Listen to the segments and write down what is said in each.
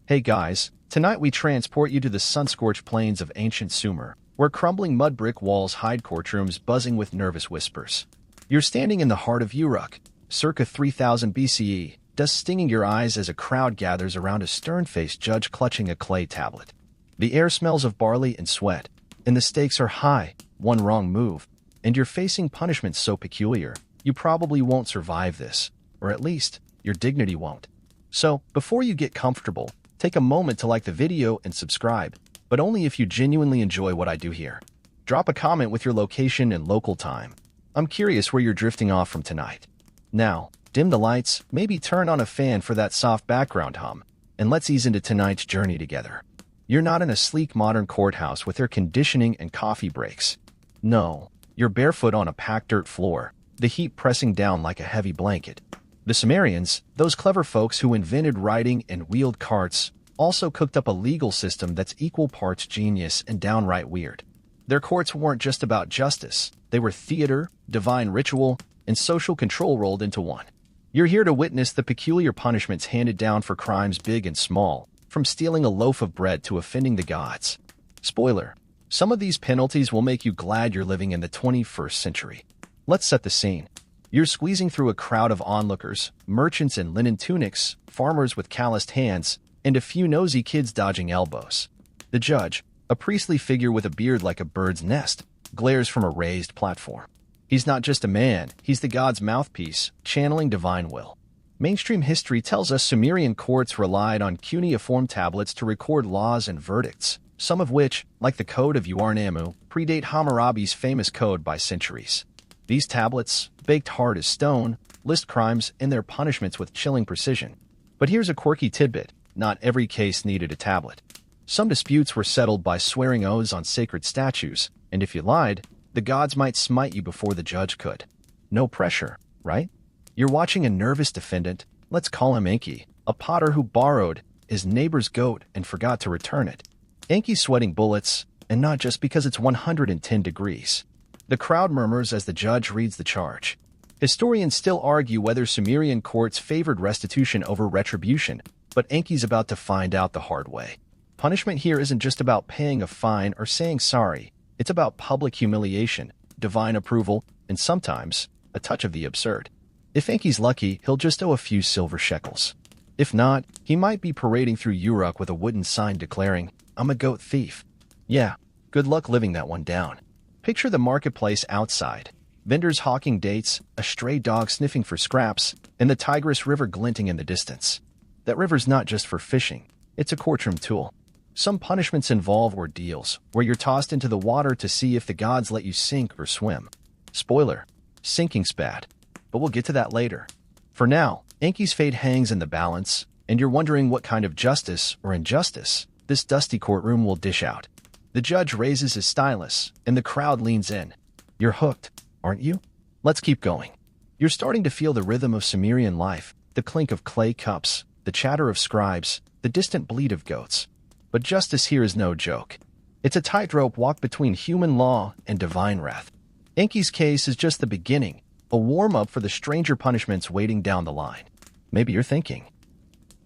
Hey guys, tonight we transport you to the sun-scorched plains of ancient Sumer, where crumbling mud brick walls hide courtrooms buzzing with nervous whispers. You're standing in the heart of Uruk, circa 3000 BCE, dust stinging your eyes as a crowd gathers around a stern-faced judge clutching a clay tablet. The air smells of barley and sweat, and the stakes are high. One wrong move, and you're facing punishment so peculiar, you probably won't survive this, or at least, your dignity won't. So, before you get comfortable, take a moment to like the video and subscribe, but only if you genuinely enjoy what I do here. Drop a comment with your location and local time. I'm curious where you're drifting off from tonight. Now, dim the lights, maybe turn on a fan for that soft background hum, and let's ease into tonight's journey together. You're not in a sleek modern courthouse with air conditioning and coffee breaks. No, you're barefoot on a packed dirt floor, the heat pressing down like a heavy blanket. The Sumerians, those clever folks who invented riding and wheeled carts, also cooked up a legal system that's equal parts genius and downright weird. Their courts weren't just about justice. They were theater, divine ritual, and social control rolled into one. You're here to witness the peculiar punishments handed down for crimes big and small, from stealing a loaf of bread to offending the gods. Spoiler: some of these penalties will make you glad you're living in the 21st century. Let's set the scene. You're squeezing through a crowd of onlookers, merchants in linen tunics, farmers with calloused hands, and a few nosy kids dodging elbows. The judge, a priestly figure with a beard like a bird's nest, glares from a raised platform. He's not just a man, he's the god's mouthpiece, channeling divine will. Mainstream history tells us Sumerian courts relied on cuneiform tablets to record laws and verdicts, some of which, like the Code of Uarnamu, predate Hammurabi's famous code by centuries. These tablets, baked hard as stone, list crimes and their punishments with chilling precision. But here's a quirky tidbit: not every case needed a tablet. Some disputes were settled by swearing oaths on sacred statues, and if you lied, the gods might smite you before the judge could. No pressure, right? You're watching a nervous defendant, let's call him Enki, a potter who borrowed his neighbor's goat and forgot to return it. Enki's sweating bullets, and not just because it's 110 degrees. The crowd murmurs as the judge reads the charge. Historians still argue whether Sumerian courts favored restitution over retribution, but Enki's about to find out the hard way. Punishment here isn't just about paying a fine or saying sorry. It's about public humiliation, divine approval, and sometimes a touch of the absurd. If Enki's lucky, he'll just owe a few silver shekels. If not, he might be parading through Uruk with a wooden sign declaring, "I'm a goat thief." Yeah, good luck living that one down. Picture the marketplace outside. Vendors hawking dates, a stray dog sniffing for scraps, and the Tigris River glinting in the distance. That river's not just for fishing. It's a courtroom tool. Some punishments involve ordeals, where you're tossed into the water to see if the gods let you sink or swim. Spoiler: sinking's bad. But we'll get to that later. For now, Enki's fate hangs in the balance, and you're wondering what kind of justice or injustice this dusty courtroom will dish out. The judge raises his stylus, and the crowd leans in. You're hooked, aren't you? Let's keep going. You're starting to feel the rhythm of Sumerian life, the clink of clay cups, the chatter of scribes, the distant bleat of goats. But justice here is no joke. It's a tightrope walk between human law and divine wrath. Enki's case is just the beginning, a warm-up for the stranger punishments waiting down the line. Maybe you're thinking,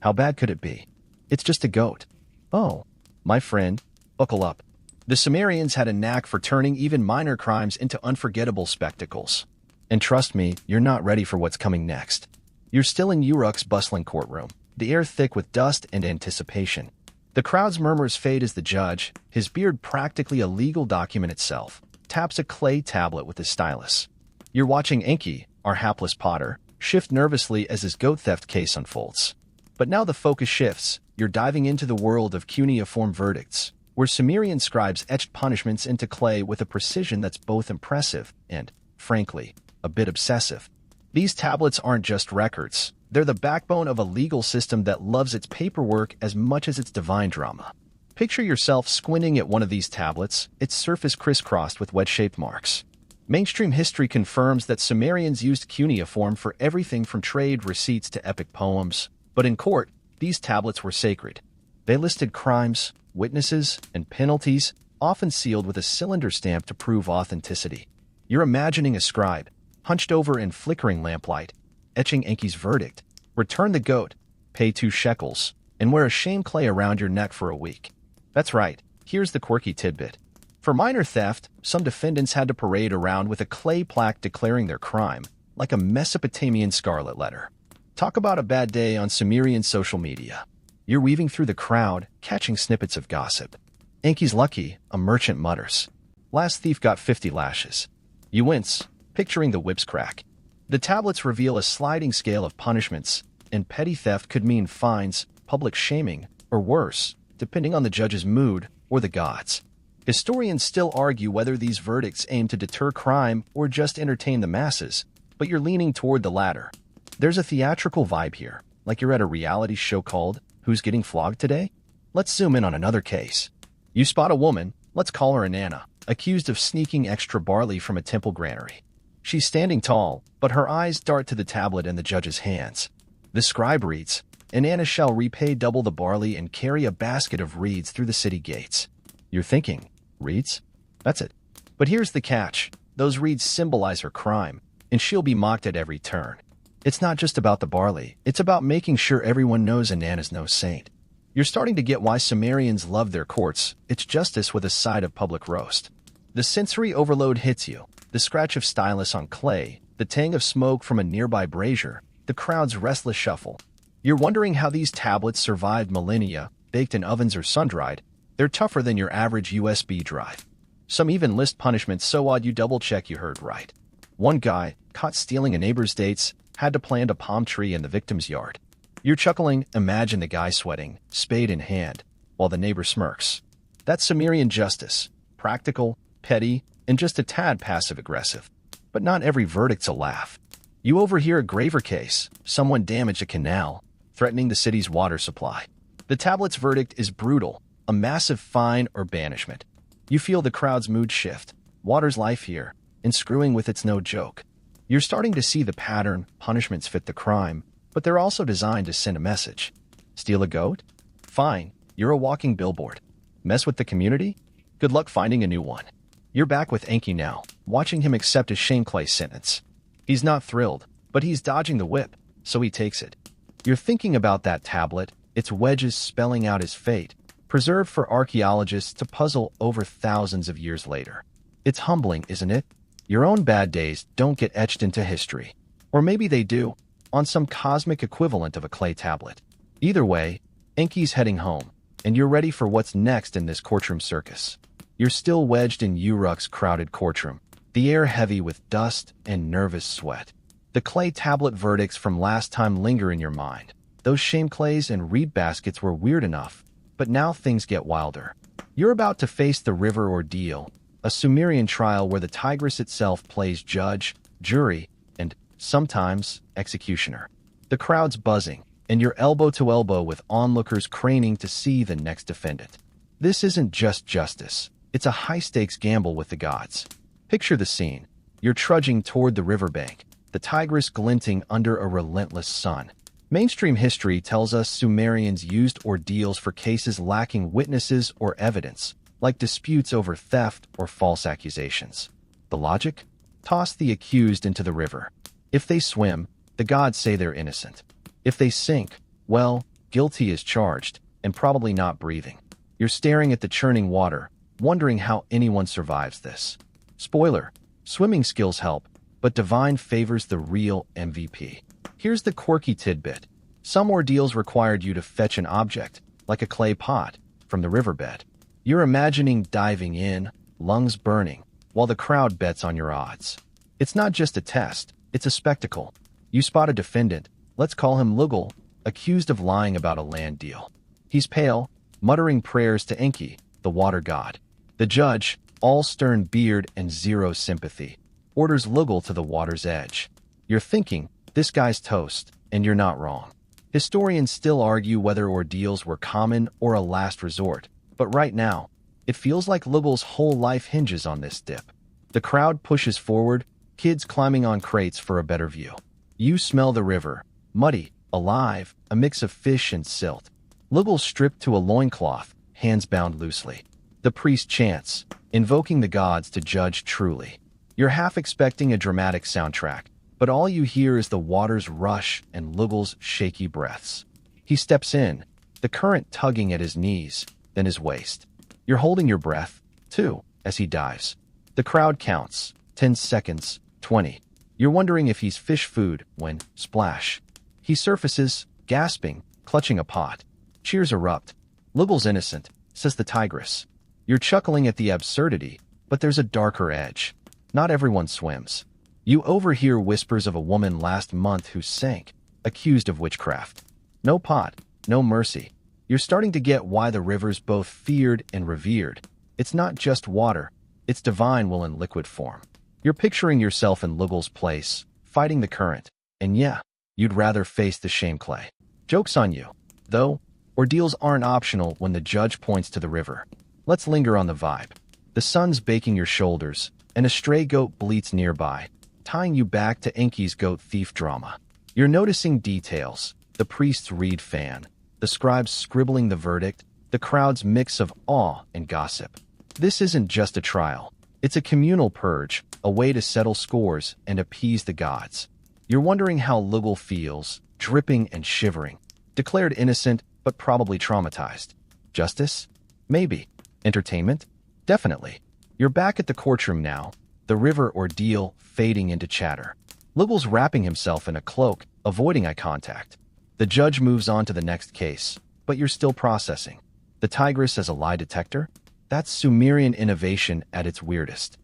how bad could it be? It's just a goat. Oh, my friend, buckle up. The Sumerians had a knack for turning even minor crimes into unforgettable spectacles. And trust me, you're not ready for what's coming next. You're still in Uruk's bustling courtroom, the air thick with dust and anticipation. The crowd's murmurs fade as the judge, his beard practically a legal document itself, taps a clay tablet with his stylus. You're watching Enki, our hapless potter, shift nervously as his goat theft case unfolds. But now the focus shifts. You're diving into the world of cuneiform verdicts, where Sumerian scribes etched punishments into clay with a precision that's both impressive and, frankly, a bit obsessive. These tablets aren't just records. They're the backbone of a legal system that loves its paperwork as much as its divine drama. Picture yourself squinting at one of these tablets, its surface crisscrossed with wedge-shaped marks. Mainstream history confirms that Sumerians used cuneiform for everything from trade receipts to epic poems. But in court, these tablets were sacred. They listed crimes, witnesses, and penalties, often sealed with a cylinder stamp to prove authenticity. You're imagining a scribe, hunched over in flickering lamplight, etching Enki's verdict: return the goat, pay 2 shekels, and wear a shame clay around your neck for a week. That's right, here's the quirky tidbit. For minor theft, some defendants had to parade around with a clay plaque declaring their crime, like a Mesopotamian scarlet letter. Talk about a bad day on Sumerian social media. You're weaving through the crowd, catching snippets of gossip. Enki's lucky, a merchant mutters. Last thief got 50 lashes. You wince, picturing the whip's crack. The tablets reveal a sliding scale of punishments, and petty theft could mean fines, public shaming, or worse, depending on the judge's mood or the gods. Historians still argue whether these verdicts aim to deter crime or just entertain the masses, but you're leaning toward the latter. There's a theatrical vibe here, like you're at a reality show called Who's Getting Flogged Today? Let's zoom in on another case. You spot a woman, let's call her Inanna, accused of sneaking extra barley from a temple granary. She's standing tall, but her eyes dart to the tablet in the judge's hands. The scribe reads, Inanna shall repay double the barley and carry a basket of reeds through the city gates. You're thinking, reeds? That's it. But here's the catch. Those reeds symbolize her crime, and she'll be mocked at every turn. It's not just about the barley, it's about making sure everyone knows Inanna's no saint. You're starting to get why Sumerians love their courts. It's justice with a side of public roast. The sensory overload hits you. The scratch of stylus on clay, the tang of smoke from a nearby brazier, the crowd's restless shuffle. You're wondering how these tablets survived millennia, baked in ovens or sun-dried. They're tougher than your average USB drive. Some even list punishments so odd you double-check you heard right. One guy, caught stealing a neighbor's dates, had to plant a palm tree in the victim's yard. You're chuckling, imagine the guy sweating, spade in hand, while the neighbor smirks. That's Sumerian justice. Practical, petty, and just a tad passive-aggressive. But not every verdict's a laugh. You overhear a graver case. Someone damaged a canal, threatening the city's water supply. The tablet's verdict is brutal, a massive fine or banishment. You feel the crowd's mood shift. Water's life here, and screwing with it's no joke. You're starting to see the pattern. Punishments fit the crime, but they're also designed to send a message. Steal a goat? Fine, you're a walking billboard. Mess with the community? Good luck finding a new one. You're back with Enki now, watching him accept his shameclay sentence. He's not thrilled, but he's dodging the whip, so he takes it. You're thinking about that tablet, its wedges spelling out his fate, preserved for archaeologists to puzzle over thousands of years later. It's humbling, isn't it? Your own bad days don't get etched into history. Or maybe they do, on some cosmic equivalent of a clay tablet. Either way, Enki's heading home, and you're ready for what's next in this courtroom circus. You're still wedged in Uruk's crowded courtroom, the air heavy with dust and nervous sweat. The clay tablet verdicts from last time linger in your mind. Those shameclays and reed baskets were weird enough, but now things get wilder. You're about to face the river ordeal, a Sumerian trial where the Tigris itself plays judge, jury, and, sometimes, executioner. The crowd's buzzing, and you're elbow to elbow with onlookers craning to see the next defendant. This isn't just justice. It's a high-stakes gamble with the gods. Picture the scene. You're trudging toward the riverbank, the Tigris glinting under a relentless sun. Mainstream history tells us Sumerians used ordeals for cases lacking witnesses or evidence, like disputes over theft or false accusations. The logic? Toss the accused into the river. If they swim, the gods say they're innocent. If they sink, well, guilty is charged, and probably not breathing. You're staring at the churning water, wondering how anyone survives this. Spoiler, swimming skills help, but divine favors the real MVP. Here's the quirky tidbit. Some ordeals required you to fetch an object, like a clay pot, from the riverbed. You're imagining diving in, lungs burning, while the crowd bets on your odds. It's not just a test, it's a spectacle. You spot a defendant, let's call him Lugal, accused of lying about a land deal. He's pale, muttering prayers to Enki, the water god. The judge, all stern beard and zero sympathy, orders Lugal to the water's edge. You're thinking, this guy's toast, and you're not wrong. Historians still argue whether ordeals were common or a last resort, but right now, it feels like Lugal's whole life hinges on this dip. The crowd pushes forward, kids climbing on crates for a better view. You smell the river, muddy, alive, a mix of fish and silt. Lugal's stripped to a loincloth, hands bound loosely. The priest chants, invoking the gods to judge truly. You're half expecting a dramatic soundtrack, but all you hear is the water's rush and Lugal's shaky breaths. He steps in, the current tugging at his knees, then his waist. You're holding your breath, too, as he dives. The crowd counts. 10 seconds, 20. You're wondering if he's fish food when, splash. He surfaces, gasping, clutching a pot. Cheers erupt. "Lugal's innocent," says the tigress. You're chuckling at the absurdity, but there's a darker edge. Not everyone swims. You overhear whispers of a woman last month who sank, accused of witchcraft. No pot, no mercy. You're starting to get why the river's both feared and revered. It's not just water, it's divine will in liquid form. You're picturing yourself in Lugal's place, fighting the current, and yeah, you'd rather face the shame clay. Joke's on you. Though, ordeals aren't optional when the judge points to the river. Let's linger on the vibe. The sun's baking your shoulders, and a stray goat bleats nearby, tying you back to Enki's goat thief drama. You're noticing details, the priest's reed fan, the scribes scribbling the verdict, the crowd's mix of awe and gossip. This isn't just a trial. It's a communal purge, a way to settle scores and appease the gods. You're wondering how Lugal feels, dripping and shivering. Declared innocent, but probably traumatized. Justice? Maybe. Entertainment? Definitely. You're back at the courtroom now, the river ordeal fading into chatter. Lugal's wrapping himself in a cloak, avoiding eye contact. The judge moves on to the next case, but you're still processing. The tigress as a lie detector? That's Sumerian innovation at its weirdest.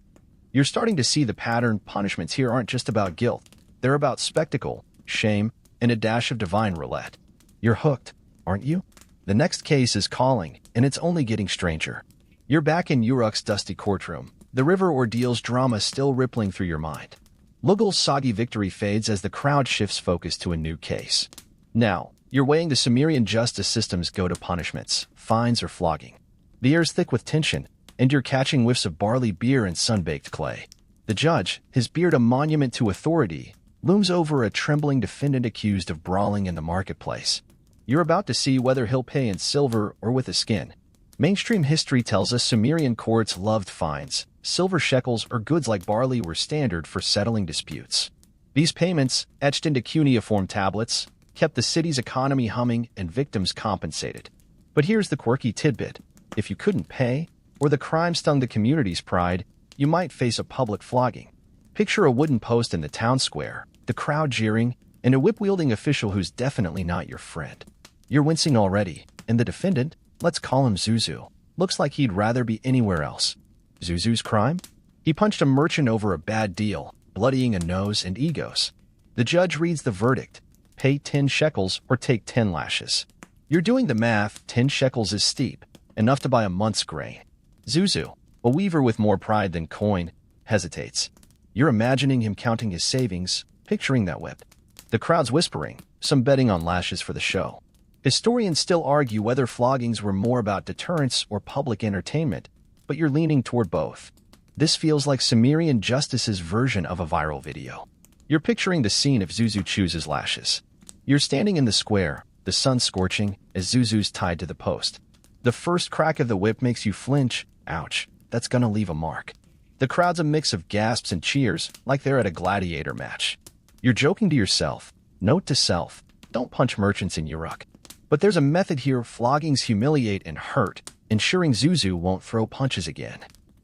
You're starting to see the pattern. Punishments here aren't just about guilt. They're about spectacle, shame, and a dash of divine roulette. You're hooked, aren't you? The next case is calling, and it's only getting stranger. You're back in Uruk's dusty courtroom, the river ordeal's drama still rippling through your mind. Lugal's soggy victory fades as the crowd shifts focus to a new case. Now, you're weighing the Sumerian justice system's go-to punishments, fines or flogging. The air's thick with tension, and you're catching whiffs of barley beer and sun-baked clay. The judge, his beard a monument to authority, looms over a trembling defendant accused of brawling in the marketplace. You're about to see whether he'll pay in silver or with a skin. Mainstream history tells us Sumerian courts loved fines. Silver shekels or goods like barley were standard for settling disputes. These payments, etched into cuneiform tablets, kept the city's economy humming and victims compensated. But here's the quirky tidbit. If you couldn't pay, or the crime stung the community's pride, you might face a public flogging. Picture a wooden post in the town square, the crowd jeering, and a whip-wielding official who's definitely not your friend. You're wincing already, and the defendant, let's call him Zuzu, looks like he'd rather be anywhere else. Zuzu's crime? He punched a merchant over a bad deal, bloodying a nose and egos. The judge reads the verdict. Pay 10 shekels or take 10 lashes. You're doing the math. 10 shekels is steep, enough to buy a month's grain. Zuzu, a weaver with more pride than coin, hesitates. You're imagining him counting his savings, picturing that whip. The crowd's whispering, some betting on lashes for the show. Historians still argue whether floggings were more about deterrence or public entertainment, but you're leaning toward both. This feels like Sumerian justice's version of a viral video. You're picturing the scene if Zuzu chooses lashes. You're standing in the square, the sun scorching, as Zuzu's tied to the post. The first crack of the whip makes you flinch. Ouch, that's gonna leave a mark. The crowd's a mix of gasps and cheers, like they're at a gladiator match. You're joking to yourself. Note to self, don't punch merchants in Uruk. But there's a method here. Floggings humiliate and hurt, ensuring Zuzu won't throw punches again.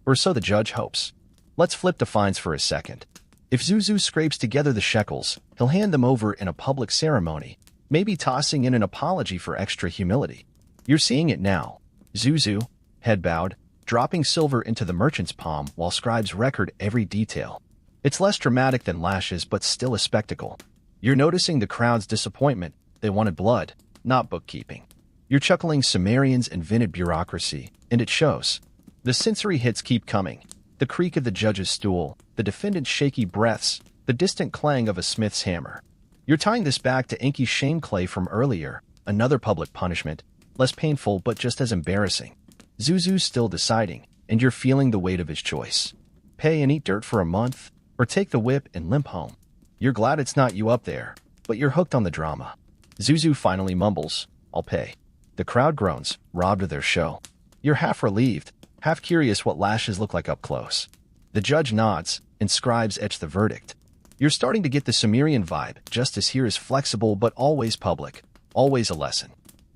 Or so the judge hopes. Let's flip to fines for a second. If Zuzu scrapes together the shekels, he'll hand them over in a public ceremony, maybe tossing in an apology for extra humility. You're seeing it now. Zuzu, head bowed, dropping silver into the merchant's palm while scribes record every detail. It's less dramatic than lashes, but still a spectacle. You're noticing the crowd's disappointment. They wanted blood, not bookkeeping. You're chuckling Sumerians invented bureaucracy, and it shows. The sensory hits keep coming. The creak of the judge's stool, the defendant's shaky breaths, the distant clang of a smith's hammer. You're tying this back to Enki's shame clay from earlier, another public punishment, less painful but just as embarrassing. Zuzu's still deciding, and you're feeling the weight of his choice. Pay and eat dirt for a month, or take the whip and limp home. You're glad it's not you up there, but you're hooked on the drama. Zuzu finally mumbles, "I'll pay." The crowd groans, robbed of their show. You're half relieved, half curious what lashes look like up close. The judge nods, and scribes etch the verdict. You're starting to get the Sumerian vibe. Justice here is flexible but always public, always a lesson.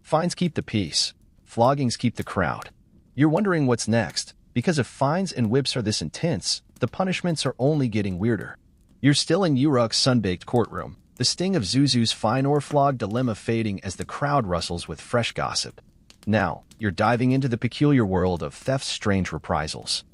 Fines keep the peace. Floggings keep the crowd. You're wondering what's next, because if fines and whips are this intense, the punishments are only getting weirder. You're still in Uruk's sun-baked courtroom, the sting of Zuzu's fine or flog dilemma fading as the crowd rustles with fresh gossip. Now, you're diving into the peculiar world of Theft's strange reprisals.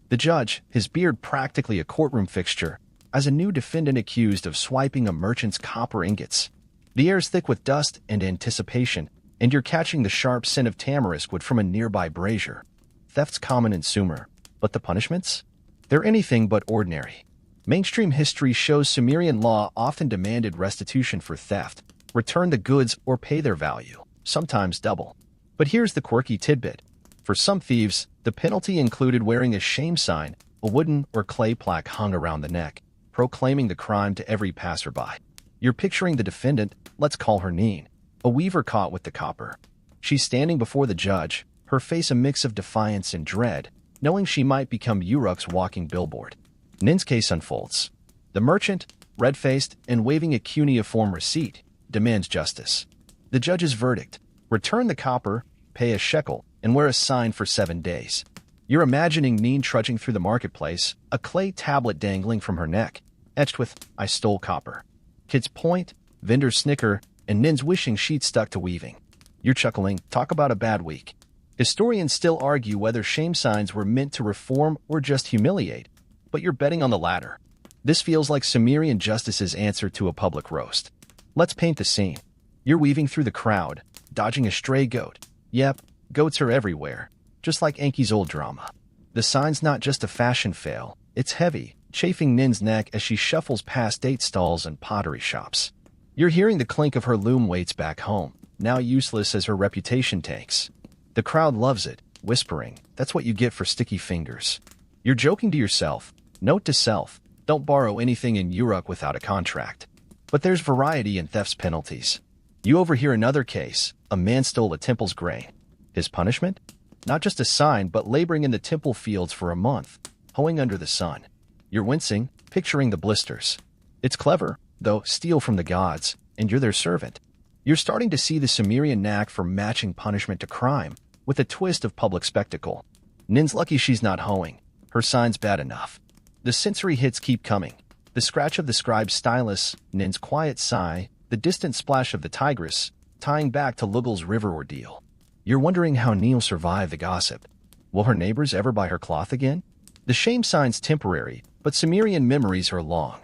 The judge, his beard practically a courtroom fixture, as a new defendant accused of swiping a merchant's copper ingots. The air's thick with dust and anticipation, and you're catching the sharp scent of tamarisk wood from a nearby brazier. Theft's common in Sumer, but the punishments? They're anything but ordinary. Mainstream history shows Sumerian law often demanded restitution for theft, return the goods or pay their value, sometimes double. But here's the quirky tidbit. For some thieves, the penalty included wearing a shame sign, a wooden or clay plaque hung around the neck, proclaiming the crime to every passerby. You're picturing the defendant, let's call her Neen, a weaver caught with the copper. She's standing before the judge, her face a mix of defiance and dread, knowing she might become Uruk's walking billboard. Nin's case unfolds. The merchant, red-faced and waving a cuneiform receipt, demands justice. The judge's verdict: return the copper, pay a shekel, and wear a sign for 7 days. You're imagining Neen trudging through the marketplace, a clay tablet dangling from her neck, etched with, "I stole copper." Kids point, vendors snicker, and Nin's wishing she'd stuck to weaving. You're chuckling, talk about a bad week. Historians still argue whether shame signs were meant to reform or just humiliate, but you're betting on the latter. This feels like Sumerian justice's answer to a public roast. Let's paint the scene. You're weaving through the crowd, dodging a stray goat. Yep, goats are everywhere, just like Enki's old drama. The sign's not just a fashion fail, it's heavy, chafing Nin's neck as she shuffles past date stalls and pottery shops. You're hearing the clink of her loom weights back home, now useless as her reputation tanks. The crowd loves it, whispering, "That's what you get for sticky fingers." You're joking to yourself. Note to self, don't borrow anything in Uruk without a contract. But there's variety in Theft's penalties. You overhear another case: a man stole a temple's grain. His punishment? Not just a sign, but laboring in the temple fields for a month, hoeing under the sun. You're wincing, picturing the blisters. It's clever, though, steal from the gods, and you're their servant. You're starting to see the Sumerian knack for matching punishment to crime, with a twist of public spectacle. Nin's lucky she's not hoeing. Her sign's bad enough. The sensory hits keep coming. The scratch of the scribe's stylus, Nin's quiet sigh, the distant splash of the Tigris, tying back to Lugal's river ordeal. You're wondering how Neil survived the gossip. Will her neighbors ever buy her cloth again? The shame sign's temporary, but Sumerian memories are long.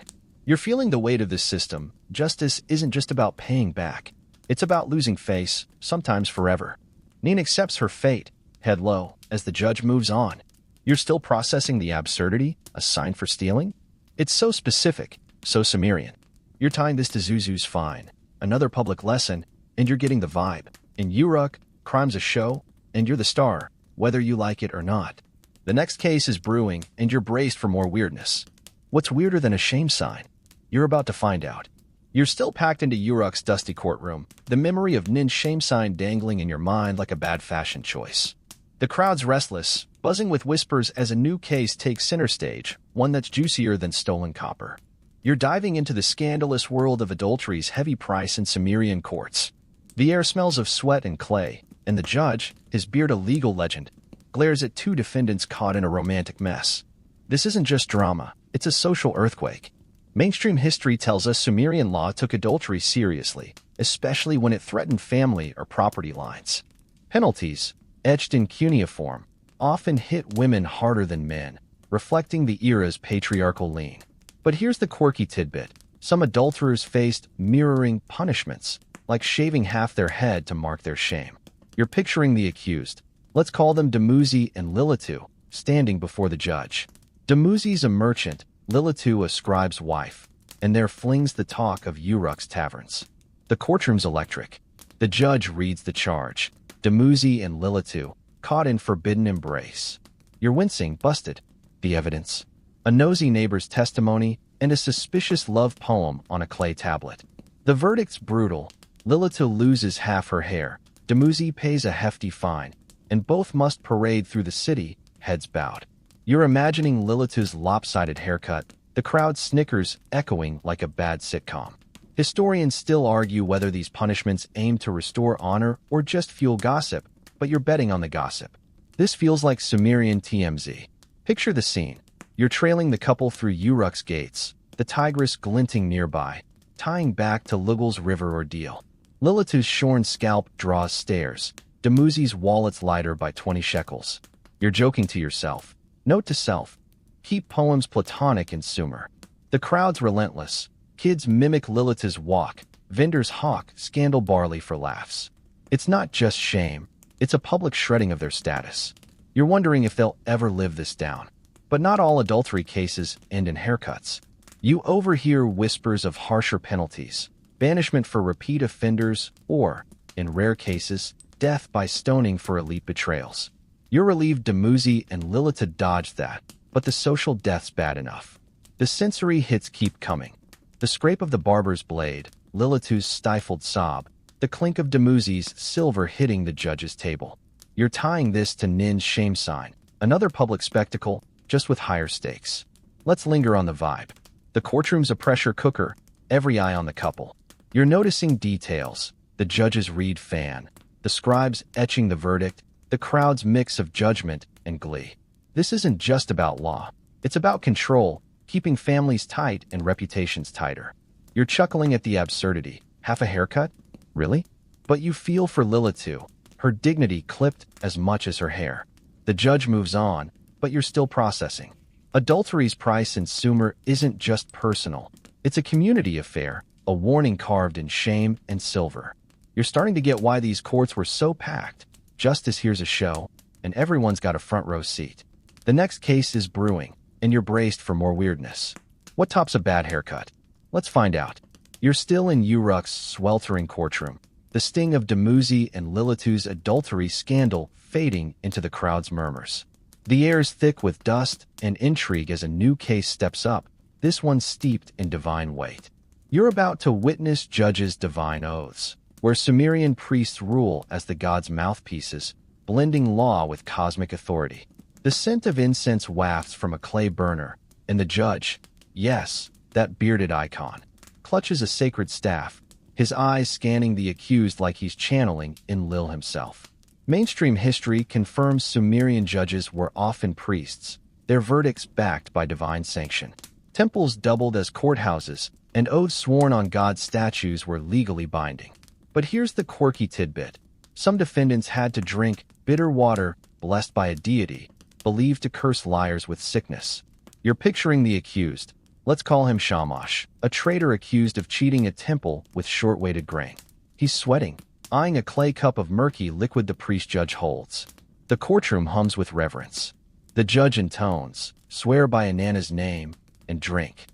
You're feeling the weight of this system. Justice isn't just about paying back. It's about losing face, sometimes forever. Neen accepts her fate, head low, as the judge moves on. You're still processing the absurdity, a sign for stealing? It's so specific, so Sumerian. You're tying this to Zuzu's fine, another public lesson, and you're getting the vibe. In Uruk, crime's a show, and you're the star, whether you like it or not. The next case is brewing, and you're braced for more weirdness. What's weirder than a shame sign? You're about to find out. You're still packed into Uruk's dusty courtroom, the memory of Nin's shame sign dangling in your mind like a bad fashion choice. The crowd's restless, buzzing with whispers as a new case takes center stage, one that's juicier than stolen copper. You're diving into the scandalous world of adultery's heavy price in Sumerian courts. The air smells of sweat and clay, and the judge, his beard a legal legend, glares at two defendants caught in a romantic mess. This isn't just drama, it's a social earthquake. Mainstream history tells us Sumerian law took adultery seriously, especially when it threatened family or property lines. Penalties, etched in cuneiform, often hit women harder than men, reflecting the era's patriarchal lean. But here's the quirky tidbit. Some adulterers faced mirroring punishments, like shaving half their head to mark their shame. You're picturing the accused. Let's call them Dumuzi and Lilitu, standing before the judge. Dumuzi's a merchant, Lilitu a scribe's wife, and there flings the talk of Uruk's taverns. The courtroom's electric. The judge reads the charge. Dumuzi and Lilitu, caught in forbidden embrace. You're wincing, busted. The evidence: a nosy neighbor's testimony and a suspicious love poem on a clay tablet. The verdict's brutal. Lilitu loses half her hair. Dumuzi pays a hefty fine, and both must parade through the city, heads bowed. You're imagining Lilitu's lopsided haircut, the crowd snickers echoing like a bad sitcom. Historians still argue whether these punishments aim to restore honor or just fuel gossip, but you're betting on the gossip. This feels like Sumerian TMZ. Picture the scene. You're trailing the couple through Uruk's gates, the Tigris glinting nearby, tying back to Lugal's river ordeal. Lilitu's shorn scalp draws stares. Dumuzi's wallet's lighter by 20 shekels. You're joking to yourself. Note to self. Keep poems platonic in Sumer. The crowd's relentless. Kids mimic Lilitu's walk. Vendors hawk scandal barley for laughs. It's not just shame. It's a public shredding of their status. You're wondering if they'll ever live this down. But not all adultery cases end in haircuts. You overhear whispers of harsher penalties, banishment for repeat offenders, or, in rare cases, death by stoning for elite betrayals. You're relieved Dumuzi and Lilitu dodged that, but the social death's bad enough. The sensory hits keep coming. The scrape of the barber's blade, Lilitu's stifled sob, the clink of Dumuzi's silver hitting the judge's table. You're tying this to Nin's shame sign, another public spectacle, just with higher stakes. Let's linger on the vibe. The courtroom's a pressure cooker, every eye on the couple. You're noticing details, the judge's reed fan, the scribes etching the verdict, the crowd's mix of judgment and glee. This isn't just about law. It's about control, keeping families tight and reputations tighter. You're chuckling at the absurdity. Half a haircut? Really? But you feel for Lilitu, her dignity clipped as much as her hair. The judge moves on, but you're still processing. Adultery's price in Sumer isn't just personal. It's a community affair, a warning carved in shame and silver. You're starting to get why these courts were so packed. Justice here's a show, and everyone's got a front row seat. The next case is brewing, and you're braced for more weirdness. What tops a bad haircut? Let's find out. You're still in Uruk's sweltering courtroom, the sting of Dumuzi and Lilitu's adultery scandal fading into the crowd's murmurs. The air's thick with dust and intrigue as a new case steps up, this one steeped in divine weight. You're about to witness judges' divine oaths, where Sumerian priests rule as the gods' mouthpieces, blending law with cosmic authority. The scent of incense wafts from a clay burner, and the judge, yes, that bearded icon, clutches a sacred staff, his eyes scanning the accused like he's channeling Enlil himself. Mainstream history confirms Sumerian judges were often priests, their verdicts backed by divine sanction. Temples doubled as courthouses, and oaths sworn on God's statues were legally binding. But here's the quirky tidbit. Some defendants had to drink bitter water blessed by a deity, believed to curse liars with sickness. You're picturing the accused. Let's call him Shamash, a traitor accused of cheating a temple with short-weighted grain. He's sweating, eyeing a clay cup of murky liquid the priest-judge holds. The courtroom hums with reverence. The judge intones, swear by Inanna's name, and drink.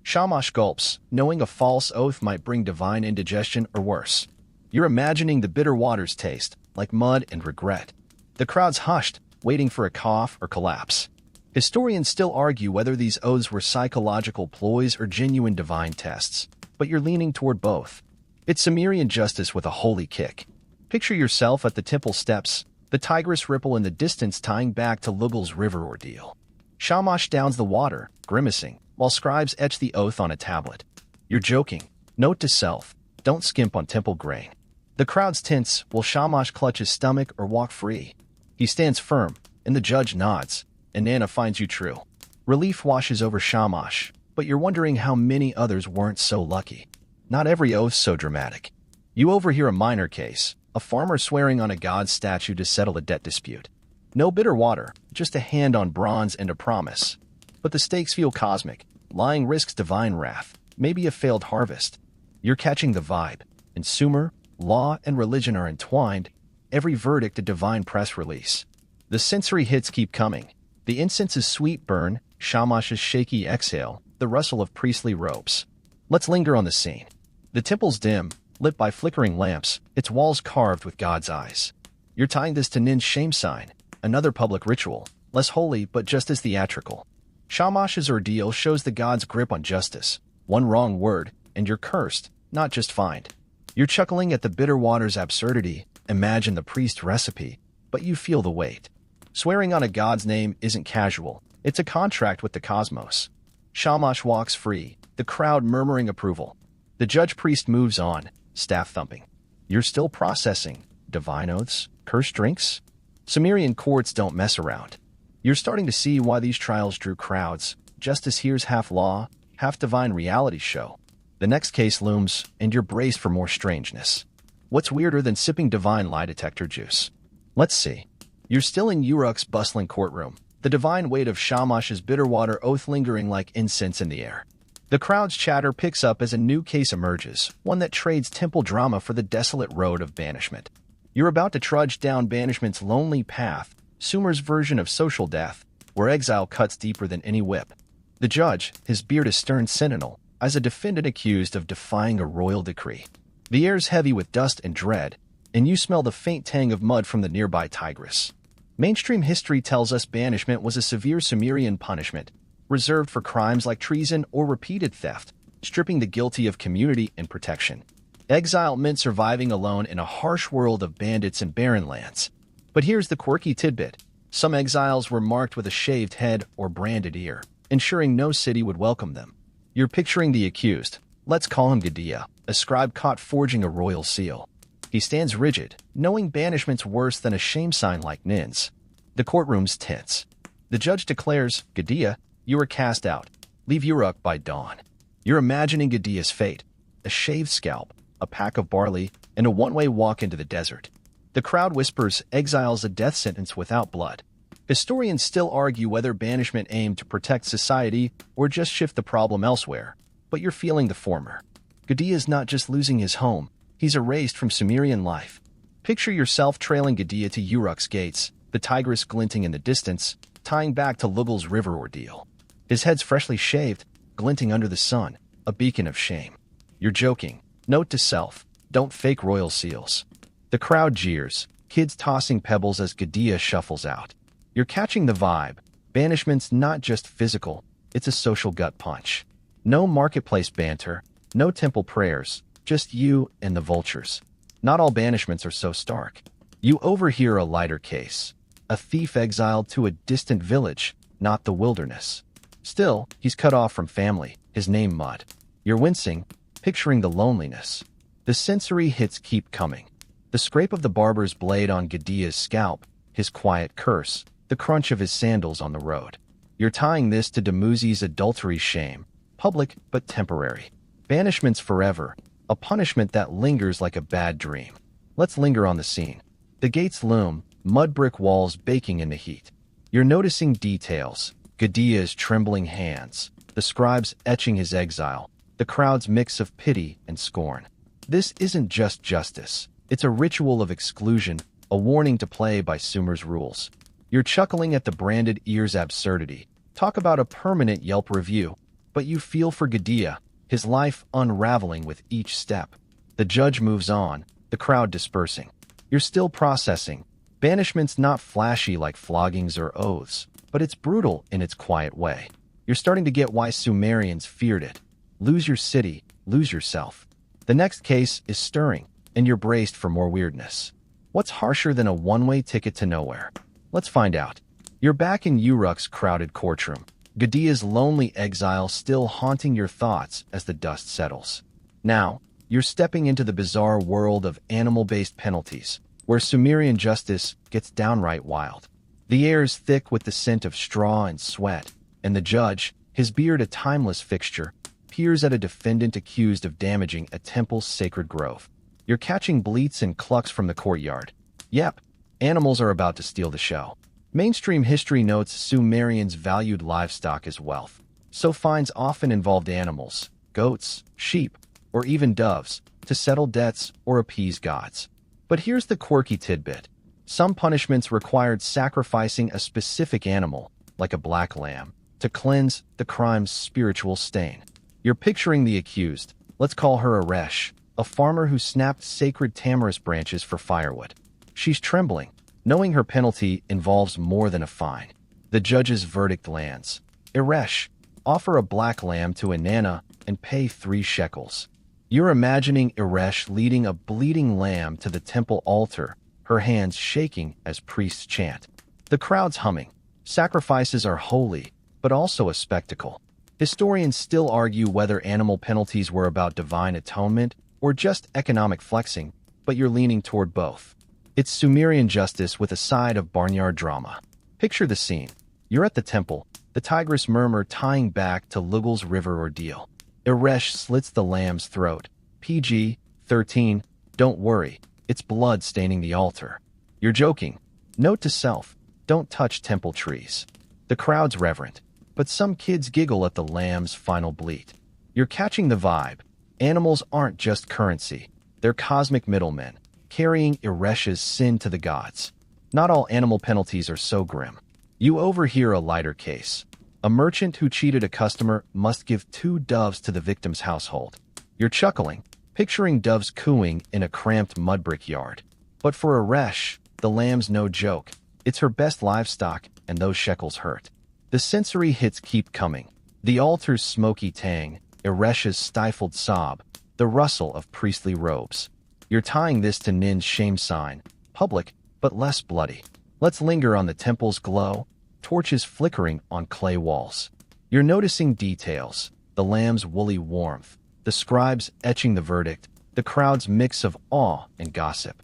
Shamash gulps, knowing a false oath might bring divine indigestion or worse. You're imagining the bitter water's taste, like mud and regret. The crowd's hushed, waiting for a cough or collapse. Historians still argue whether these oaths were psychological ploys or genuine divine tests, but you're leaning toward both. It's Sumerian justice with a holy kick. Picture yourself at the temple steps, the Tigris ripple in the distance tying back to Lugal's river ordeal. Shamash downs the water, grimacing, while scribes etch the oath on a tablet. You're joking. Note to self, don't skimp on temple grain. The crowd's tense, will Shamash clutch his stomach or walk free? He stands firm, and the judge nods. Inanna finds you true. Relief washes over Shamash, but you're wondering how many others weren't so lucky. Not every oath's so dramatic. You overhear a minor case, a farmer swearing on a god's statue to settle a debt dispute. No bitter water, just a hand on bronze and a promise. But the stakes feel cosmic. Lying risks divine wrath, maybe a failed harvest. You're catching the vibe. In Sumer, law and religion are entwined, every verdict a divine press release. The sensory hits keep coming. The incense's sweet burn, Shamash's shaky exhale, the rustle of priestly robes. Let's linger on the scene. The temple's dim, lit by flickering lamps, its walls carved with God's eyes. You're tying this to Nin's shame sign, another public ritual, less holy but just as theatrical. Shamash's ordeal shows the god's grip on justice. One wrong word, and you're cursed, not just fined. You're chuckling at the bitter water's absurdity, imagine the priest's recipe, but you feel the weight. Swearing on a god's name isn't casual, it's a contract with the cosmos. Shamash walks free, the crowd murmuring approval. The judge-priest moves on, staff thumping. You're still processing. Divine oaths? Cursed drinks? Sumerian courts don't mess around. You're starting to see why these trials drew crowds. Justice here's half law, half divine reality show. The next case looms, and you're braced for more strangeness. What's weirder than sipping divine lie detector juice? Let's see. You're still in Uruk's bustling courtroom, the divine weight of Shamash's bitter water oath lingering like incense in the air. The crowd's chatter picks up as a new case emerges, one that trades temple drama for the desolate road of banishment. You're about to trudge down banishment's lonely path, Sumer's version of social death, where exile cuts deeper than any whip. The judge, his beard a stern sentinel, as a defendant accused of defying a royal decree. The air's heavy with dust and dread, and you smell the faint tang of mud from the nearby Tigris. Mainstream history tells us banishment was a severe Sumerian punishment, reserved for crimes like treason or repeated theft, stripping the guilty of community and protection. Exile meant surviving alone in a harsh world of bandits and barren lands. But here's the quirky tidbit. Some exiles were marked with a shaved head or branded ear, ensuring no city would welcome them. You're picturing the accused. Let's call him Gudea, a scribe caught forging a royal seal. He stands rigid, knowing banishment's worse than a shame sign like Nin's. The courtroom's tense. The judge declares, Gudea, you are cast out. Leave Uruk by dawn. You're imagining Gudea's fate. A shaved scalp, a pack of barley, and a one-way walk into the desert. The crowd whispers, exile's a death sentence without blood. Historians still argue whether banishment aimed to protect society or just shift the problem elsewhere, but you're feeling the former. Gudea's not just losing his home, he's erased from Sumerian life. Picture yourself trailing Gudea to Uruk's gates, the Tigris glinting in the distance, tying back to Lugal's river ordeal. His head's freshly shaved, glinting under the sun, a beacon of shame. You're joking. Note to self, don't fake royal seals. The crowd jeers, kids tossing pebbles as Gudea shuffles out. You're catching the vibe. Banishment's not just physical, it's a social gut punch. No marketplace banter, no temple prayers, just you and the vultures. Not all banishments are so stark. You overhear a lighter case. A thief exiled to a distant village, not the wilderness. Still, he's cut off from family, his name mud. You're wincing, picturing the loneliness. The sensory hits keep coming. The scrape of the barber's blade on Gudea's scalp, his quiet curse, the crunch of his sandals on the road. You're tying this to Dumuzi's adultery shame, public but temporary. Banishment's forever, a punishment that lingers like a bad dream. Let's linger on the scene. The gates loom, mud brick walls baking in the heat. You're noticing details. Gudea's trembling hands, the scribes etching his exile, the crowd's mix of pity and scorn. This isn't just justice. It's a ritual of exclusion, a warning to play by Sumer's rules. You're chuckling at the branded ear's absurdity. Talk about a permanent Yelp review. But you feel for Gudea, his life unraveling with each step. The judge moves on, the crowd dispersing. You're still processing. Banishment's not flashy like floggings or oaths, but it's brutal in its quiet way. You're starting to get why Sumerians feared it. Lose your city, lose yourself. The next case is stirring, and you're braced for more weirdness. What's harsher than a one-way ticket to nowhere? Let's find out. You're back in Uruk's crowded courtroom. Gudea's lonely exile still haunting your thoughts as the dust settles. Now, you're stepping into the bizarre world of animal-based penalties, where Sumerian justice gets downright wild. The air is thick with the scent of straw and sweat, and the judge, his beard a timeless fixture, peers at a defendant accused of damaging a temple's sacred grove. You're catching bleats and clucks from the courtyard. Yep, animals are about to steal the show. Mainstream history notes Sumerians valued livestock as wealth, so fines often involved animals, goats, sheep, or even doves, to settle debts or appease gods. But here's the quirky tidbit. Some punishments required sacrificing a specific animal, like a black lamb, to cleanse the crime's spiritual stain. You're picturing the accused. Let's call her Aresh, a farmer who snapped sacred tamarisk branches for firewood. She's trembling, knowing her penalty involves more than a fine. The judge's verdict lands. Aresh, offer a black lamb to Inanna and pay 3 shekels. You're imagining Aresh leading a bleeding lamb to the temple altar, her hands shaking as priests chant. The crowd's humming. Sacrifices are holy, but also a spectacle. Historians still argue whether animal penalties were about divine atonement or just economic flexing, but you're leaning toward both. It's Sumerian justice with a side of barnyard drama. Picture the scene. You're at the temple, the tigress murmur tying back to Lugal's river ordeal. Eresh slits the lamb's throat. PG-13, don't worry, it's blood staining the altar. You're joking. Note to self, don't touch temple trees. The crowd's reverent, but some kids giggle at the lamb's final bleat. You're catching the vibe. Animals aren't just currency. They're cosmic middlemen, carrying Eresh's sin to the gods. Not all animal penalties are so grim. You overhear a lighter case. A merchant who cheated a customer must give 2 doves to the victim's household. You're chuckling, picturing doves cooing in a cramped mudbrick yard. But for Eresh, the lamb's no joke. It's her best livestock, and those shekels hurt. The sensory hits keep coming. The altar's smoky tang, Eresh's stifled sob, the rustle of priestly robes. You're tying this to Nin's shame sign, public, but less bloody. Let's linger on the temple's glow, torches flickering on clay walls. You're noticing details, the lamb's woolly warmth, the scribes etching the verdict, the crowd's mix of awe and gossip.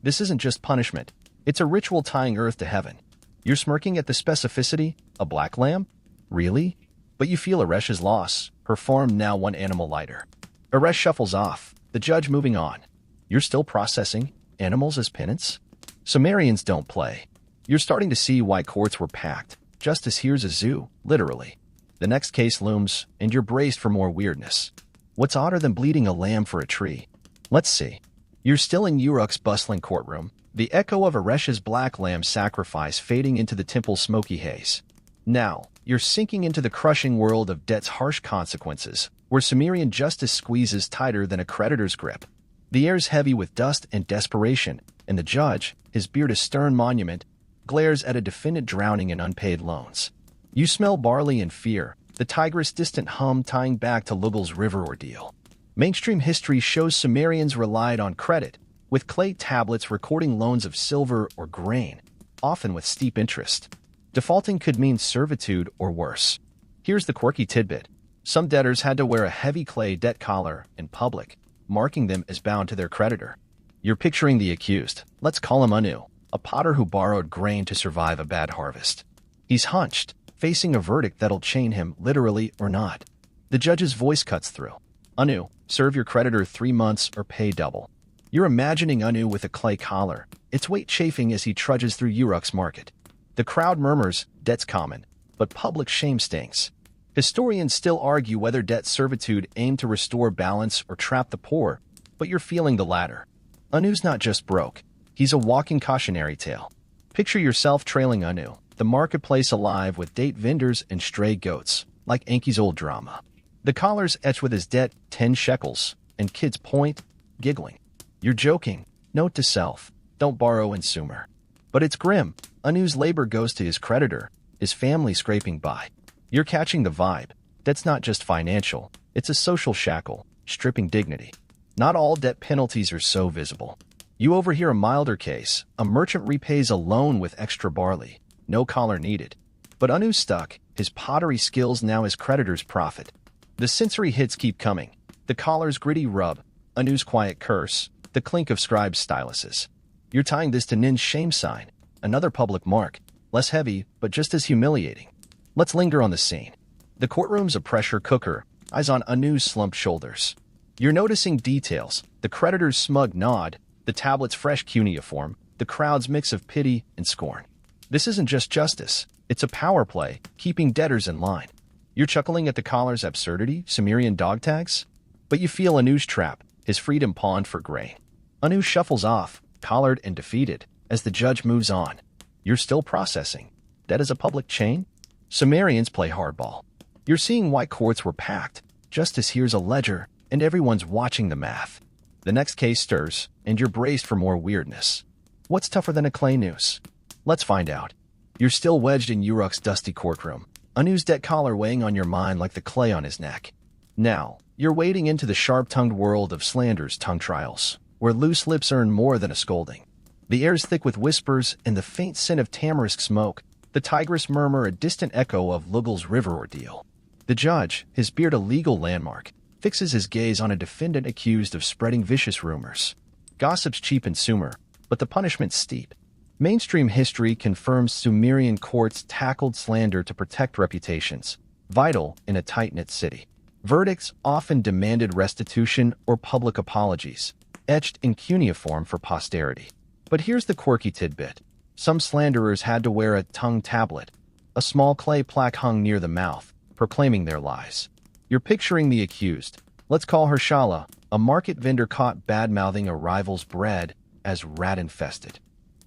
This isn't just punishment. It's a ritual tying earth to heaven. You're smirking at the specificity? A black lamb? Really? But you feel Eresh's loss, her farm now one animal lighter. Eresh shuffles off, the judge moving on. You're still processing animals as penance? Sumerians don't play. You're starting to see why courts were packed. Justice here's a zoo, literally. The next case looms, and you're braced for more weirdness. What's odder than bleeding a lamb for a tree? Let's see. You're still in Uruk's bustling courtroom, the echo of Eresh's black lamb sacrifice fading into the temple's smoky haze. Now, you're sinking into the crushing world of debt's harsh consequences, where Sumerian justice squeezes tighter than a creditor's grip. The air's heavy with dust and desperation, and the judge, his beard a stern monument, glares at a defendant drowning in unpaid loans. You smell barley and fear, the tigress' distant hum tying back to Lugal's river ordeal. Mainstream history shows Sumerians relied on credit, with clay tablets recording loans of silver or grain, often with steep interest. Defaulting could mean servitude or worse. Here's the quirky tidbit. Some debtors had to wear a heavy clay debt collar in public, marking them as bound to their creditor. You're picturing the accused. Let's call him Anu, a potter who borrowed grain to survive a bad harvest. He's hunched, facing a verdict that'll chain him literally or not. The judge's voice cuts through. Anu, serve your creditor 3 months or pay double. You're imagining Anu with a clay collar, its weight chafing as he trudges through Uruk's market. The crowd murmurs, debt's common, but public shame stings. Historians still argue whether debt servitude aimed to restore balance or trap the poor, but you're feeling the latter. Anu's not just broke. He's a walking cautionary tale. Picture yourself trailing Anu, the marketplace alive with date vendors and stray goats, like Enki's old drama. The collar's etched with his debt 10 shekels, and kids point, giggling. You're joking. Note to self, don't borrow in Sumer. But it's grim. Anu's labor goes to his creditor, his family scraping by. You're catching the vibe. That's not just financial. It's a social shackle, stripping dignity. Not all debt penalties are so visible. You overhear a milder case. A merchant repays a loan with extra barley. No collar needed. But Anu's stuck. His pottery skills now his creditor's profit. The sensory hits keep coming. The collar's gritty rub. Anu's quiet curse. The clink of scribes' styluses. You're tying this to Nin's shame sign. Another public mark. Less heavy, but just as humiliating. Let's linger on the scene. The courtroom's a pressure cooker. Eyes on Anu's slumped shoulders. You're noticing details. The creditor's smug nod. The tablet's fresh cuneiform. The crowd's mix of pity and scorn. This isn't just justice. It's a power play, keeping debtors in line. You're chuckling at the collar's absurdity, Sumerian dog tags? But you feel Anu's trap, his freedom pawned for grain. Anu shuffles off, collared and defeated, as the judge moves on. You're still processing. Debt is a public chain? Sumerians play hardball. You're seeing why courts were packed. Justice here's a ledger, and everyone's watching the math. The next case stirs, and you're braced for more weirdness. What's tougher than a clay noose? Let's find out. You're still wedged in Uruk's dusty courtroom, Anu's debt collar weighing on your mind like the clay on his neck. Now, you're wading into the sharp-tongued world of slander's tongue trials, where loose lips earn more than a scolding. The air's thick with whispers and the faint scent of tamarisk smoke. The tigress murmur a distant echo of Lugal's river ordeal. The judge, his beard a legal landmark, fixes his gaze on a defendant accused of spreading vicious rumors. Gossip's cheap in Sumer, but the punishment's steep. Mainstream history confirms Sumerian courts tackled slander to protect reputations, vital in a tight-knit city. Verdicts often demanded restitution or public apologies, etched in cuneiform for posterity. But here's the quirky tidbit. Some slanderers had to wear a tongue tablet, a small clay plaque hung near the mouth, proclaiming their lies. You're picturing the accused. Let's call her Shala, a market vendor caught bad-mouthing a rival's bread as rat-infested.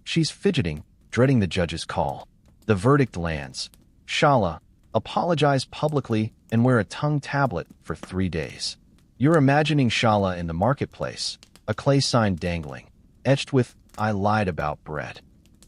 She's fidgeting, dreading the judge's call. The verdict lands. Shala, apologize publicly and wear a tongue tablet for 3 days. You're imagining Shala in the marketplace, a clay sign dangling, etched with, "I lied about bread."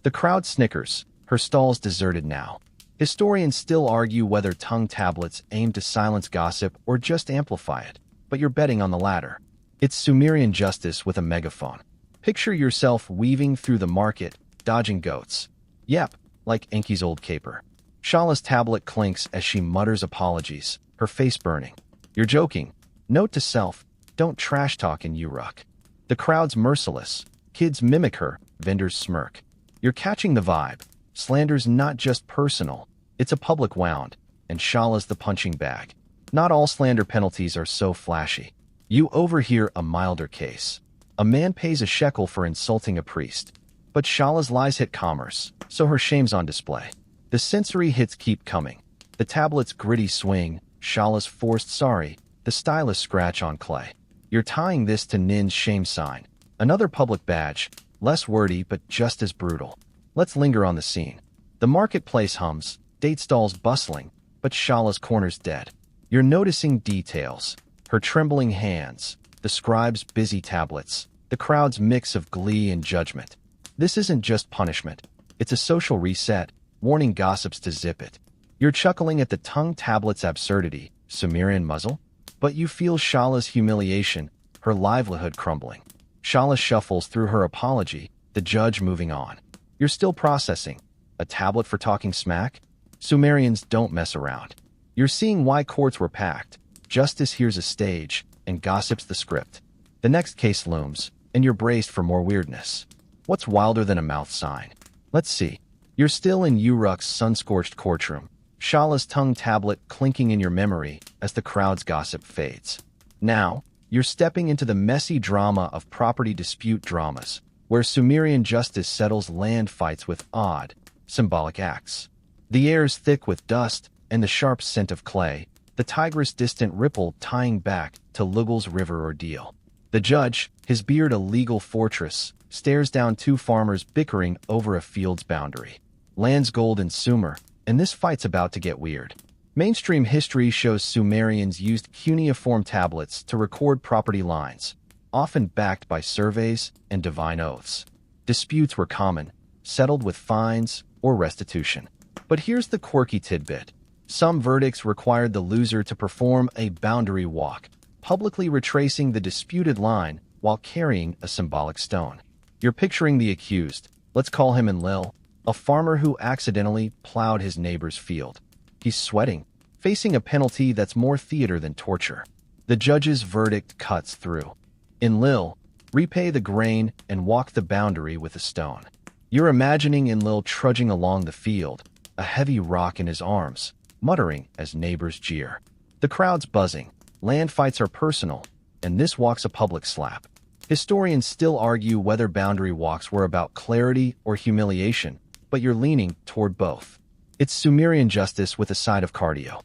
The crowd snickers, her stall's deserted now. Historians still argue whether tongue tablets aim to silence gossip or just amplify it, but you're betting on the latter. It's Sumerian justice with a megaphone. Picture yourself weaving through the market, dodging goats. Yep, like Enki's old caper. Shala's tablet clinks as she mutters apologies, her face burning. You're joking. Note to self, don't trash talk in Uruk. The crowd's merciless. Kids mimic her, vendors smirk. You're catching the vibe. Slander's not just personal, it's a public wound, and Shala's the punching bag. Not all slander penalties are so flashy. You overhear a milder case. A man pays a shekel for insulting a priest. But Shala's lies hit commerce, so her shame's on display. The sensory hits keep coming. The tablet's gritty swing, Shala's forced sorry, the stylish scratch on clay. You're tying this to Nin's shame sign. Another public badge, less wordy but just as brutal. Let's linger on the scene. The marketplace hums, date stalls bustling, but Shala's corner's dead. You're noticing details. Her trembling hands, the scribe's busy tablets, the crowd's mix of glee and judgment. This isn't just punishment. It's a social reset, warning gossips to zip it. You're chuckling at the tongue tablet's absurdity, Sumerian muzzle, but you feel Shala's humiliation, her livelihood crumbling. Shala shuffles through her apology, the judge moving on. You're still processing. A tablet for talking smack? Sumerians don't mess around. You're seeing why courts were packed. Justice here's a stage, and gossip's the script. The next case looms, and you're braced for more weirdness. What's wilder than a mouth sign? Let's see. You're still in Uruk's sun-scorched courtroom. Shala's tongue tablet clinking in your memory as the crowd's gossip fades. Now, you're stepping into the messy drama of property dispute dramas, where Sumerian justice settles land fights with odd, symbolic acts. The air's thick with dust and the sharp scent of clay, the Tigris' distant ripple tying back to Lugal's river ordeal. The judge, his beard a legal fortress, stares down two farmers bickering over a field's boundary. Land's gold in Sumer, and this fight's about to get weird. Mainstream history shows Sumerians used cuneiform tablets to record property lines, often backed by surveys and divine oaths. Disputes were common, settled with fines or restitution. But here's the quirky tidbit. Some verdicts required the loser to perform a boundary walk, publicly retracing the disputed line while carrying a symbolic stone. You're picturing the accused, let's call him Enlil, a farmer who accidentally plowed his neighbor's field. He's sweating, facing a penalty that's more theater than torture. The judge's verdict cuts through. Enlil, repay the grain and walk the boundary with a stone. You're imagining Enlil trudging along the field, a heavy rock in his arms, muttering as neighbors jeer. The crowd's buzzing. Land fights are personal, and this walk's a public slap. Historians still argue whether boundary walks were about clarity or humiliation, but you're leaning toward both. It's Sumerian justice with a side of cardio.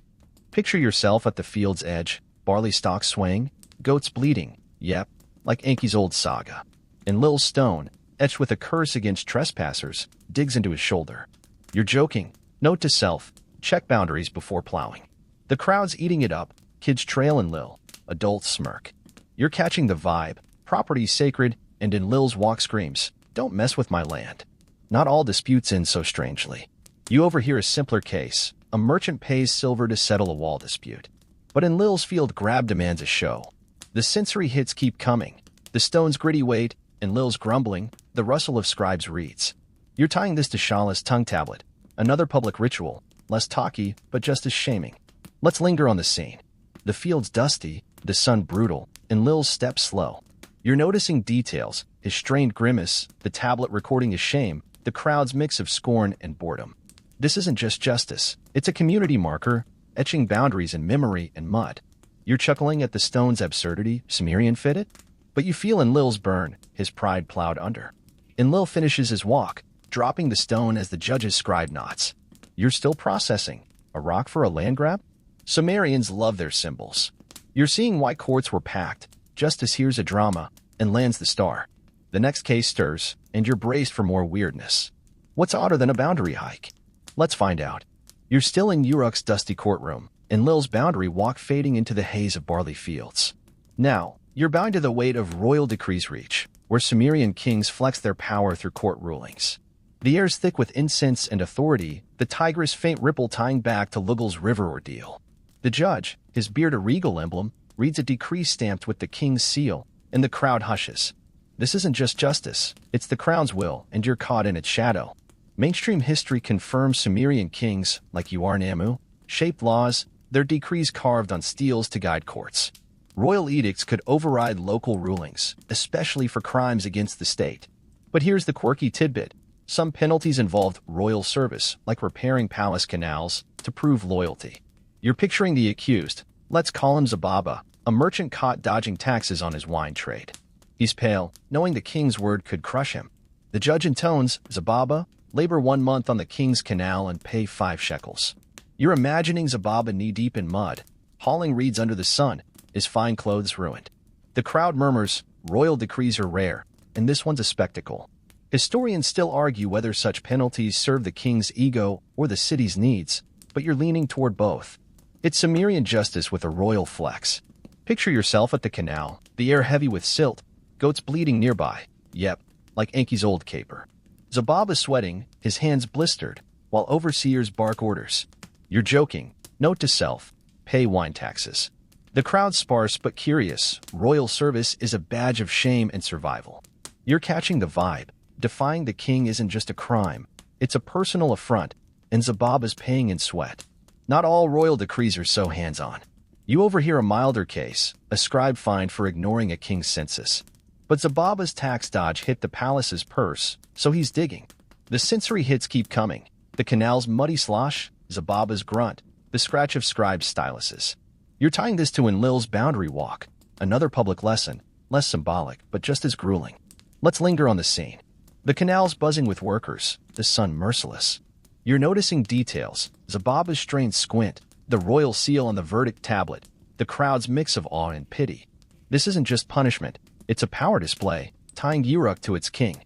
Picture yourself at the field's edge, barley stalks swaying, goats bleating, yep, like Enki's old saga. Enlil's stone, etched with a curse against trespassers, digs into his shoulder. You're joking. Note to self, check boundaries before plowing. The crowd's eating it up, kids trail Enlil, adults smirk. You're catching the vibe, property's sacred, and Enlil's walk screams, don't mess with my land. Not all disputes end so strangely. You overhear a simpler case. A merchant pays silver to settle a wall dispute. But Enlil's field grab demands a show. The sensory hits keep coming. The stone's gritty weight, Enlil's grumbling, the rustle of scribes' reeds. You're tying this to Shala's tongue tablet, another public ritual, less talky, but just as shaming. Let's linger on the scene. The field's dusty, the sun brutal, and Lil's step slow. You're noticing details, his strained grimace, the tablet recording his shame, the crowd's mix of scorn and boredom. This isn't just justice, it's a community marker, etching boundaries in memory and mud. You're chuckling at the stone's absurdity, Sumerian fitted? But you feel in Lil's burn, his pride plowed under. And Lil finishes his walk, dropping the stone as the judge's scribe nods. You're still processing. A rock for a land grab? Sumerians love their symbols. You're seeing why courts were packed. Justice hears a drama and lands the star. The next case stirs, and you're braced for more weirdness. What's odder than a boundary hike? Let's find out. You're still in Uruk's dusty courtroom, and Lil's boundary walk fading into the haze of barley fields. Now, you're bound to the weight of royal decrees reach, where Sumerian kings flex their power through court rulings. The air's thick with incense and authority, the Tigris' faint ripple tying back to Lugul's river ordeal. The judge, his beard a regal emblem, reads a decree stamped with the king's seal, and the crowd hushes. This isn't just justice, it's the crown's will, and you're caught in its shadow. Mainstream history confirms Sumerian kings, like Namu, shaped laws, their decrees carved on steels to guide courts. Royal edicts could override local rulings, especially for crimes against the state. But here's the quirky tidbit. Some penalties involved royal service, like repairing palace canals, to prove loyalty. You're picturing the accused, let's call him Zababa, a merchant caught dodging taxes on his wine trade. He's pale, knowing the king's word could crush him. The judge intones, Zababa, labor 1 month on the king's canal and pay 5 shekels. You're imagining Zababa knee-deep in mud, hauling reeds under the sun, his fine clothes ruined. The crowd murmurs, royal decrees are rare, and this one's a spectacle. Historians still argue whether such penalties serve the king's ego or the city's needs, but you're leaning toward both. It's Sumerian justice with a royal flex. Picture yourself at the canal, the air heavy with silt, goats bleeding nearby. Yep, like Enki's old caper. Zababa sweating, his hands blistered, while overseers bark orders. You're joking. Note to self, pay wine taxes. The crowd's sparse but curious. Royal service is a badge of shame and survival. You're catching the vibe. Defying the king isn't just a crime. It's a personal affront, and Zababa's paying in sweat. Not all royal decrees are so hands-on. You overhear a milder case, a scribe fined for ignoring a king's census. But Zababa's tax dodge hit the palace's purse, so he's digging. The sensory hits keep coming. The canal's muddy slosh, Zababa's grunt, the scratch of scribe's styluses. You're tying this to Enlil's boundary walk, another public lesson, less symbolic, but just as grueling. Let's linger on the scene. The canal's buzzing with workers, the sun merciless. You're noticing details, Zababa's strained squint, the royal seal on the verdict tablet, the crowd's mix of awe and pity. This isn't just punishment, it's a power display, tying Uruk to its king.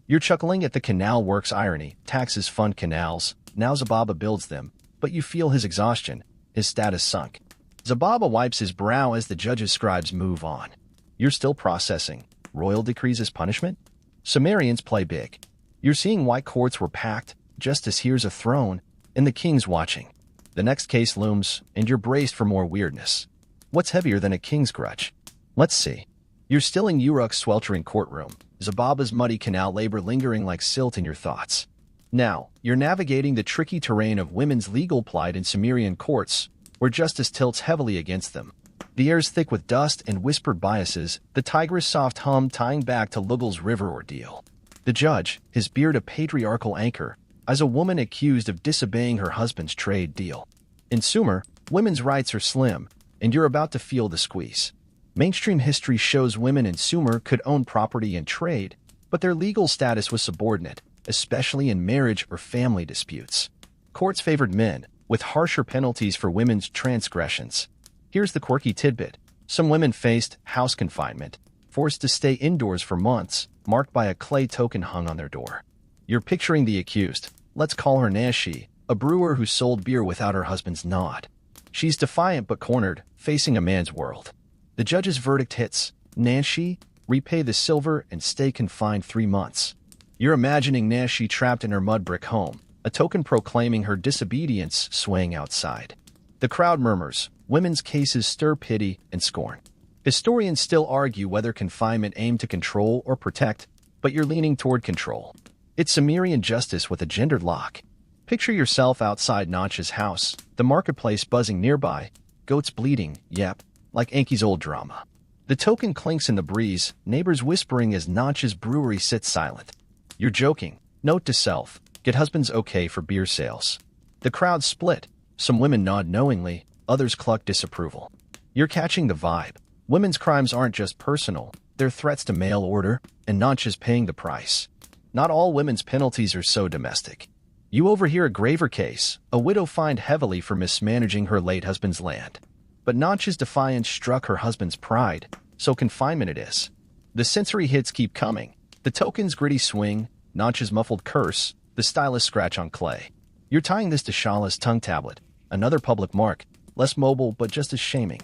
You're chuckling at the canal works' irony, taxes fund canals, now Zababa builds them, but you feel his exhaustion, his status sunk. Zababa wipes his brow as the judge's scribes move on. You're still processing. Royal decrees as punishment? Sumerians play big. You're seeing why courts were packed, justice hears a throne, and the king's watching. The next case looms, and you're braced for more weirdness. What's heavier than a king's grudge? Let's see. You're still in Uruk's sweltering courtroom, Zababa's muddy canal labor lingering like silt in your thoughts. Now, you're navigating the tricky terrain of women's legal plight in Sumerian courts, where justice tilts heavily against them. The air's thick with dust and whispered biases, the Tigris' soft hum tying back to Lugul's river ordeal. The judge, his beard a patriarchal anchor, as a woman accused of disobeying her husband's trade deal. In Sumer, women's rights are slim, and you're about to feel the squeeze. Mainstream history shows women in Sumer could own property and trade, but their legal status was subordinate, especially in marriage or family disputes. Courts favored men, with harsher penalties for women's transgressions. Here's the quirky tidbit. Some women faced house confinement, forced to stay indoors for months, marked by a clay token hung on their door. You're picturing the accused. Let's call her Nashi, a brewer who sold beer without her husband's nod. She's defiant but cornered, facing a man's world. The judge's verdict hits. Nashi, repay the silver and stay confined 3 months. You're imagining Nashi trapped in her mud brick home, a token proclaiming her disobedience swaying outside. The crowd murmurs. Women's cases stir pity and scorn. Historians still argue whether confinement aimed to control or protect, but you're leaning toward control. It's Sumerian justice with a gendered lock. Picture yourself outside Notch's house, the marketplace buzzing nearby, goats bleating, yep, like Anki's old drama. The token clinks in the breeze, neighbors whispering as Notch's brewery sits silent. You're joking. Note to self, get husbands okay for beer sales. The crowd split. Some women nod knowingly, others cluck disapproval. You're catching the vibe. Women's crimes aren't just personal, they're threats to mail order, and Notch is paying the price. Not all women's penalties are so domestic. You overhear a graver case, a widow fined heavily for mismanaging her late husband's land. But Notch's defiance struck her husband's pride, so confinement it is. The sensory hits keep coming. The token's gritty swing, Notch's muffled curse, the stylus scratch on clay. You're tying this to Shala's tongue tablet, another public mark, less mobile but just as shaming.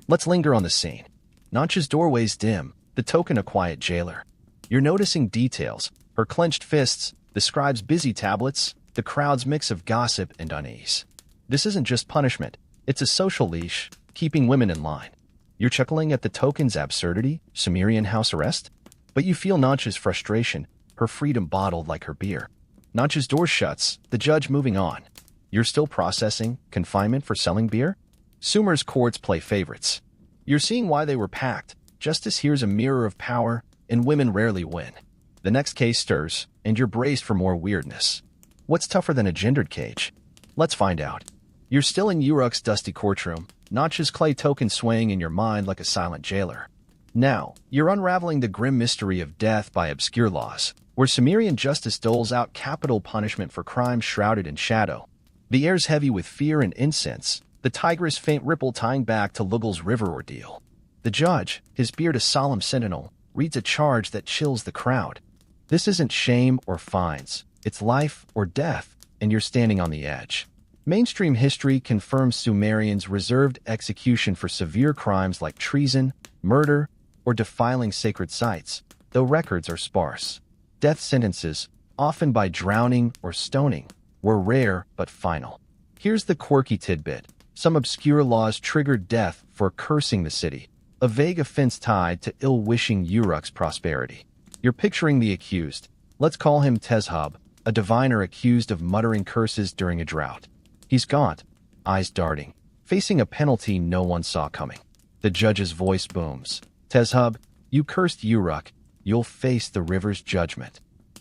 Let's linger on the scene. Notch's doorway's dim, the token a quiet jailer. You're noticing details, her clenched fists, the scribe's busy tablets, the crowd's mix of gossip and unease. This isn't just punishment, it's a social leash, keeping women in line. You're chuckling at the token's absurdity, Sumerian house arrest? But you feel Notch's frustration, her freedom bottled like her beer. Notch's door shuts, the judge moving on. You're still processing confinement for selling beer? Sumer's courts play favorites. You're seeing why they were packed. Justice here's a mirror of power, and women rarely win. The next case stirs, and you're braced for more weirdness. What's tougher than a gendered cage? Let's find out. You're still in Uruk's dusty courtroom, Notch's clay token swaying in your mind like a silent jailer. Now, you're unraveling the grim mystery of death by obscure laws, where Sumerian justice doles out capital punishment for crimes shrouded in shadow. The air's heavy with fear and incense, the Tigris' faint ripple tying back to Lugal's river ordeal. The judge, his beard a solemn sentinel, reads a charge that chills the crowd. This isn't shame or fines, it's life or death, and you're standing on the edge. Mainstream history confirms Sumerians reserved execution for severe crimes like treason, murder, or defiling sacred sites, though records are sparse. Death sentences, often by drowning or stoning, were rare but final. Here's the quirky tidbit. Some obscure laws triggered death for cursing the city, a vague offense tied to ill-wishing Uruk's prosperity. You're picturing the accused. Let's call him Tezhub, a diviner accused of muttering curses during a drought. He's gaunt, eyes darting, facing a penalty no one saw coming. The judge's voice booms. Tezhub, you cursed Uruk, you'll face the river's judgment.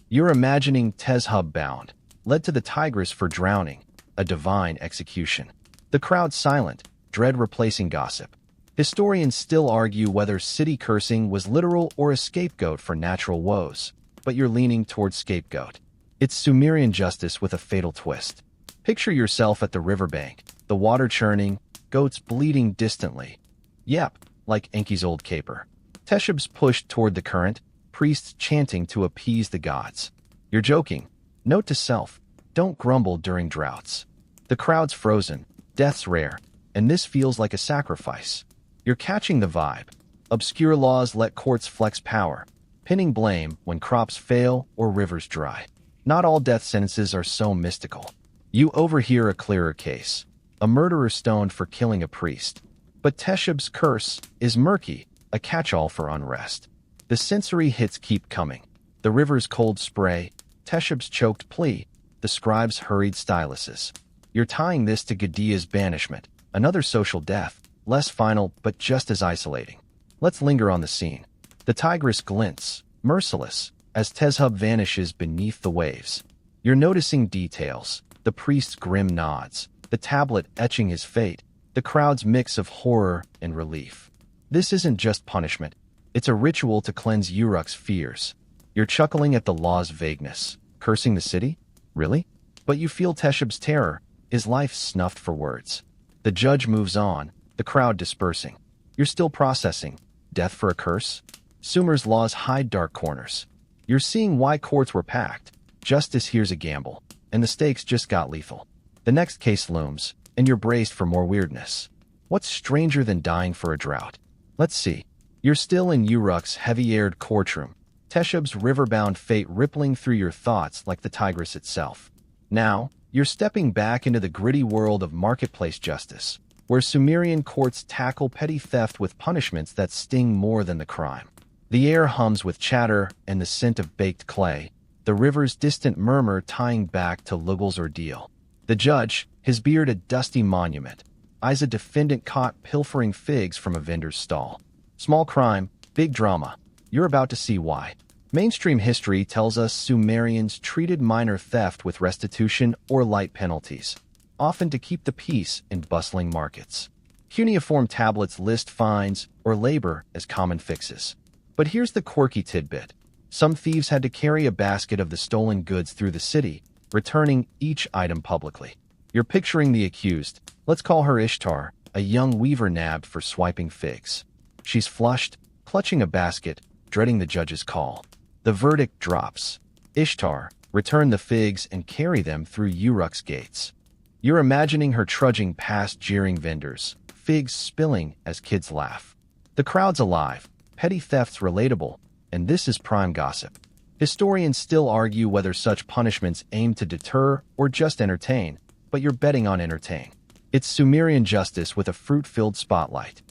You're imagining Tezhub bound, led to the Tigris for drowning, a divine execution. The crowd's silent, dread replacing gossip. Historians still argue whether city cursing was literal or a scapegoat for natural woes, but you're leaning towards scapegoat. It's Sumerian justice with a fatal twist. Picture yourself at the riverbank, the water churning, goats bleating distantly. Yep, like Enki's old caper. Teshub's pushed toward the current, priests chanting to appease the gods. You're joking. Note to self, don't grumble during droughts. The crowd's frozen, death's rare, and this feels like a sacrifice. You're catching the vibe. Obscure laws let courts flex power, pinning blame when crops fail or rivers dry. Not all death sentences are so mystical. You overhear a clearer case. A murderer stoned for killing a priest. But Teshub's curse is murky, a catch-all for unrest. The sensory hits keep coming. The river's cold spray, Teshub's choked plea, the scribe's hurried styluses. You're tying this to Gadia's banishment, another social death, less final but just as isolating. Let's linger on the scene. The Tigris glints, merciless, as Tezhub vanishes beneath the waves. You're noticing details, the priest's grim nods, the tablet etching his fate, the crowd's mix of horror and relief. This isn't just punishment, it's a ritual to cleanse Uruk's fears. You're chuckling at the law's vagueness. Cursing the city? Really? But you feel Teshub's terror, his life snuffed for words. The judge moves on, the crowd dispersing. You're still processing. Death for a curse? Sumer's laws hide dark corners. You're seeing why courts were packed. Justice here's a gamble, and the stakes just got lethal. The next case looms, and you're braced for more weirdness. What's stranger than dying for a drought? Let's see. You're still in Uruk's heavy-aired courtroom, Teshub's riverbound fate rippling through your thoughts like the Tigris itself. Now, you're stepping back into the gritty world of marketplace justice, where Sumerian courts tackle petty theft with punishments that sting more than the crime. The air hums with chatter and the scent of baked clay, the river's distant murmur tying back to Lugal's ordeal. The judge, his beard a dusty monument, eyes a defendant caught pilfering figs from a vendor's stall. Small crime, big drama. You're about to see why. Mainstream history tells us Sumerians treated minor theft with restitution or light penalties, often to keep the peace in bustling markets. Cuneiform tablets list fines or labor as common fixes. But here's the quirky tidbit. Some thieves had to carry a basket of the stolen goods through the city, returning each item publicly. You're picturing the accused. Let's call her Ishtar, a young weaver nabbed for swiping figs. She's flushed, clutching a basket, dreading the judge's call. The verdict drops. Ishtar, return the figs and carry them through Uruk's gates. You're imagining her trudging past jeering vendors, figs spilling as kids laugh. The crowd's alive, petty theft's relatable, and this is prime gossip. Historians still argue whether such punishments aim to deter or just entertain, but you're betting on entertain. It's Sumerian justice with a fruit-filled spotlight.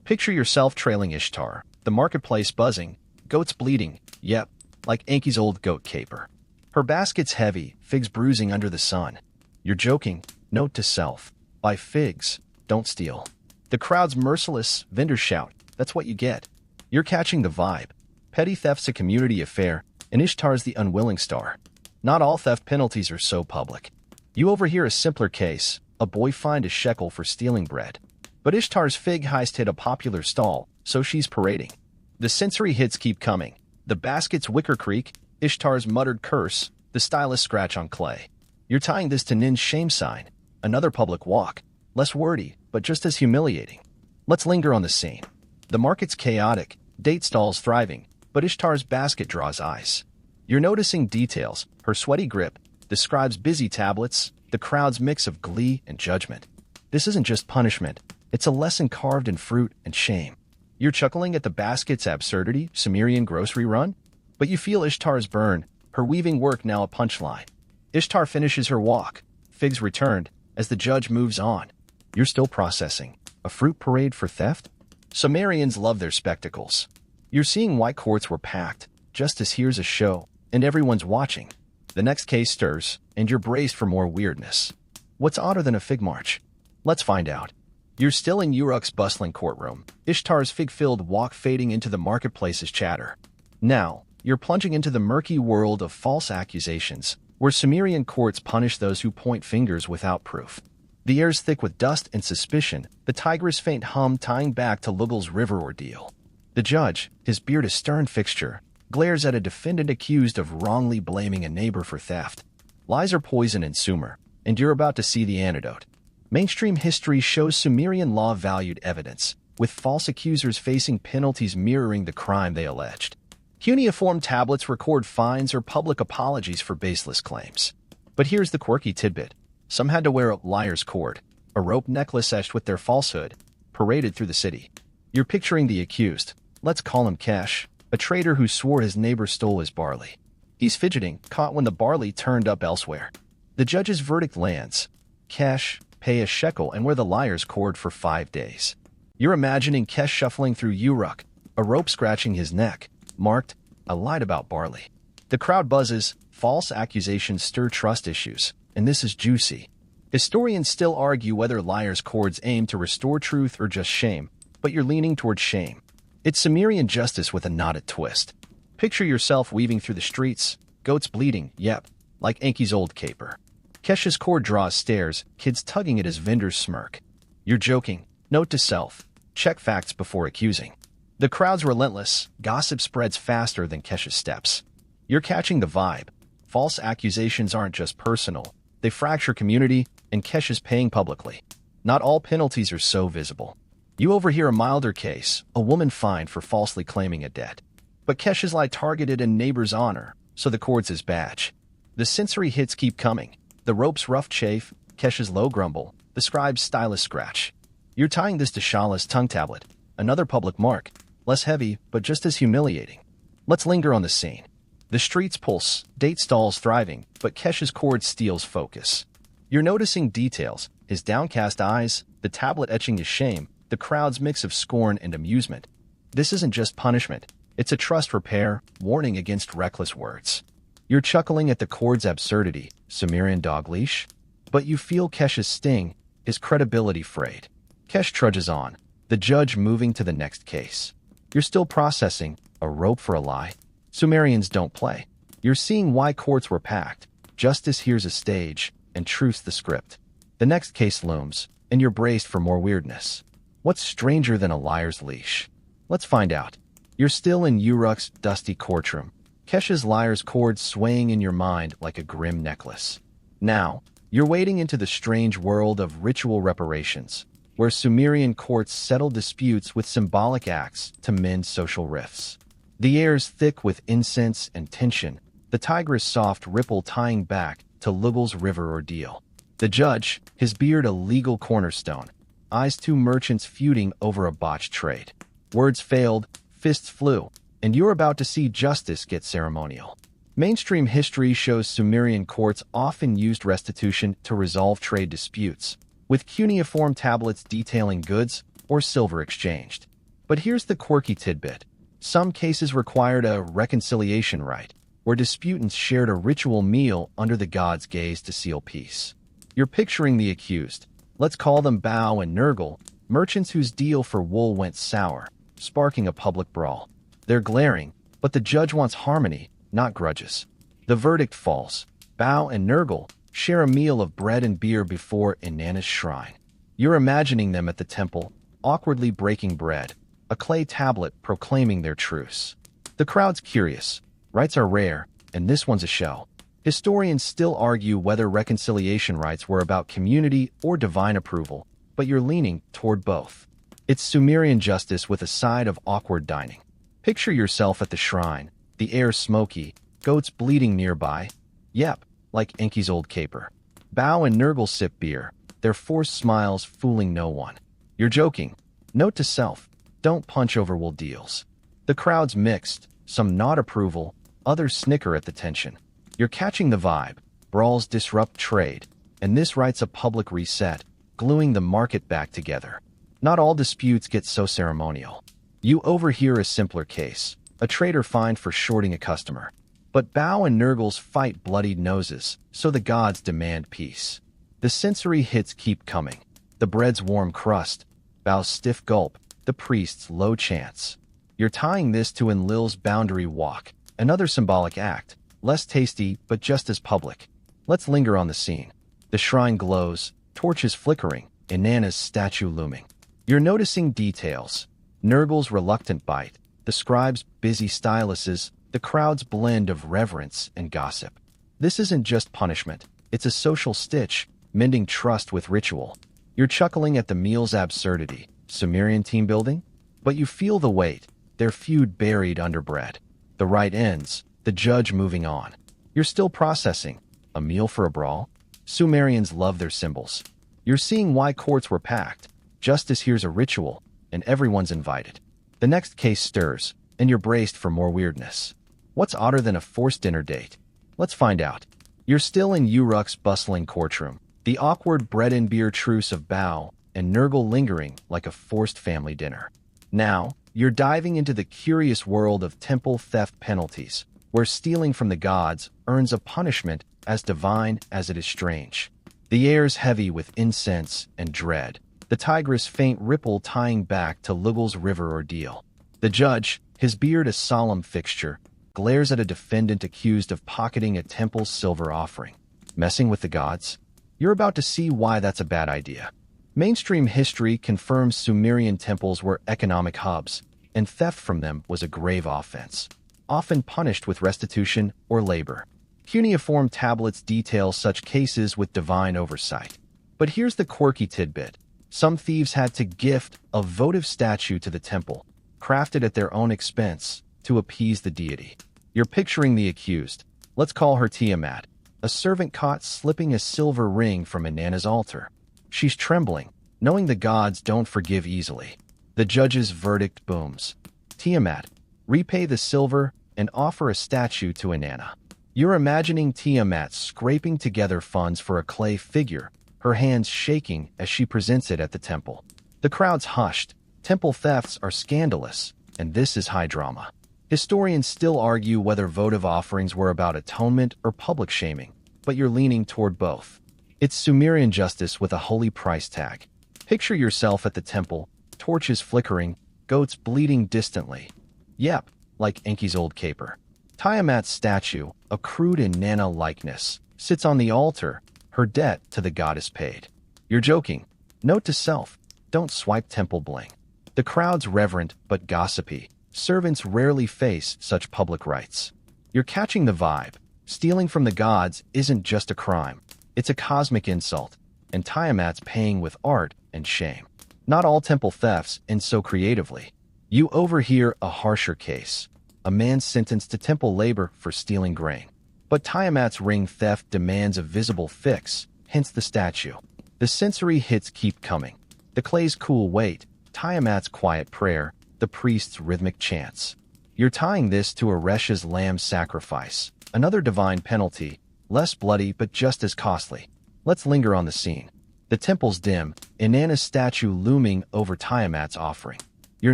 Picture yourself trailing Ishtar, the marketplace buzzing, goats bleating, yep, like Enki's old goat caper. Her basket's heavy, figs bruising under the sun. You're joking. Note to self. Buy figs, don't steal. The crowd's merciless, vendors shout, that's what you get. You're catching the vibe. Petty theft's a community affair, and Ishtar's the unwilling star. Not all theft penalties are so public. You overhear a simpler case, a boy fined a shekel for stealing bread. But Ishtar's fig heist hit a popular stall, so she's parading. The sensory hits keep coming. The basket's wicker creak, Ishtar's muttered curse, the stylus scratch on clay. You're tying this to Nin's shame sign, another public walk, less wordy, but just as humiliating. Let's linger on the scene. The market's chaotic, date stalls thriving, but Ishtar's basket draws eyes. You're noticing details, her sweaty grip, the scribe's busy tablets, the crowd's mix of glee and judgment. This isn't just punishment, it's a lesson carved in fruit and shame. You're chuckling at the basket's absurdity, Sumerian grocery run? But you feel Ishtar's burn, her weaving work now a punchline. Ishtar finishes her walk, figs returned, as the judge moves on. You're still processing. A fruit parade for theft? Sumerians love their spectacles. You're seeing why courts were packed. Justice here's a show, and everyone's watching. The next case stirs, and you're braced for more weirdness. What's odder than a fig march? Let's find out. You're still in Uruk's bustling courtroom, Ishtar's fig-filled walk fading into the marketplace's chatter. Now, you're plunging into the murky world of false accusations, where Sumerian courts punish those who point fingers without proof. The air's thick with dust and suspicion, the Tigris' faint hum tying back to Lugal's river ordeal. The judge, his beard a stern fixture, glares at a defendant accused of wrongly blaming a neighbor for theft. Lies are poison in Sumer, and you're about to see the antidote. Mainstream history shows Sumerian law valued evidence, with false accusers facing penalties mirroring the crime they alleged. Cuneiform tablets record fines or public apologies for baseless claims. But here's the quirky tidbit. Some had to wear a liar's cord, a rope necklace etched with their falsehood, paraded through the city. You're picturing the accused. Let's call him Kesh, a trader who swore his neighbor stole his barley. He's fidgeting, caught when the barley turned up elsewhere. The judge's verdict lands. Kesh, pay a shekel and wear the liar's cord for 5 days. You're imagining Kesh shuffling through Uruk, a rope scratching his neck, marked, I lied about barley. The crowd buzzes, false accusations stir trust issues, and this is juicy. Historians still argue whether liars' cords aim to restore truth or just shame, but you're leaning towards shame. It's Sumerian justice with a knotted twist. Picture yourself weaving through the streets, goats bleating, yep, like Enki's old caper. Kesh's cord draws stares, kids tugging at his vendor's smirk. You're joking. Note to self. Check facts before accusing. The crowd's relentless. Gossip spreads faster than Kesh's steps. You're catching the vibe. False accusations aren't just personal. They fracture community, and Kesh is paying publicly. Not all penalties are so visible. You overhear a milder case, a woman fined for falsely claiming a debt. But Kesh's lie targeted a neighbor's honor, so the cord's his badge. The sensory hits keep coming. The rope's rough chafe, Kesh's low grumble, the scribe's stylus scratch. You're tying this to Shala's tongue tablet, another public mark, less heavy, but just as humiliating. Let's linger on the scene. The streets pulse, date stalls thriving, but Kesh's cord steals focus. You're noticing details, his downcast eyes, the tablet etching his shame, the crowd's mix of scorn and amusement. This isn't just punishment, it's a trust repair, warning against reckless words. You're chuckling at the cord's absurdity, Sumerian dog leash? But you feel Kesh's sting, his credibility frayed. Kesh trudges on, the judge moving to the next case. You're still processing, a rope for a lie? Sumerians don't play. You're seeing why courts were packed. Justice here's a stage, and truth's the script. The next case looms, and you're braced for more weirdness. What's stranger than a liar's leash? Let's find out. You're still in Uruk's dusty courtroom. Kesh's liar's cord swaying in your mind like a grim necklace. Now, you're wading into the strange world of ritual reparations, where Sumerian courts settle disputes with symbolic acts to mend social rifts. The air's thick with incense and tension, the Tigris' soft ripple tying back to Lugal's river ordeal. The judge, his beard a legal cornerstone, eyes two merchants feuding over a botched trade. Words failed, fists flew, and you're about to see justice get ceremonial. Mainstream history shows Sumerian courts often used restitution to resolve trade disputes, with cuneiform tablets detailing goods or silver exchanged. But here's the quirky tidbit. Some cases required a reconciliation rite, where disputants shared a ritual meal under the god's gaze to seal peace. You're picturing the accused. Let's call them Bao and Nergal, merchants whose deal for wool went sour, sparking a public brawl. They're glaring, but the judge wants harmony, not grudges. The verdict falls. Bao and Nergal share a meal of bread and beer before Inanna's shrine. You're imagining them at the temple, awkwardly breaking bread, a clay tablet proclaiming their truce. The crowd's curious. Rites are rare, and this one's a show. Historians still argue whether reconciliation rites were about community or divine approval, but you're leaning toward both. It's Sumerian justice with a side of awkward dining. Picture yourself at the shrine, the air smoky, goats bleating nearby. Yep, like Enki's old caper. Bao and Nergal sip beer, their forced smiles fooling no one. You're joking. Note to self, don't punch over wool deals. The crowd's mixed, some nod approval, others snicker at the tension. You're catching the vibe. Brawls disrupt trade, and this writes a public reset, gluing the market back together. Not all disputes get so ceremonial. You overhear a simpler case, a trader fined for shorting a customer. But Bao and Nergal's fight bloodied noses, so the gods demand peace. The sensory hits keep coming. The bread's warm crust, Bao's stiff gulp, the priest's low chants. You're tying this to Enlil's boundary walk, another symbolic act, less tasty but just as public. Let's linger on the scene. The shrine glows, torches flickering, Inanna's statue looming. You're noticing details. Nergal's reluctant bite, the scribe's busy styluses, the crowd's blend of reverence and gossip. This isn't just punishment. It's a social stitch, mending trust with ritual. You're chuckling at the meal's absurdity. Sumerian team building? But you feel the weight, their feud buried under bread. The rite ends, the judge moving on. You're still processing. A meal for a brawl? Sumerians love their symbols. You're seeing why courts were packed. Justice here's a ritual, and everyone's invited. The next case stirs, and you're braced for more weirdness. What's odder than a forced dinner date? Let's find out. You're still in Uruk's bustling courtroom, the awkward bread and beer truce of Bao and Nergal lingering like a forced family dinner. Now, you're diving into the curious world of temple theft penalties, where stealing from the gods earns a punishment as divine as it is strange. The air's heavy with incense and dread, the Tigris' faint ripple tying back to Lugal's river ordeal. The judge, his beard a solemn fixture, glares at a defendant accused of pocketing a temple's silver offering. Messing with the gods? You're about to see why that's a bad idea. Mainstream history confirms Sumerian temples were economic hubs, and theft from them was a grave offense, often punished with restitution or labor. Cuneiform tablets detail such cases with divine oversight. But here's the quirky tidbit. Some thieves had to gift a votive statue to the temple, crafted at their own expense, to appease the deity. You're picturing the accused. Let's call her Tiamat, a servant caught slipping a silver ring from Inanna's altar. She's trembling, knowing the gods don't forgive easily. The judge's verdict booms. Tiamat, repay the silver and offer a statue to Inanna. You're imagining Tiamat scraping together funds for a clay figure, her hands shaking as she presents it at the temple. The crowd's hushed. Temple thefts are scandalous, and this is high drama. Historians still argue whether votive offerings were about atonement or public shaming, but you're leaning toward both. It's Sumerian justice with a holy price tag. Picture yourself at the temple, torches flickering, goats bleating distantly. Yep, like Enki's old caper. Tiamat's statue, a crude and nana likeness, sits on the altar, her debt to the goddess paid. You're joking. Note to self, don't swipe temple bling. The crowd's reverent but gossipy. Servants rarely face such public rites. You're catching the vibe. Stealing from the gods isn't just a crime. It's a cosmic insult, and Tiamat's paying with art and shame. Not all temple thefts end so creatively. You overhear a harsher case. A man sentenced to temple labor for stealing grain. But Tiamat's ring theft demands a visible fix, hence the statue. The sensory hits keep coming. The clay's cool weight, Tiamat's quiet prayer, the priest's rhythmic chants. You're tying this to Eresh's lamb sacrifice, another divine penalty, less bloody but just as costly. Let's linger on the scene. The temple's dim, Inanna's statue looming over Tiamat's offering. You're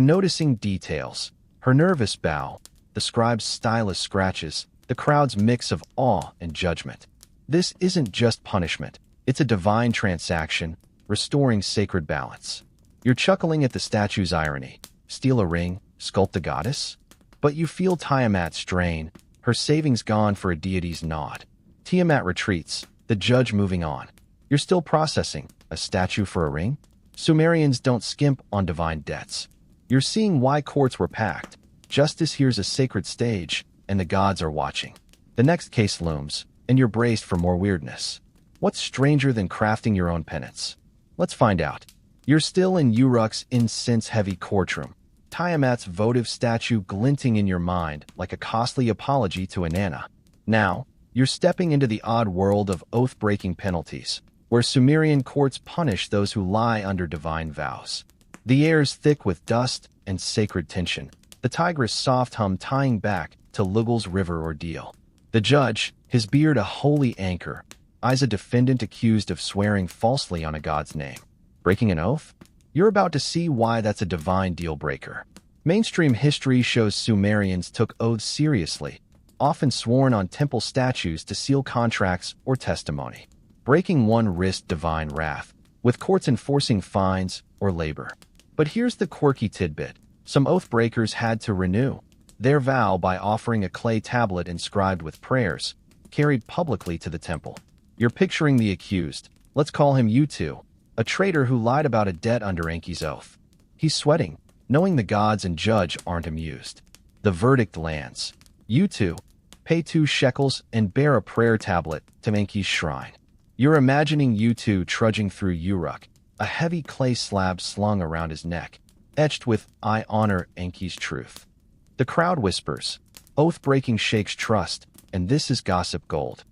noticing details. Her nervous bow, the scribe's stylus scratches, the crowd's mix of awe and judgment. This isn't just punishment. It's a divine transaction, restoring sacred balance. You're chuckling at the statue's irony. Steal a ring, sculpt a goddess? But you feel Tiamat's strain, her savings gone for a deity's nod. Tiamat retreats, the judge moving on. You're still processing. A statue for a ring? Sumerians don't skimp on divine debts. You're seeing why courts were packed. Justice here's a sacred stage, and the gods are watching. The next case looms, and you're braced for more weirdness. What's stranger than crafting your own penance? Let's find out. You're still in Uruk's incense-heavy courtroom. Tiamat's votive statue glinting in your mind like a costly apology to Inanna. Now, you're stepping into the odd world of oath-breaking penalties, where Sumerian courts punish those who lie under divine vows. The air's thick with dust and sacred tension, the Tigris' soft hum tying back to Lugal's river ordeal. The judge, his beard a holy anchor, eyes a defendant accused of swearing falsely on a god's name. Breaking an oath? You're about to see why that's a divine deal-breaker. Mainstream history shows Sumerians took oaths seriously, often sworn on temple statues to seal contracts or testimony. Breaking one risked divine wrath, with courts enforcing fines or labor. But here's the quirky tidbit. Some oath-breakers had to renew their vow by offering a clay tablet inscribed with prayers, carried publicly to the temple. You're picturing the accused. Let's call him Utu, a traitor who lied about a debt under Enki's oath. He's sweating, knowing the gods and judge aren't amused. The verdict lands. Utu, pay 2 shekels and bear a prayer tablet to Enki's shrine. You're imagining Utu trudging through Uruk, a heavy clay slab slung around his neck, etched with "I honor Enki's truth." The crowd whispers. Oath-breaking shakes trust, and this is gossip gold.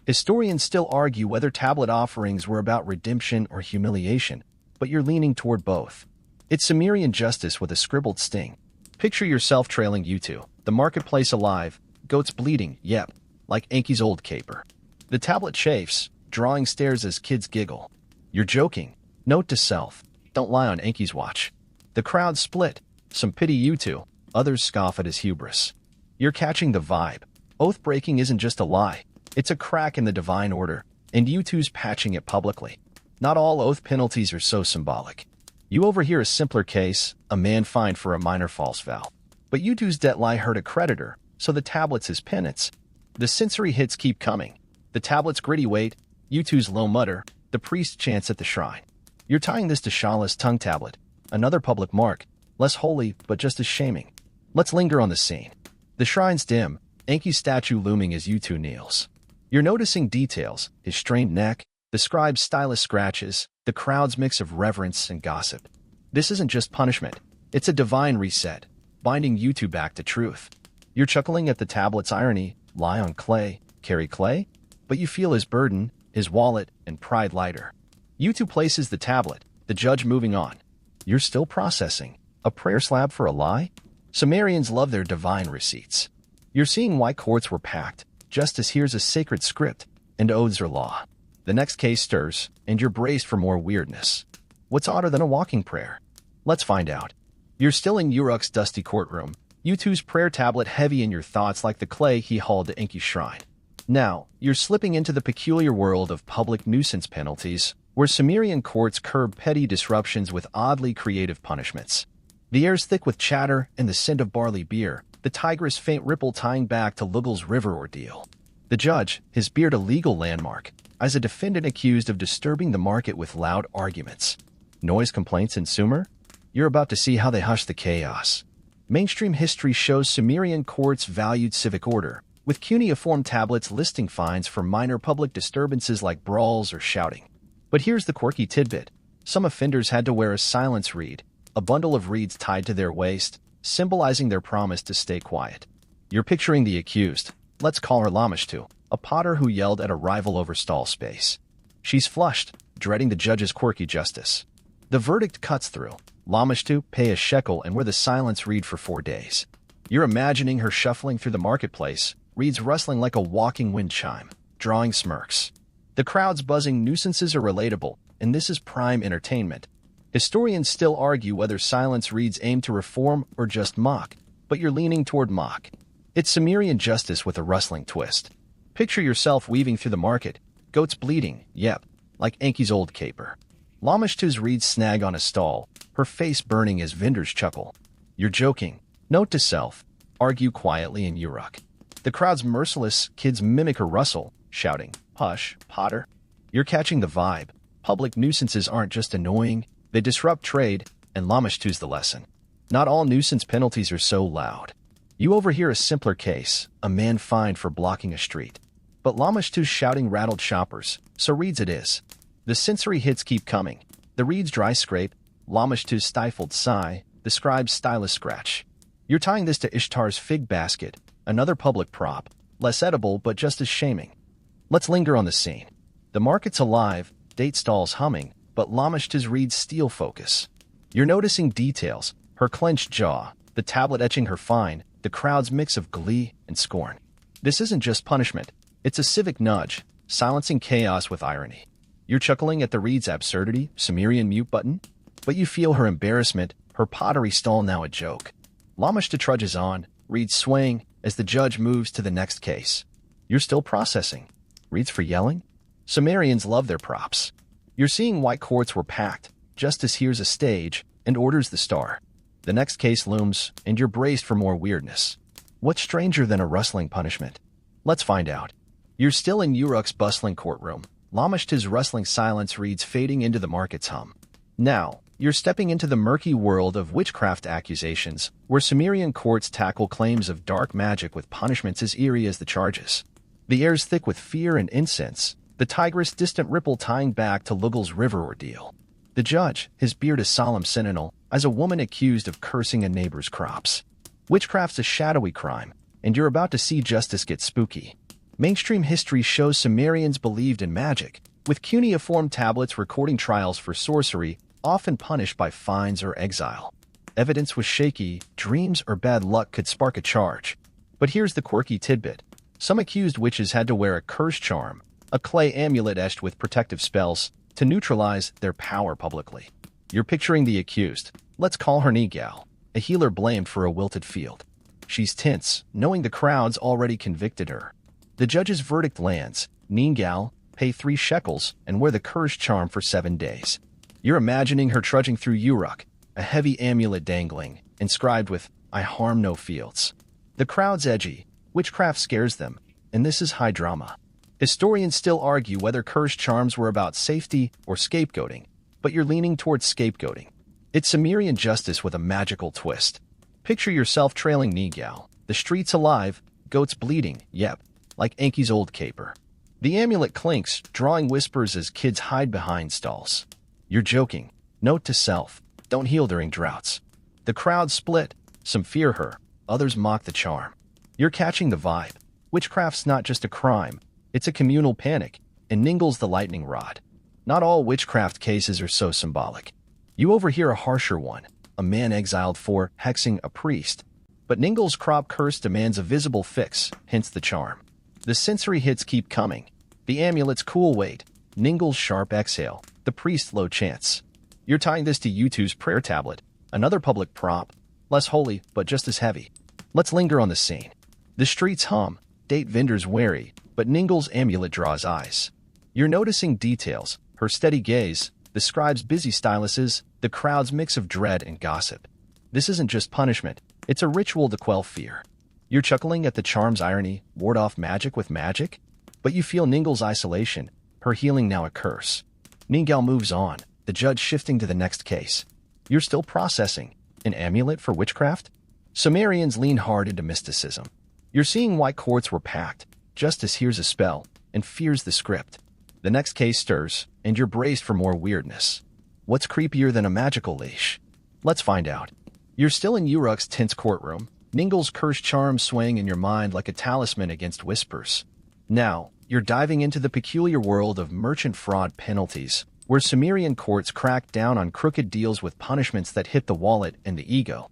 Historians still argue whether tablet offerings were about redemption or humiliation, but you're leaning toward both. It's Sumerian justice with a scribbled sting. Picture yourself trailing Utu, the marketplace alive, goats bleating, yep, like Enki's old caper. The tablet chafes, drawing stares as kids giggle. You're joking. Note to self, don't lie on Enki's watch. The crowd split. Some pity Utu, others scoff at his hubris. You're catching the vibe. Oath-breaking isn't just a lie. It's a crack in the divine order, and Utu's patching it publicly. Not all oath penalties are so symbolic. You overhear a simpler case, a man fined for a minor false vow. But Utu's debt lie hurt a creditor, so the tablet's his penance. The sensory hits keep coming. The tablet's gritty weight, Utu's low mutter, the priest chants at the shrine. You're tying this to Shala's tongue tablet, another public mark, less holy but just as shaming. Let's linger on the scene. The shrine's dim, Enki's statue looming as Utu kneels. You're noticing details, his strained neck, the scribe's stylus scratches, the crowd's mix of reverence and gossip. This isn't just punishment, it's a divine reset, binding Utu back to truth. You're chuckling at the tablet's irony, lie on clay, carry clay? But you feel his burden, his wallet, and pride lighter. Utu places the tablet, the judge moving on. You're still processing. A prayer slab for a lie? Sumerians love their divine receipts. You're seeing why courts were packed. Justice here's a sacred script, and oaths are law. The next case stirs, and you're braced for more weirdness. What's odder than a walking prayer? Let's find out. You're still in Uruk's dusty courtroom, Utu's prayer tablet heavy in your thoughts like the clay he hauled to Enki's shrine. Now, you're slipping into the peculiar world of public nuisance penalties, where Sumerian courts curb petty disruptions with oddly creative punishments. The air's thick with chatter and the scent of barley beer, the Tigris' faint ripple tying back to Lugal's river ordeal. The judge, his beard a legal landmark, as a defendant accused of disturbing the market with loud arguments. Noise complaints in Sumer? You're about to see how they hush the chaos. Mainstream history shows Sumerian courts valued civic order, with cuneiform tablets listing fines for minor public disturbances like brawls or shouting. But here's the quirky tidbit. Some offenders had to wear a silence reed, a bundle of reeds tied to their waist, symbolizing their promise to stay quiet. You're picturing the accused. Let's call her Lamashtu, a potter who yelled at a rival over stall space. She's flushed, dreading the judge's quirky justice. The verdict cuts through. Lamashtu, pay a shekel and wear the silence reed for 4 days. You're imagining her shuffling through the marketplace, reeds rustling like a walking wind chime, drawing smirks. The crowd's buzzing nuisances are relatable, and this is prime entertainment. Historians still argue whether silence reeds aim to reform or just mock, but you're leaning toward mock. It's Sumerian justice with a rustling twist. Picture yourself weaving through the market, goats bleating, yep, like Enki's old caper. Lamashtu's reeds snag on a stall, her face burning as vendors chuckle. You're joking. Note to self, argue quietly in Uruk. The crowd's merciless, kids mimic her rustle, shouting, "Hush, Potter." You're catching the vibe. Public nuisances aren't just annoying, they disrupt trade, and Lamashtu's the lesson. Not all nuisance penalties are so loud. You overhear a simpler case, a man fined for blocking a street. But Lamashtu's shouting rattled shoppers, so reeds it is. The sensory hits keep coming. The reed's dry scrape, Lamashtu's stifled sigh, the scribe's stylus scratch. You're tying this to Ishtar's fig basket, another public prop, less edible but just as shaming. Let's linger on the scene. The market's alive, date stalls humming, but Lamashtu's reeds steal focus. You're noticing details, her clenched jaw, the tablet etching her fine, the crowd's mix of glee and scorn. This isn't just punishment, it's a civic nudge, silencing chaos with irony. You're chuckling at the reed's absurdity, Sumerian mute button, but you feel her embarrassment, her pottery stall now a joke. Lamashtu trudges on, reeds swaying, as the judge moves to the next case. You're still processing. Reeds for yelling? Sumerians love their props. You're seeing why courts were packed. Justice hears a stage and orders the star. The next case looms, and you're braced for more weirdness. What's stranger than a rustling punishment? Let's find out. You're still in Uruk's bustling courtroom. Lamashtu's rustling silence reeds fading into the market's hum. Now, you're stepping into the murky world of witchcraft accusations, where Sumerian courts tackle claims of dark magic with punishments as eerie as the charges. The air's thick with fear and incense, the Tigris' distant ripple tying back to Lugal's river ordeal. The judge, his beard a solemn sentinel, as a woman accused of cursing a neighbor's crops. Witchcraft's a shadowy crime, and you're about to see justice get spooky. Mainstream history shows Sumerians believed in magic, with cuneiform tablets recording trials for sorcery, often punished by fines or exile. Evidence was shaky, dreams or bad luck could spark a charge. But here's the quirky tidbit. Some accused witches had to wear a curse charm, a clay amulet etched with protective spells, to neutralize their power publicly. You're picturing the accused. Let's call her Nigal, a healer blamed for a wilted field. She's tense, knowing the crowd's already convicted her. The judge's verdict lands. Nigal, pay 3 shekels and wear the curse charm for 7 days. You're imagining her trudging through Uruk, a heavy amulet dangling, inscribed with, "I harm no fields." The crowd's edgy, witchcraft scares them, and this is high drama. Historians still argue whether cursed charms were about safety or scapegoating, but you're leaning towards scapegoating. It's Sumerian justice with a magical twist. Picture yourself trailing Nigal, the streets alive, goats bleating, yep, like Enki's old caper. The amulet clinks, drawing whispers as kids hide behind stalls. You're joking. Note to self, don't heal during droughts. The crowd split, some fear her, others mock the charm. You're catching the vibe. Witchcraft's not just a crime, it's a communal panic, and Ningal's the lightning rod. Not all witchcraft cases are so symbolic. You overhear a harsher one, a man exiled for hexing a priest. But Ningal's crop curse demands a visible fix, hence the charm. The sensory hits keep coming. The amulet's cool weight, Ningal's sharp exhale, the priest's low chants. You're tying this to U2's prayer tablet, another public prop, less holy but just as heavy. Let's linger on the scene. The streets hum, date vendors wary, but Ninggal's amulet draws eyes. You're noticing details, her steady gaze, the scribe's busy styluses, the crowd's mix of dread and gossip. This isn't just punishment, it's a ritual to quell fear. You're chuckling at the charm's irony, ward off magic with magic? But you feel Ninggal's isolation, her healing now a curse. Ninggal moves on, the judge shifting to the next case. You're still processing. An amulet for witchcraft? Sumerians lean hard into mysticism. You're seeing why courts were packed. Justice hears a spell and fears the script. The next case stirs, and you're braced for more weirdness. What's creepier than a magical leash? Let's find out. You're still in Uruk's tense courtroom, Ninggal's cursed charm swaying in your mind like a talisman against whispers. Now, you're diving into the peculiar world of merchant fraud penalties, where Sumerian courts crack down on crooked deals with punishments that hit the wallet and the ego.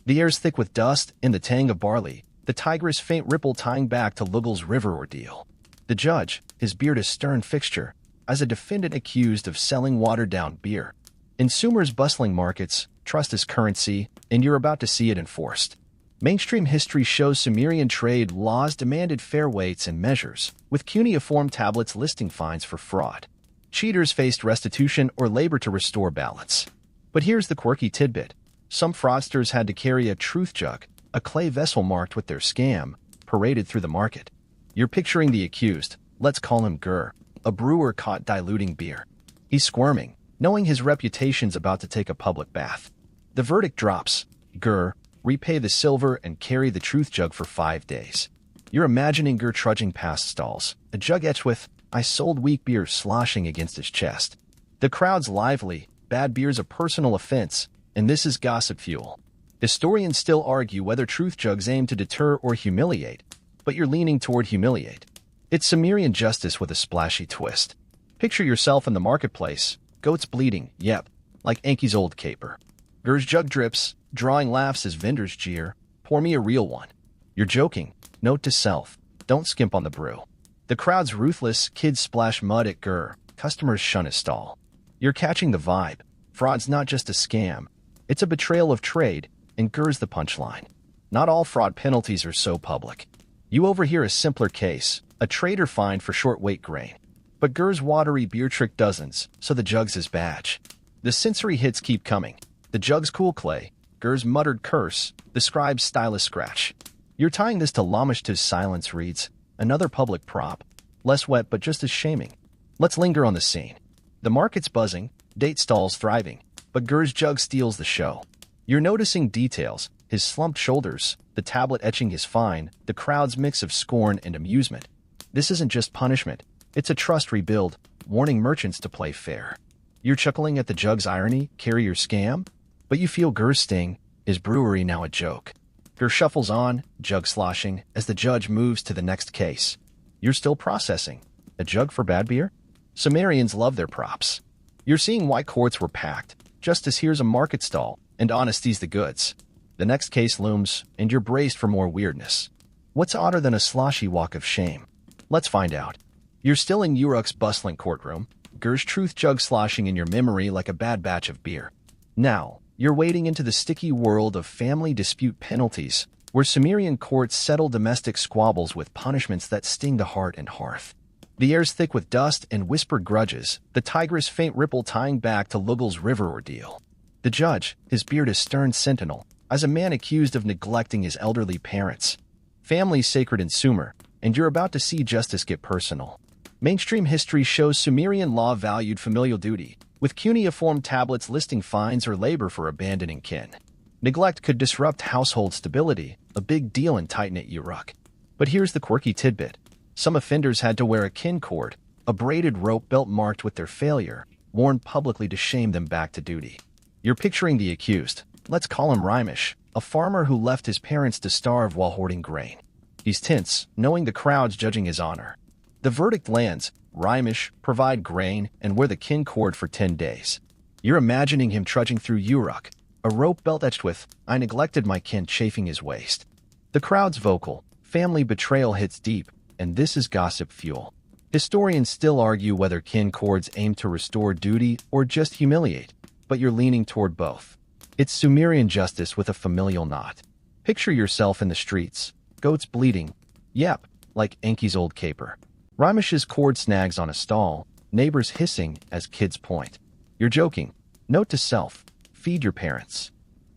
The air's thick with dust and the tang of barley, the Tigris' faint ripple tying back to Lugal's river ordeal. The judge, his beard a stern fixture, as a defendant accused of selling watered-down beer. In Sumer's bustling markets, trust is currency, and you're about to see it enforced. Mainstream history shows Sumerian trade laws demanded fair weights and measures, with cuneiform tablets listing fines for fraud. Cheaters faced restitution or labor to restore balance. But here's the quirky tidbit. Some fraudsters had to carry a truth jug, a clay vessel marked with their scam, paraded through the market. You're picturing the accused, let's call him Gur, a brewer caught diluting beer. He's squirming, knowing his reputation's about to take a public bath. The verdict drops. Gur, repay the silver and carry the truth jug for 5 days. You're imagining Gur trudging past stalls, a jug etched with, I sold weak beer sloshing against his chest. The crowd's lively, bad beer's a personal offense, and this is gossip fuel. Historians still argue whether truth jugs aim to deter or humiliate, but you're leaning toward humiliate. It's Sumerian justice with a splashy twist. Picture yourself in the marketplace, goats bleeding, yep, like Enki's old caper. Gur's jug drips, drawing laughs as vendors jeer, pour me a real one. You're joking, note to self, don't skimp on the brew. The crowd's ruthless, kids splash mud at Gur, customers shun his stall. You're catching the vibe. Fraud's not just a scam, it's a betrayal of trade, and Gur's the punchline. Not all fraud penalties are so public. You overhear a simpler case, a trader fined for short weight grain. But Gur's watery beer trick dozens, so the jug's his badge. The sensory hits keep coming. The jug's cool clay, Gur's muttered curse, the scribe's stylus scratch. You're tying this to Lamishta's silence reads, another public prop. Less wet but just as shaming. Let's linger on the scene. The market's buzzing, date stalls thriving, but Gur's jug steals the show. You're noticing details, his slumped shoulders, the tablet etching his fine, the crowd's mix of scorn and amusement. This isn't just punishment, it's a trust rebuild, warning merchants to play fair. You're chuckling at the jug's irony, carrier scam? But you feel Gur's sting, his brewery now a joke. Gur shuffles on, jug sloshing, as the judge moves to the next case. You're still processing. A jug for bad beer? Sumerians love their props. You're seeing why courts were packed. Justice here's a market stall, and honesty's the goods. The next case looms, and you're braced for more weirdness. What's odder than a sloshy walk of shame? Let's find out. You're still in Uruk's bustling courtroom, Gur's truth jug sloshing in your memory like a bad batch of beer. Now, you're wading into the sticky world of family dispute penalties, where Sumerian courts settle domestic squabbles with punishments that sting the heart and hearth. The air's thick with dust and whispered grudges, the Tigris' faint ripple tying back to Lugal's river ordeal. The judge, his beard a stern sentinel, as a man accused of neglecting his elderly parents. Family's sacred in Sumer, and you're about to see justice get personal. Mainstream history shows Sumerian law valued familial duty, with cuneiform tablets listing fines or labor for abandoning kin. Neglect could disrupt household stability, a big deal in tight-knit Uruk. But here's the quirky tidbit. Some offenders had to wear a kin cord, a braided rope belt marked with their failure, worn publicly to shame them back to duty. You're picturing the accused, let's call him Rymish, a farmer who left his parents to starve while hoarding grain. He's tense, knowing the crowd's judging his honor. The verdict lands, Rymish, provide grain, and wear the kin cord for 10 days. You're imagining him trudging through Uruk, a rope belt etched with, I neglected my kin chafing his waist. The crowd's vocal, family betrayal hits deep, and this is gossip fuel. Historians still argue whether kin cords aim to restore duty or just humiliate, but you're leaning toward both. It's Sumerian justice with a familial knot. Picture yourself in the streets, goats bleeding, yep, like Enki's old caper. Rymish's cord snags on a stall, neighbors hissing as kids point. You're joking. Note to self, feed your parents.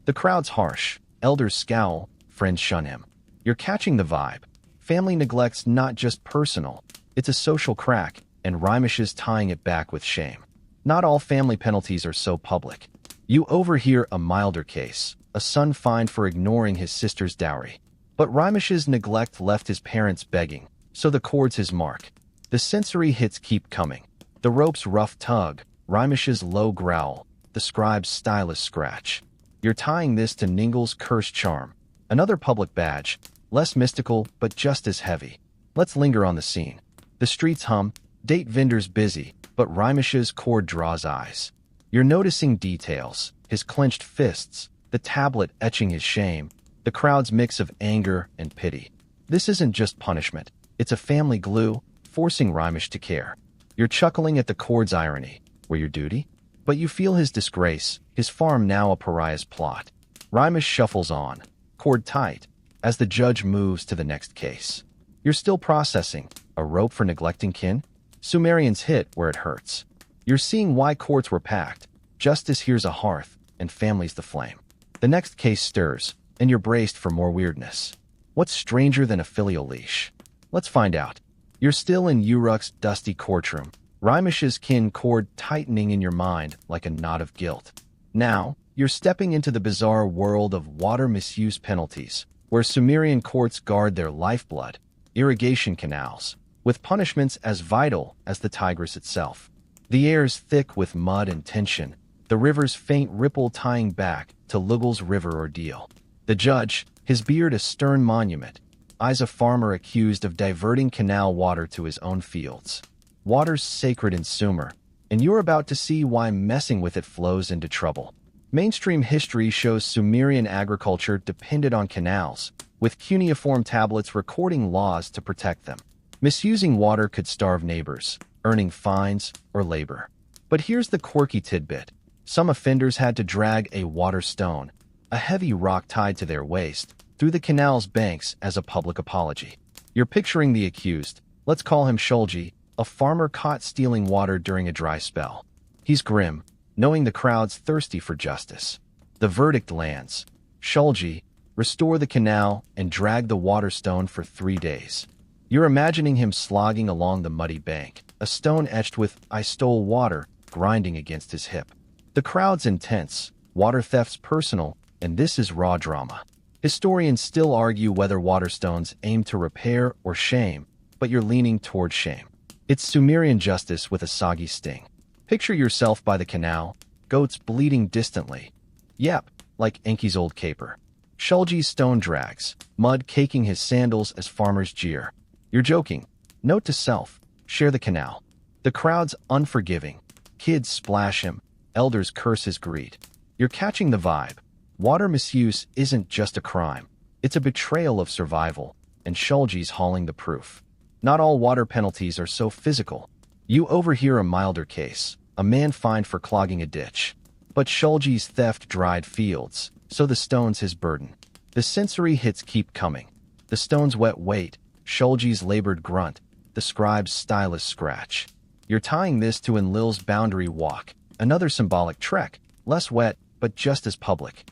The crowd's harsh, elders scowl, friends shun him. You're catching the vibe. Family neglect's not just personal, it's a social crack, and Rymish is tying it back with shame. Not all family penalties are so public. You overhear a milder case, a son fined for ignoring his sister's dowry. But Rymish's neglect left his parents begging, so the cord's his mark. The sensory hits keep coming. The rope's rough tug, Rymish's low growl, the scribe's stylus scratch. You're tying this to Ningle's cursed charm. Another public badge, less mystical but just as heavy. Let's linger on the scene. The streets hum, date vendors busy, but Rymish's cord draws eyes. You're noticing details, his clenched fists, the tablet etching his shame, the crowd's mix of anger and pity. This isn't just punishment. It's a family glue, forcing Rymish to care. You're chuckling at the cord's irony. Were your duty? But you feel his disgrace, his farm now a pariah's plot. Rymish shuffles on, cord tight, as the judge moves to the next case. You're still processing. A rope for neglecting kin? Sumerians hit where it hurts. You're seeing why courts were packed. Justice here's a hearth, and family's the flame. The next case stirs, and you're braced for more weirdness. What's stranger than a filial leash? Let's find out. You're still in Uruk's dusty courtroom, Rymish's kin cord tightening in your mind like a knot of guilt. Now, you're stepping into the bizarre world of water misuse penalties, where Sumerian courts guard their lifeblood, irrigation canals, with punishments as vital as the Tigris itself. The air's thick with mud and tension, the river's faint ripple tying back to Lugal's river ordeal. The judge, his beard a stern monument, eyes a farmer accused of diverting canal water to his own fields. Water's sacred in Sumer, and you're about to see why messing with it flows into trouble. Mainstream history shows Sumerian agriculture depended on canals, with cuneiform tablets recording laws to protect them. Misusing water could starve neighbors, earning fines or labor. But here's the quirky tidbit. Some offenders had to drag a water stone, a heavy rock tied to their waist, through the canal's banks as a public apology. You're picturing the accused, let's call him Shulgi, a farmer caught stealing water during a dry spell. He's grim, knowing the crowd's thirsty for justice. The verdict lands. Shulgi, restore the canal and drag the water stone for 3 days. You're imagining him slogging along the muddy bank, a stone etched with "I stole water" grinding against his hip. The crowd's intense, water theft's personal, and this is raw drama. Historians still argue whether water stones aim to repair or shame, but you're leaning toward shame. It's Sumerian justice with a soggy sting. Picture yourself by the canal, goats bleating distantly. Yep, like Enki's old caper. Shulgi's stone drags, mud caking his sandals as farmers jeer. You're joking. Note to self, share the canal. The crowd's unforgiving. Kids splash him, elders curse his greed. You're catching the vibe. Water misuse isn't just a crime. It's a betrayal of survival, and Shulgi's hauling the proof. Not all water penalties are so physical. You overhear a milder case, a man fined for clogging a ditch. But Shulgi's theft dried fields, so the stone's his burden. The sensory hits keep coming. The stone's wet weight, Shulgi's labored grunt, the scribe's stylus scratch. You're tying this to Enlil's boundary walk, another symbolic trek, less wet, but just as public.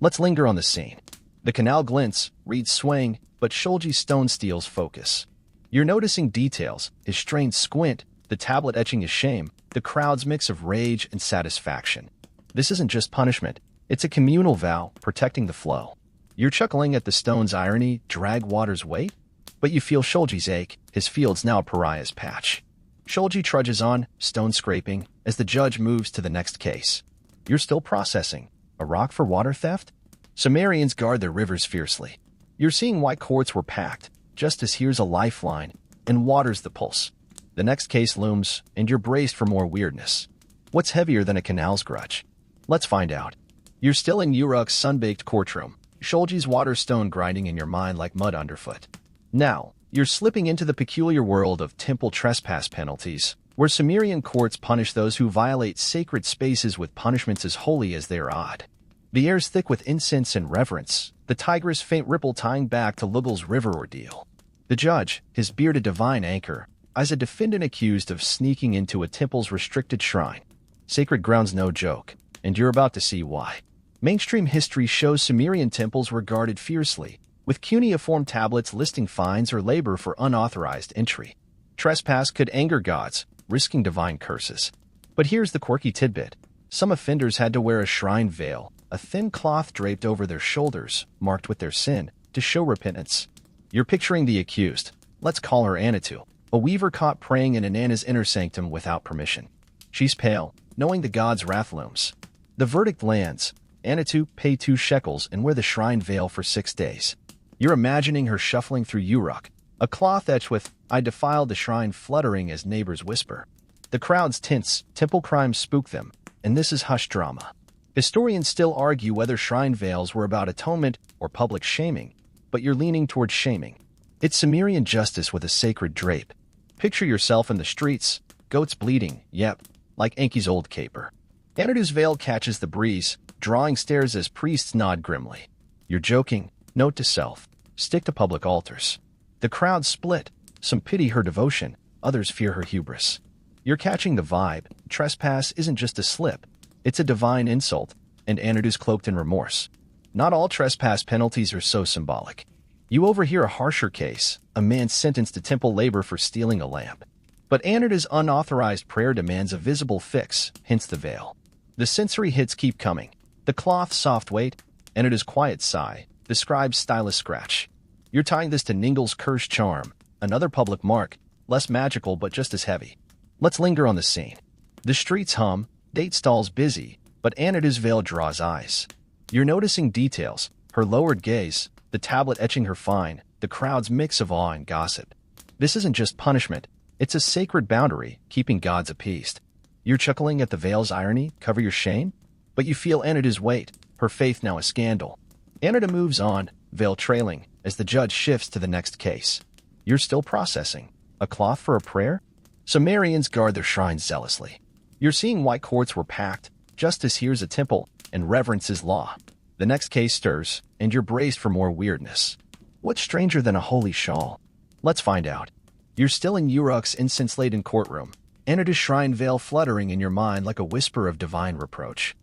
Let's linger on the scene. The canal glints, reeds swaying, but Shulgi's stone steals focus. You're noticing details, his strained squint, the tablet etching his shame, the crowd's mix of rage and satisfaction. This isn't just punishment, it's a communal vow protecting the flow. You're chuckling at the stone's irony, drag water's weight? But you feel Shulgi's ache, his field's now a pariah's patch. Shulgi trudges on, stone scraping, as the judge moves to the next case. You're still processing. A rock for water theft? Sumerians guard their rivers fiercely. You're seeing why courts were packed, just as here's a lifeline, and water's the pulse. The next case looms, and you're braced for more weirdness. What's heavier than a canal's grudge? Let's find out. You're still in Uruk's sun-baked courtroom, Shulgi's water stone grinding in your mind like mud underfoot. Now, you're slipping into the peculiar world of temple trespass penalties, where Sumerian courts punish those who violate sacred spaces with punishments as holy as they are odd. The air's thick with incense and reverence, the Tigris' faint ripple tying back to Lugal's river ordeal. The judge, his beard a divine anchor, as a defendant accused of sneaking into a temple's restricted shrine. Sacred ground's no joke, and you're about to see why. Mainstream history shows Sumerian temples were guarded fiercely, with cuneiform tablets listing fines or labor for unauthorized entry. Trespass could anger gods, risking divine curses. But here's the quirky tidbit. Some offenders had to wear a shrine veil, a thin cloth draped over their shoulders, marked with their sin, to show repentance. You're picturing the accused. Let's call her Anitu, a weaver caught praying in Inanna's inner sanctum without permission. She's pale, knowing the god's wrath looms. The verdict lands. Anitu, pay 2 shekels and wear the shrine veil for 6 days. You're imagining her shuffling through Uruk, a cloth etched with, I defiled the shrine, fluttering as neighbors whisper. The crowd's tense, temple crimes spook them, and this is hush drama. Historians still argue whether shrine veils were about atonement or public shaming, but you're leaning towards shaming. It's Sumerian justice with a sacred drape. Picture yourself in the streets, goats bleating, yep, like Enki's old caper. Anitu's veil catches the breeze, drawing stares as priests nod grimly. You're joking. Note to self. Stick to public altars. The crowd split. Some pity her devotion, others fear her hubris. You're catching the vibe. Trespass isn't just a slip. It's a divine insult, and Anitu's cloaked in remorse. Not all trespass penalties are so symbolic. You overhear a harsher case, a man sentenced to temple labor for stealing a lamp. But Anitu's unauthorized prayer demands a visible fix, hence the veil. The sensory hits keep coming. The cloth's soft weight, Anitu's quiet sigh, the scribe's stylus scratch. You're tying this to Ningal's cursed charm, another public mark, less magical but just as heavy. Let's linger on the scene. The streets hum, date stalls busy, but Anitu's veil draws eyes. You're noticing details, her lowered gaze, the tablet etching her fine, the crowd's mix of awe and gossip. This isn't just punishment, it's a sacred boundary, keeping gods appeased. You're chuckling at the veil's irony, cover your shame? But you feel Anitu's weight, her faith now a scandal. Anitu moves on, veil trailing, as the judge shifts to the next case. You're still processing. A cloth for a prayer? Sumerians guard their shrines zealously. You're seeing why courts were packed, justice here's a temple, and reverence is law. The next case stirs, and you're braced for more weirdness. What's stranger than a holy shawl? Let's find out. You're still in Uruk's incense-laden courtroom, Anitu's shrine veil fluttering in your mind like a whisper of divine reproach.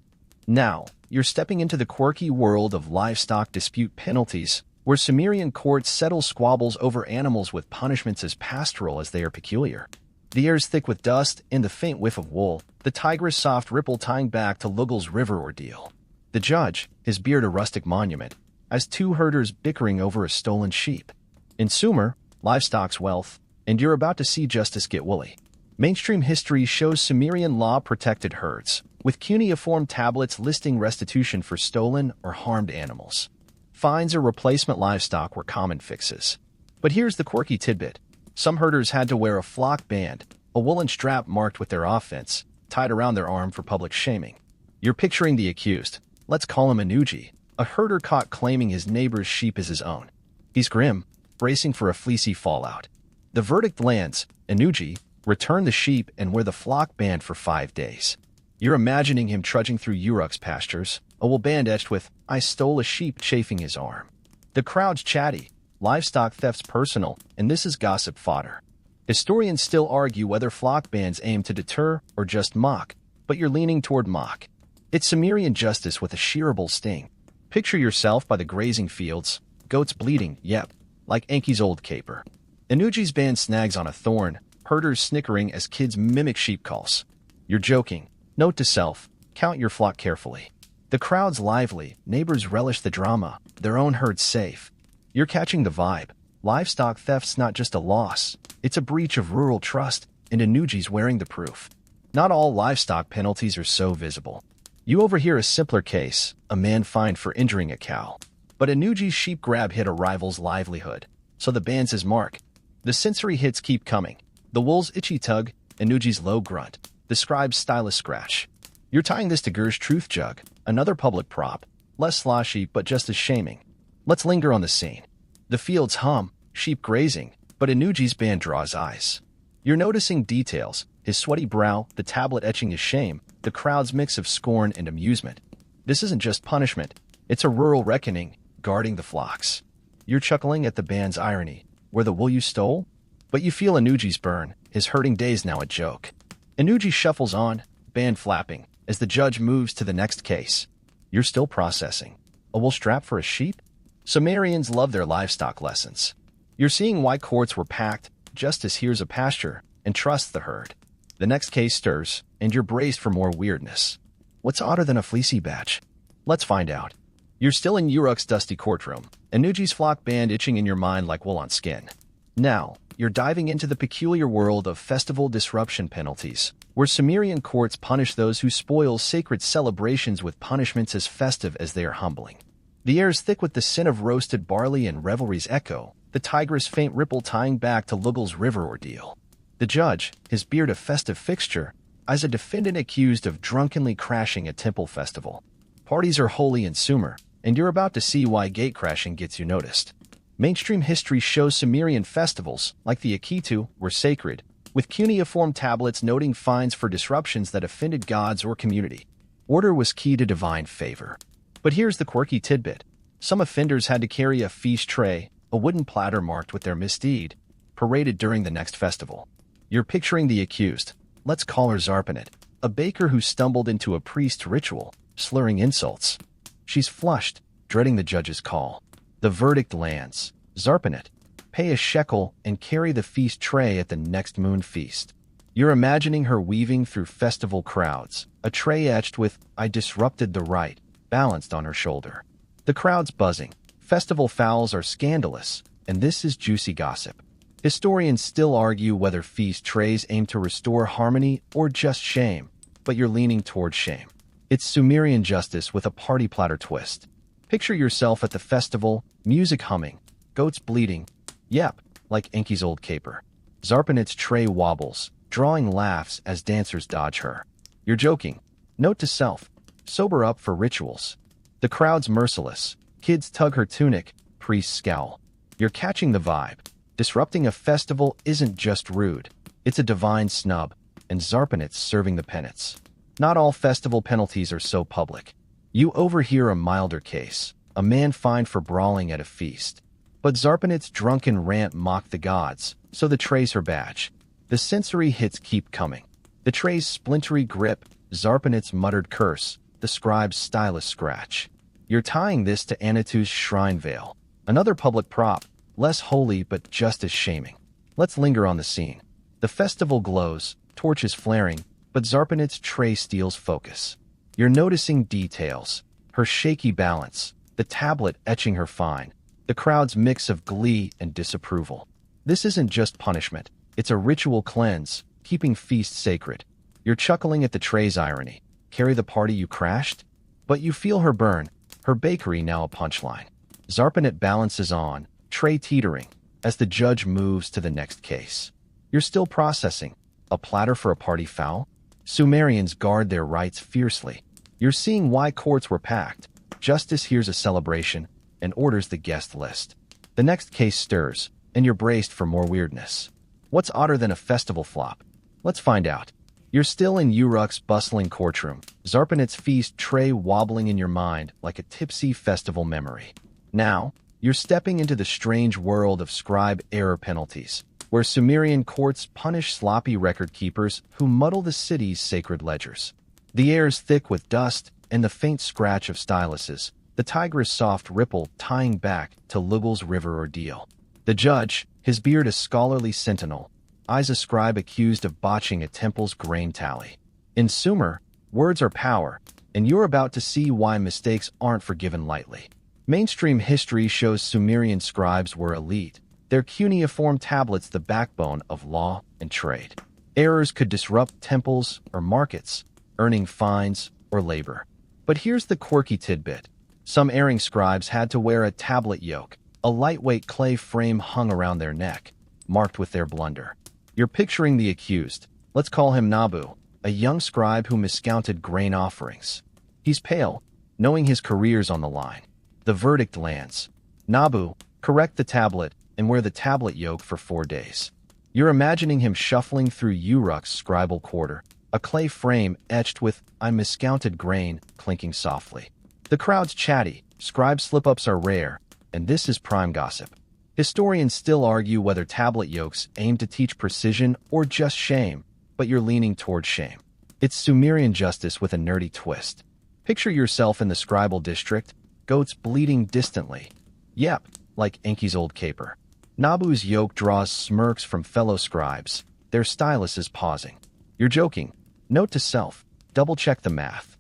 Now, you're stepping into the quirky world of livestock dispute penalties, where Sumerian courts settle squabbles over animals with punishments as pastoral as they are peculiar. The air's thick with dust and the faint whiff of wool, the Tigris' soft ripple tying back to Lugal's river ordeal. The judge, his beard a rustic monument, as 2 herders bickering over a stolen sheep. In Sumer, livestock's wealth, and you're about to see justice get woolly. Mainstream history shows Sumerian law protected herds, with cuneiform tablets listing restitution for stolen or harmed animals. Fines or replacement livestock were common fixes. But here's the quirky tidbit. Some herders had to wear a flock band, a woolen strap marked with their offense, tied around their arm for public shaming. You're picturing the accused. Let's call him Anuji, a herder caught claiming his neighbor's sheep as his own. He's grim, bracing for a fleecy fallout. The verdict lands. Anuji, return the sheep and wear the flock band for 5 days. You're imagining him trudging through Uruk's pastures, a wool band etched with, I stole a sheep chafing his arm. The crowd's chatty, livestock theft's personal, and this is gossip fodder. Historians still argue whether flock bands aim to deter or just mock, but you're leaning toward mock. It's Sumerian justice with a shearable sting. Picture yourself by the grazing fields, goats bleating, yep, like Enki's old caper. Anuji's band snags on a thorn, herders snickering as kids mimic sheep calls. You're joking. Note to self, count your flock carefully. The crowd's lively, neighbors relish the drama, their own herd's safe. You're catching the vibe. Livestock theft's not just a loss, it's a breach of rural trust, and Anuji's wearing the proof. Not all livestock penalties are so visible. You overhear a simpler case, a man fined for injuring a cow. But Anuji's sheep grab hit a rival's livelihood, so the band's his mark. The sensory hits keep coming. The wool's itchy tug, Anuji's low grunt, the scribe's stylus scratch. You're tying this to Ger's truth jug, another public prop, less sloshy but just as shaming. Let's linger on the scene. The fields hum, sheep grazing, but Anuji's band draws eyes. You're noticing details, his sweaty brow, the tablet etching his shame, the crowd's mix of scorn and amusement. This isn't just punishment, it's a rural reckoning, guarding the flocks. You're chuckling at the band's irony. Where the wool you stole? But you feel Anuji's burn, his hurting days now a joke. Anuji shuffles on, band flapping, as the judge moves to the next case. You're still processing. A wool strap for a sheep? Sumerians love their livestock lessons. You're seeing why courts were packed, justice hears a pasture, and trusts the herd. The next case stirs, and you're braced for more weirdness. What's odder than a fleecy batch? Let's find out. You're still in Uruk's dusty courtroom, Anuji's flock band itching in your mind like wool on skin. Now, you're diving into the peculiar world of festival disruption penalties, where Sumerian courts punish those who spoil sacred celebrations with punishments as festive as they are humbling. The air is thick with the scent of roasted barley and revelry's echo, the Tigris' faint ripple tying back to Lugul's river ordeal. The judge, his beard a festive fixture, eyes a defendant accused of drunkenly crashing a temple festival. Parties are holy in Sumer, and you're about to see why gatecrashing gets you noticed. Mainstream history shows Sumerian festivals, like the Akitu, were sacred, with cuneiform tablets noting fines for disruptions that offended gods or community. Order was key to divine favor. But here's the quirky tidbit. Some offenders had to carry a feast tray, a wooden platter marked with their misdeed, paraded during the next festival. You're picturing the accused. Let's call her Zarpanet, a baker who stumbled into a priest's ritual, slurring insults. She's flushed, dreading the judge's call. The verdict lands. Zarpanet, pay a shekel and carry the feast tray at the next moon feast. You're imagining her weaving through festival crowds, a tray etched with, "I disrupted the rite," balanced on her shoulder. The crowd's buzzing. Festival fouls are scandalous, and this is juicy gossip. Historians still argue whether feast trays aim to restore harmony or just shame, but you're leaning towards shame. It's Sumerian justice with a party platter twist. Picture yourself at the festival, music humming, goats bleating. Yep, like Enki's old caper. Zarpanet's tray wobbles, drawing laughs as dancers dodge her. You're joking. Note to self, sober up for rituals. The crowd's merciless. Kids tug her tunic, priests scowl. You're catching the vibe. Disrupting a festival isn't just rude. It's a divine snub, and Zarpanet's serving the penance. Not all festival penalties are so public. You overhear a milder case, a man fined for brawling at a feast. But Zarpanet's drunken rant mocked the gods, so the tray's her badge. The sensory hits keep coming. The tray's splintery grip, Zarpanet's muttered curse, the scribe's stylus scratch. You're tying this to Anatu's shrine veil, another public prop, less holy but just as shaming. Let's linger on the scene. The festival glows, torches flaring, but Zarpanet's tray steals focus. You're noticing details, her shaky balance, the tablet etching her fine, the crowd's mix of glee and disapproval. This isn't just punishment, it's a ritual cleanse, keeping feast sacred. You're chuckling at the tray's irony. Carry the party you crashed? But you feel her burn, her bakery now a punchline. Zarpanet balances on, tray teetering, as the judge moves to the next case. You're still processing. A platter for a party foul? Sumerians guard their rights fiercely. You're seeing why courts were packed. Justice hears a celebration and orders the guest list. The next case stirs, and you're braced for more weirdness. What's odder than a festival flop? Let's find out. You're still in Uruk's bustling courtroom, Zarpanet's feast tray wobbling in your mind like a tipsy festival memory. Now, you're stepping into the strange world of scribe error penalties, where Sumerian courts punish sloppy record keepers who muddle the city's sacred ledgers. The air is thick with dust and the faint scratch of styluses, the Tigris' soft ripple tying back to Lugul's river ordeal. The judge, his beard a scholarly sentinel, eyes a scribe accused of botching a temple's grain tally. In Sumer, words are power, and you're about to see why mistakes aren't forgiven lightly. Mainstream history shows Sumerian scribes were elite, their cuneiform tablets the backbone of law and trade. Errors could disrupt temples or markets, earning fines or labor. But here's the quirky tidbit. Some erring scribes had to wear a tablet yoke, a lightweight clay frame hung around their neck, marked with their blunder. You're picturing the accused. Let's call him Nabu, a young scribe who miscounted grain offerings. He's pale, knowing his career's on the line. The verdict lands. Nabu, correct the tablet and wear the tablet yoke for 4 days. You're imagining him shuffling through Uruk's scribal quarter, a clay frame etched with "I miscounted grain" clinking softly. The crowd's chatty, scribe slip-ups are rare, and this is prime gossip. Historians still argue whether tablet yokes aim to teach precision or just shame, but you're leaning toward shame. It's Sumerian justice with a nerdy twist. Picture yourself in the scribal district, goats bleating distantly. Yep, like Enki's old caper. Nabu's yoke draws smirks from fellow scribes. Their stylus is pausing. You're joking. Note to self, double-check the math.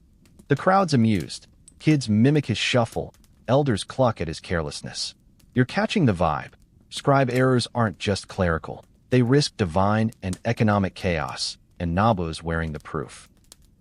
The crowd's amused. Kids mimic his shuffle. Elders cluck at his carelessness. You're catching the vibe. Scribe errors aren't just clerical. They risk divine and economic chaos, and Nabu's wearing the proof.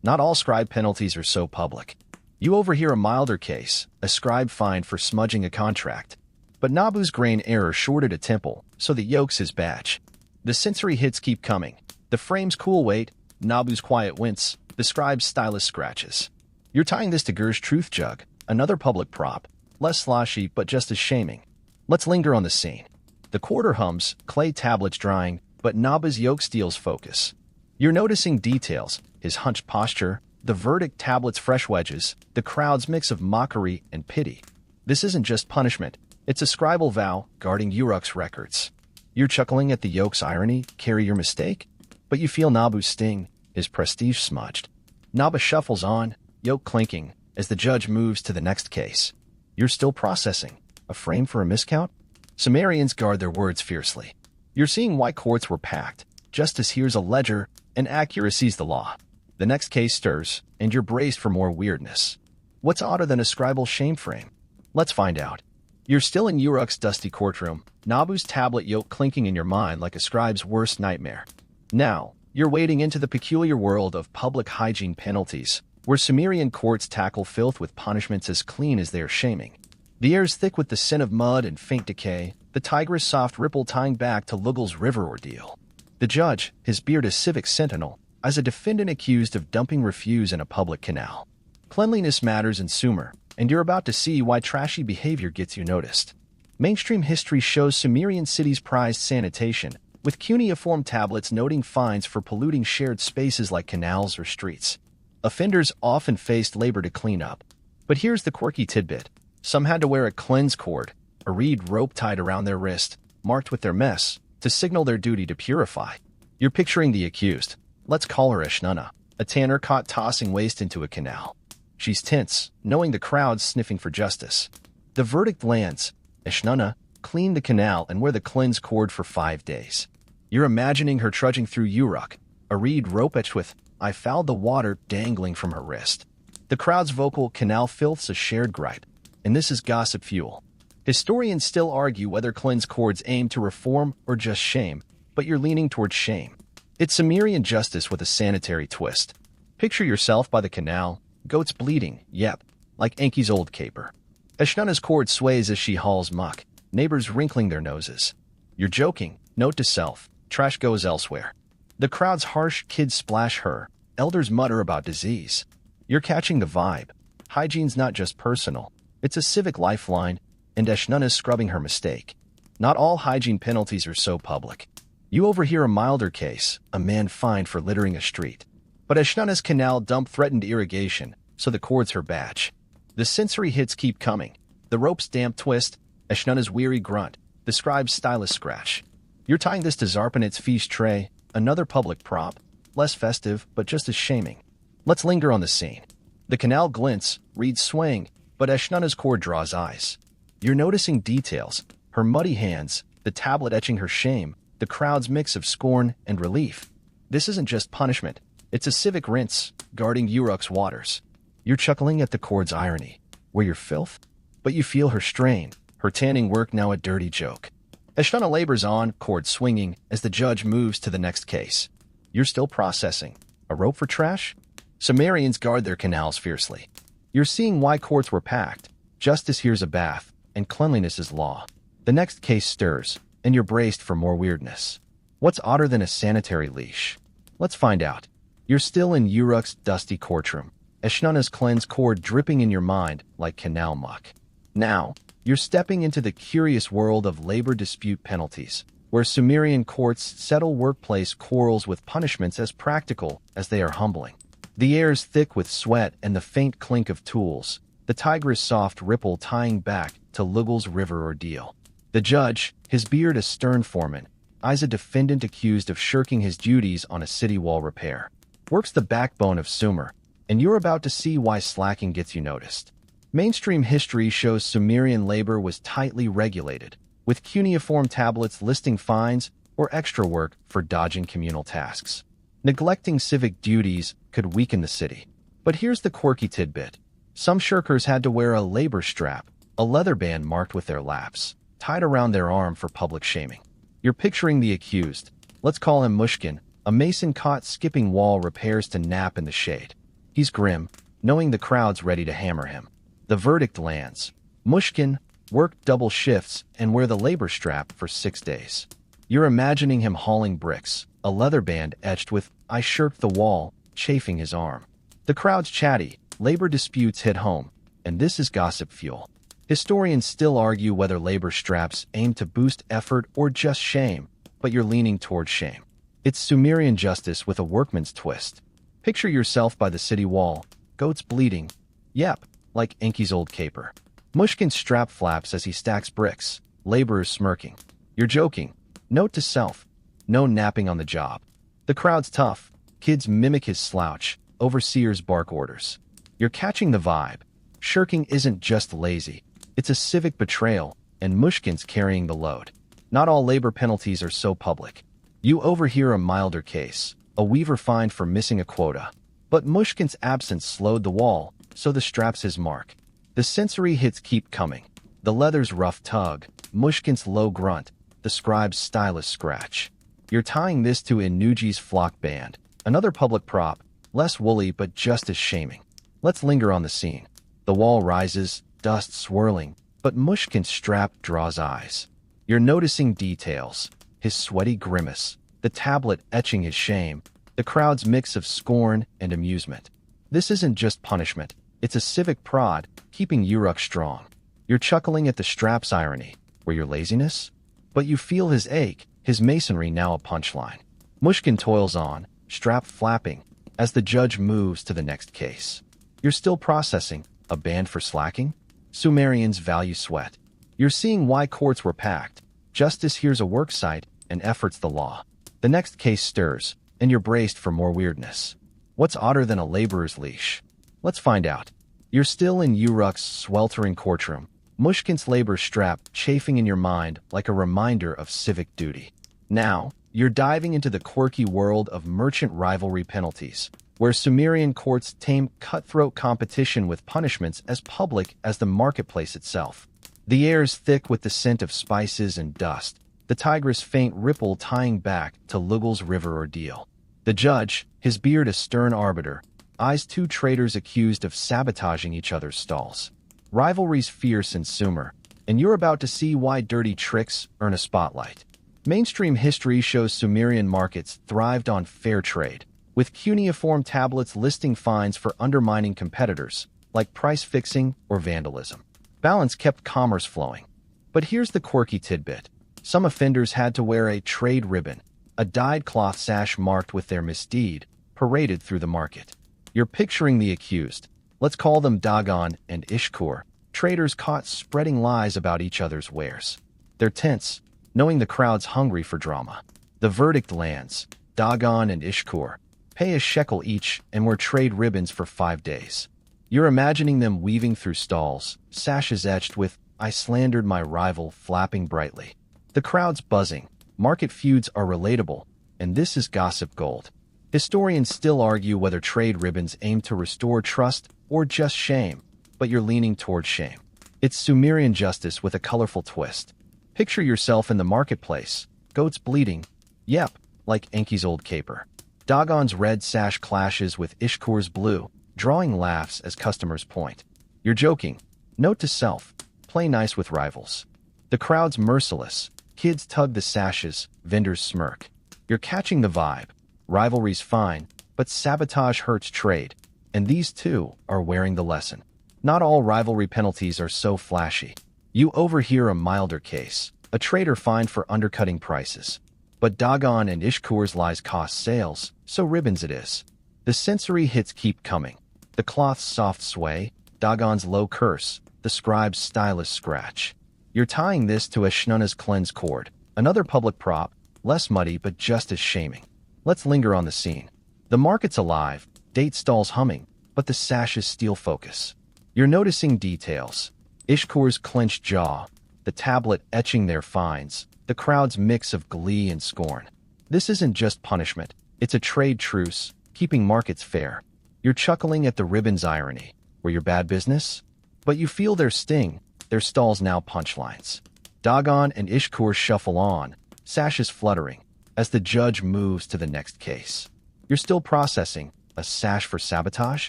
Not all scribe penalties are so public. You overhear a milder case, a scribe fined for smudging a contract. But Nabu's grain error shorted a temple, so the yoke's his badge. The sensory hits keep coming. The frame's cool weight, Nabu's quiet wince, the scribe's stylus scratches. You're tying this to Ger's truth jug, another public prop, less sloshy but just as shaming. Let's linger on the scene. The quarter hums, clay tablets drying, but Nabu's yoke steals focus. You're noticing details, his hunched posture, the verdict tablet's fresh wedges, the crowd's mix of mockery and pity. This isn't just punishment, it's a scribal vow guarding Uruk's records. You're chuckling at the yoke's irony, carry your mistake? But you feel Nabu's sting, his prestige smudged. Nabu shuffles on, yoke clinking, as the judge moves to the next case. You're still processing. A frame for a miscount? Sumerians guard their words fiercely. You're seeing why courts were packed. Justice here's a ledger, and accuracy's the law. The next case stirs, and you're braced for more weirdness. What's odder than a scribal shame frame? Let's find out. You're still in Uruk's dusty courtroom, Nabu's tablet yoke clinking in your mind like a scribe's worst nightmare. Now, you're wading into the peculiar world of public hygiene penalties, where Sumerian courts tackle filth with punishments as clean as they are shaming. The air's thick with the scent of mud and faint decay, the Tigris' soft ripple tying back to Lugul's river ordeal. The judge, his beard a civic sentinel, as a defendant accused of dumping refuse in a public canal. Cleanliness matters in Sumer, and you're about to see why trashy behavior gets you noticed. Mainstream history shows Sumerian cities prized sanitation, with cuneiform tablets noting fines for polluting shared spaces like canals or streets. Offenders often faced labor to clean up. But here's the quirky tidbit. Some had to wear a cleanse cord, a reed rope tied around their wrist, marked with their mess, to signal their duty to purify. You're picturing the accused. Let's call her Eshnunna, a tanner caught tossing waste into a canal. She's tense, knowing the crowd's sniffing for justice. The verdict lands. Eshnunna, clean the canal and wear the cleanse cord for 5 days. You're imagining her trudging through Uruk, a reed rope etched with, "I fouled the water," dangling from her wrist. The crowd's vocal canal filth's a shared gripe, and this is gossip fuel. Historians still argue whether cleanse cords aim to reform or just shame, but you're leaning towards shame. It's Sumerian justice with a sanitary twist. Picture yourself by the canal, goats bleating, yep, like Enki's old caper. Eshnunna's cord sways as she hauls muck, neighbors wrinkling their noses. You're joking, note to self, trash goes elsewhere. The crowd's harsh, kids splash her, elders mutter about disease. You're catching the vibe. Hygiene's not just personal, it's a civic lifeline, and Eshnunna's scrubbing her mistake. Not all hygiene penalties are so public. You overhear a milder case, a man fined for littering a street. But Eshnunna's canal dump threatened irrigation, so the cord's her badge. The sensory hits keep coming. The rope's damp twist, Eshnunna's weary grunt, the scribe's stylus scratch. You're tying this to Zarpanit's feast tray, another public prop, less festive but just as shaming. Let's linger on the scene. The canal glints, reeds swaying, but Eshnunna's cord draws eyes. You're noticing details, her muddy hands, the tablet etching her shame, the crowd's mix of scorn and relief. This isn't just punishment, it's a civic rinse, guarding Uruk's waters. You're chuckling at the cord's irony. Where you're filth? But you feel her strain, her tanning work now a dirty joke. Eshnunna labors on, cord swinging, as the judge moves to the next case. You're still processing. A rope for trash? Sumerians guard their canals fiercely. You're seeing why courts were packed. Justice here's a bath, and cleanliness is law. The next case stirs, and you're braced for more weirdness. What's odder than a sanitary leash? Let's find out. You're still in Uruk's dusty courtroom, Eshnunna's cleanse cord dripping in your mind like canal muck. Now, you're stepping into the curious world of labor dispute penalties, where Sumerian courts settle workplace quarrels with punishments as practical as they are humbling. The air's thick with sweat and the faint clink of tools, the Tigris' soft ripple tying back to Lugul's river ordeal. The judge, his beard a stern foreman, eyes a defendant accused of shirking his duties on a city wall repair. Work's the backbone of Sumer, and you're about to see why slacking gets you noticed. Mainstream history shows Sumerian labor was tightly regulated, with cuneiform tablets listing fines or extra work for dodging communal tasks. Neglecting civic duties could weaken the city. But here's the quirky tidbit. Some shirkers had to wear a labor strap, a leather band marked with their lapse, tied around their arm for public shaming. You're picturing the accused. Let's call him Mushkin, a mason caught skipping wall repairs to nap in the shade. He's grim, knowing the crowd's ready to hammer him. The verdict lands. Mushkin worked double shifts and wear the labor strap for 6 days. You're imagining him hauling bricks, a leather band etched with "I shirked the wall," chafing his arm. The crowd's chatty, labor disputes hit home, and this is gossip fuel. Historians still argue whether labor straps aim to boost effort or just shame, but you're leaning towards shame. It's Sumerian justice with a workman's twist. Picture yourself by the city wall, goats bleating. Yep, like Enki's old caper. Mushkin's strap flaps as he stacks bricks, laborers smirking. You're joking. Note to self, no napping on the job. The crowd's tough. Kids mimic his slouch. Overseers bark orders. You're catching the vibe. Shirking isn't just lazy. It's a civic betrayal, and Mushkin's carrying the load. Not all labor penalties are so public. You overhear a milder case, a weaver fined for missing a quota. But Mushkin's absence slowed the wall, so the strap's his mark. The sensory hits keep coming. The leather's rough tug, Mushkin's low grunt, the scribe's stylus scratch. You're tying this to Inuji's flock band, another public prop, less woolly but just as shaming. Let's linger on the scene. The wall rises, dust swirling, but Mushkin's strap draws eyes. You're noticing details, his sweaty grimace, the tablet etching his shame, the crowd's mix of scorn and amusement. This isn't just punishment, it's a civic prod, keeping Uruk strong. You're chuckling at the strap's irony, or your laziness? But you feel his ache, his masonry now a punchline. Mushkin toils on, strap flapping, as the judge moves to the next case. You're still processing, a ban for slacking? Sumerians value sweat. You're seeing why courts were packed. Justice here's a work site, and effort's the law. The next case stirs, and you're braced for more weirdness. What's odder than a laborer's leash? Let's find out. You're still in Uruk's sweltering courtroom, Mushkin's labor strap chafing in your mind like a reminder of civic duty. Now, you're diving into the quirky world of merchant rivalry penalties, where Sumerian courts tame cutthroat competition with punishments as public as the marketplace itself. The air's thick with the scent of spices and dust, the Tigris' faint ripple tying back to Lugal's river ordeal. The judge, his beard a stern arbiter, eyes two traitors accused of sabotaging each other's stalls. Rivalry's fierce in Sumer, and you're about to see why dirty tricks earn a spotlight. Mainstream history shows Sumerian markets thrived on fair trade, with cuneiform tablets listing fines for undermining competitors, like price fixing or vandalism. Balance kept commerce flowing. But here's the quirky tidbit. Some offenders had to wear a trade ribbon, a dyed cloth sash marked with their misdeed, paraded through the market. You're picturing the accused. Let's call them Dagon and Ishkur, traders caught spreading lies about each other's wares. They're tense, knowing the crowd's hungry for drama. The verdict lands. Dagon and Ishkur pay a shekel each and wear trade ribbons for 5 days. You're imagining them weaving through stalls, sashes etched with "I slandered my rival" flapping brightly. The crowd's buzzing. Market feuds are relatable, and this is gossip gold. Historians still argue whether trade ribbons aim to restore trust or just shame, but you're leaning towards shame. It's Sumerian justice with a colorful twist. Picture yourself in the marketplace, goats bleating. Yep, like Enki's old caper. Dagon's red sash clashes with Ishkur's blue, drawing laughs as customers point. You're joking. Note to self, play nice with rivals. The crowd's merciless. Kids tug the sashes, vendors smirk. You're catching the vibe. Rivalry's fine, but sabotage hurts trade. And these two are wearing the lesson. Not all rivalry penalties are so flashy. You overhear a milder case, a trader fined for undercutting prices. But Dagon and Ishkur's lies cost sales, so ribbons it is. The sensory hits keep coming. The cloth's soft sway, Dagon's low curse, the scribe's stylus scratch. You're tying this to a Shnuna's cleanse cord, another public prop, less muddy but just as shaming. Let's linger on the scene. The market's alive, date stalls humming, but the sash's steel focus. You're noticing details. Ishkur's clenched jaw, the tablet etching their finds, the crowd's mix of glee and scorn. This isn't just punishment, it's a trade truce, keeping markets fair. You're chuckling at the ribbon's irony. Were your bad business? But you feel their sting, their stalls now punchlines. Dagon and Ishkur shuffle on, sashes fluttering, as the judge moves to the next case. You're still processing. A sash for sabotage?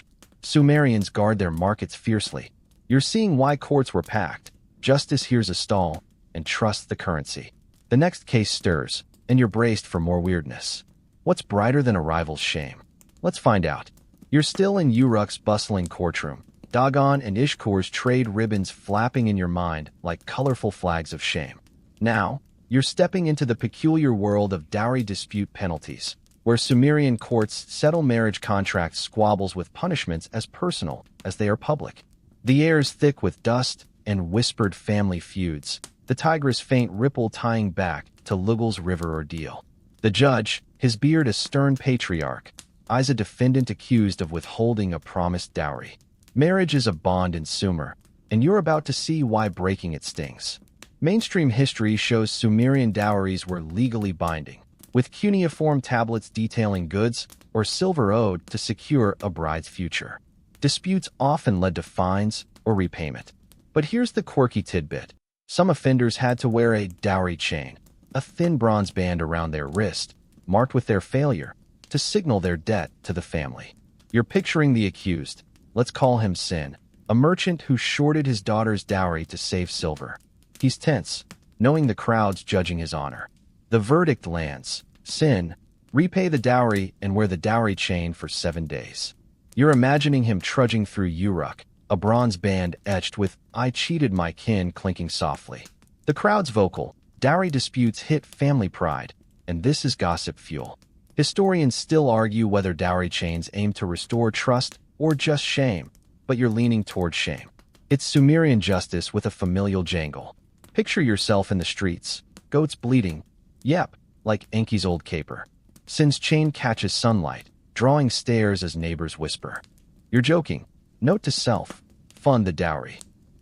Sumerians guard their markets fiercely. You're seeing why courts were packed. Justice hears a stall and trusts the currency. The next case stirs, and you're braced for more weirdness. What's brighter than a rival's shame? Let's find out. You're still in Uruk's bustling courtroom. Dagon and Ishkur's trade ribbons flapping in your mind like colorful flags of shame. Now, you're stepping into the peculiar world of dowry dispute penalties, where Sumerian courts settle marriage contract squabbles with punishments as personal as they are public. The air's thick with dust and whispered family feuds, the Tigris' faint ripple tying back to Lugal's river ordeal. The judge, his beard a stern patriarch, eyes a defendant accused of withholding a promised dowry. Marriage is a bond in Sumer, and you're about to see why breaking it stings. Mainstream history shows Sumerian dowries were legally binding, with cuneiform tablets detailing goods or silver owed to secure a bride's future. Disputes often led to fines or repayment. But here's the quirky tidbit. Some offenders had to wear a dowry chain, a thin bronze band around their wrist, marked with their failure, to signal their debt to the family. You're picturing the accused, let's call him Sin, a merchant who shorted his daughter's dowry to save silver. He's tense, knowing the crowd's judging his honor. The verdict lands. Sin, repay the dowry and wear the dowry chain for 7 days. You're imagining him trudging through Uruk, a bronze band etched with "I cheated my kin" clinking softly. The crowd's vocal. Dowry disputes hit family pride, and this is gossip fuel. Historians still argue whether dowry chains aim to restore trust or just shame, but you're leaning toward shame. It's Sumerian justice with a familial jangle. Picture yourself in the streets, goats bleating, yep, like Enki's old caper. Sin's chain catches sunlight, drawing stares as neighbors whisper. You're joking. Note to self, fund the dowry.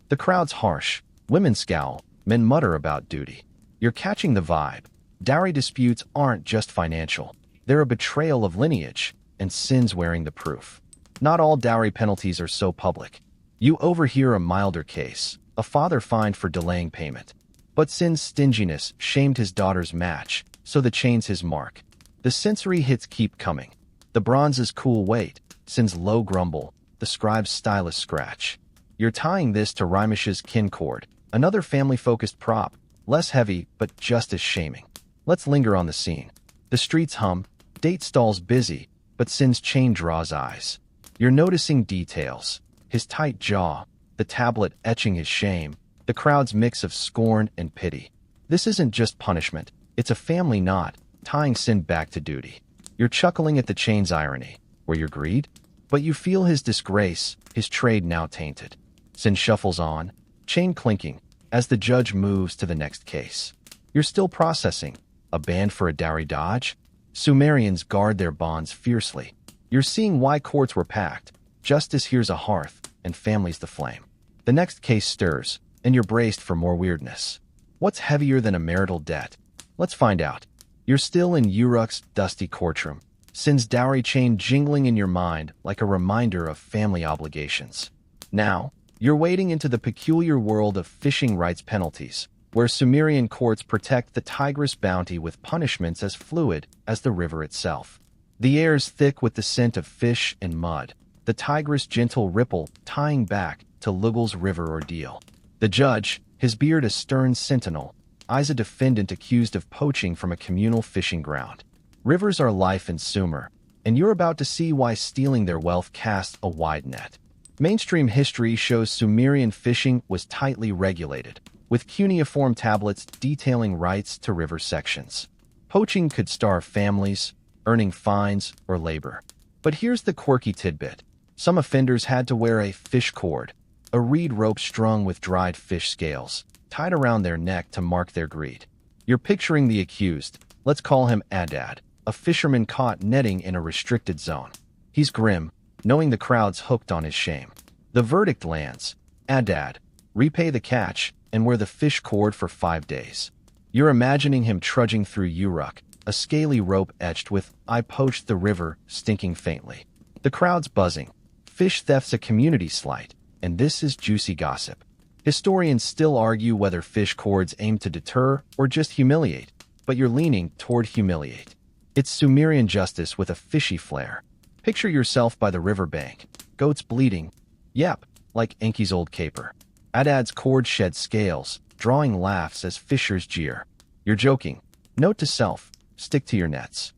The crowd's harsh, women scowl, men mutter about duty. You're catching the vibe. Dowry disputes aren't just financial. They're a betrayal of lineage, and Sin's wearing the proof. Not all dowry penalties are so public. You overhear a milder case, a father fined for delaying payment. But Sin's stinginess shamed his daughter's match, so the chain's his mark. The sensory hits keep coming. The bronze's cool weight, Sin's low grumble, the scribe's stylus scratch. You're tying this to Rimish's kin cord, another family-focused prop, less heavy but just as shaming. Let's linger on the scene. The streets hum, date stalls busy, but Sin's chain draws eyes. You're noticing details. His tight jaw, the tablet etching his shame, the crowd's mix of scorn and pity. This isn't just punishment, it's a family knot, tying Sin back to duty. You're chuckling at the chain's irony. Were your greed? But you feel his disgrace, his trade now tainted. Sin shuffles on, chain clinking, as the judge moves to the next case. You're still processing. A band for a dowry dodge? Sumerians guard their bonds fiercely. You're seeing why courts were packed. Justice here's a hearth, and family's the flame. The next case stirs, and you're braced for more weirdness. What's heavier than a marital debt? Let's find out. You're still in Uruk's dusty courtroom, Sin's dowry chain jingling in your mind like a reminder of family obligations. Now, you're wading into the peculiar world of fishing rights penalties, where Sumerian courts protect the Tigris bounty with punishments as fluid as the river itself. The air's thick with the scent of fish and mud, the Tigris' gentle ripple tying back to Lugal's river ordeal. The judge, his beard a stern sentinel, eyes a defendant accused of poaching from a communal fishing ground. Rivers are life in Sumer, and you're about to see why stealing their wealth casts a wide net. Mainstream history shows Sumerian fishing was tightly regulated, with cuneiform tablets detailing rights to river sections. Poaching could starve families, earning fines or labor. But here's the quirky tidbit. Some offenders had to wear a fish cord, a reed rope strung with dried fish scales, tied around their neck to mark their greed. You're picturing the accused. Let's call him Adad, a fisherman caught netting in a restricted zone. He's grim, knowing the crowd's hooked on his shame. The verdict lands. Adad, repay the catch and wear the fish cord for 5 days. You're imagining him trudging through Uruk, a scaly rope etched with "I poached the river" stinking faintly. The crowd's buzzing. Fish theft's a community slight, and this is juicy gossip. Historians still argue whether fish cords aim to deter or just humiliate, but you're leaning toward humiliate. It's Sumerian justice with a fishy flair. Picture yourself by the riverbank, goats bleating. Yep, like Enki's old caper. Adad's cord sheds scales, drawing laughs as fishers jeer. You're joking. Note to self, stick to your nets.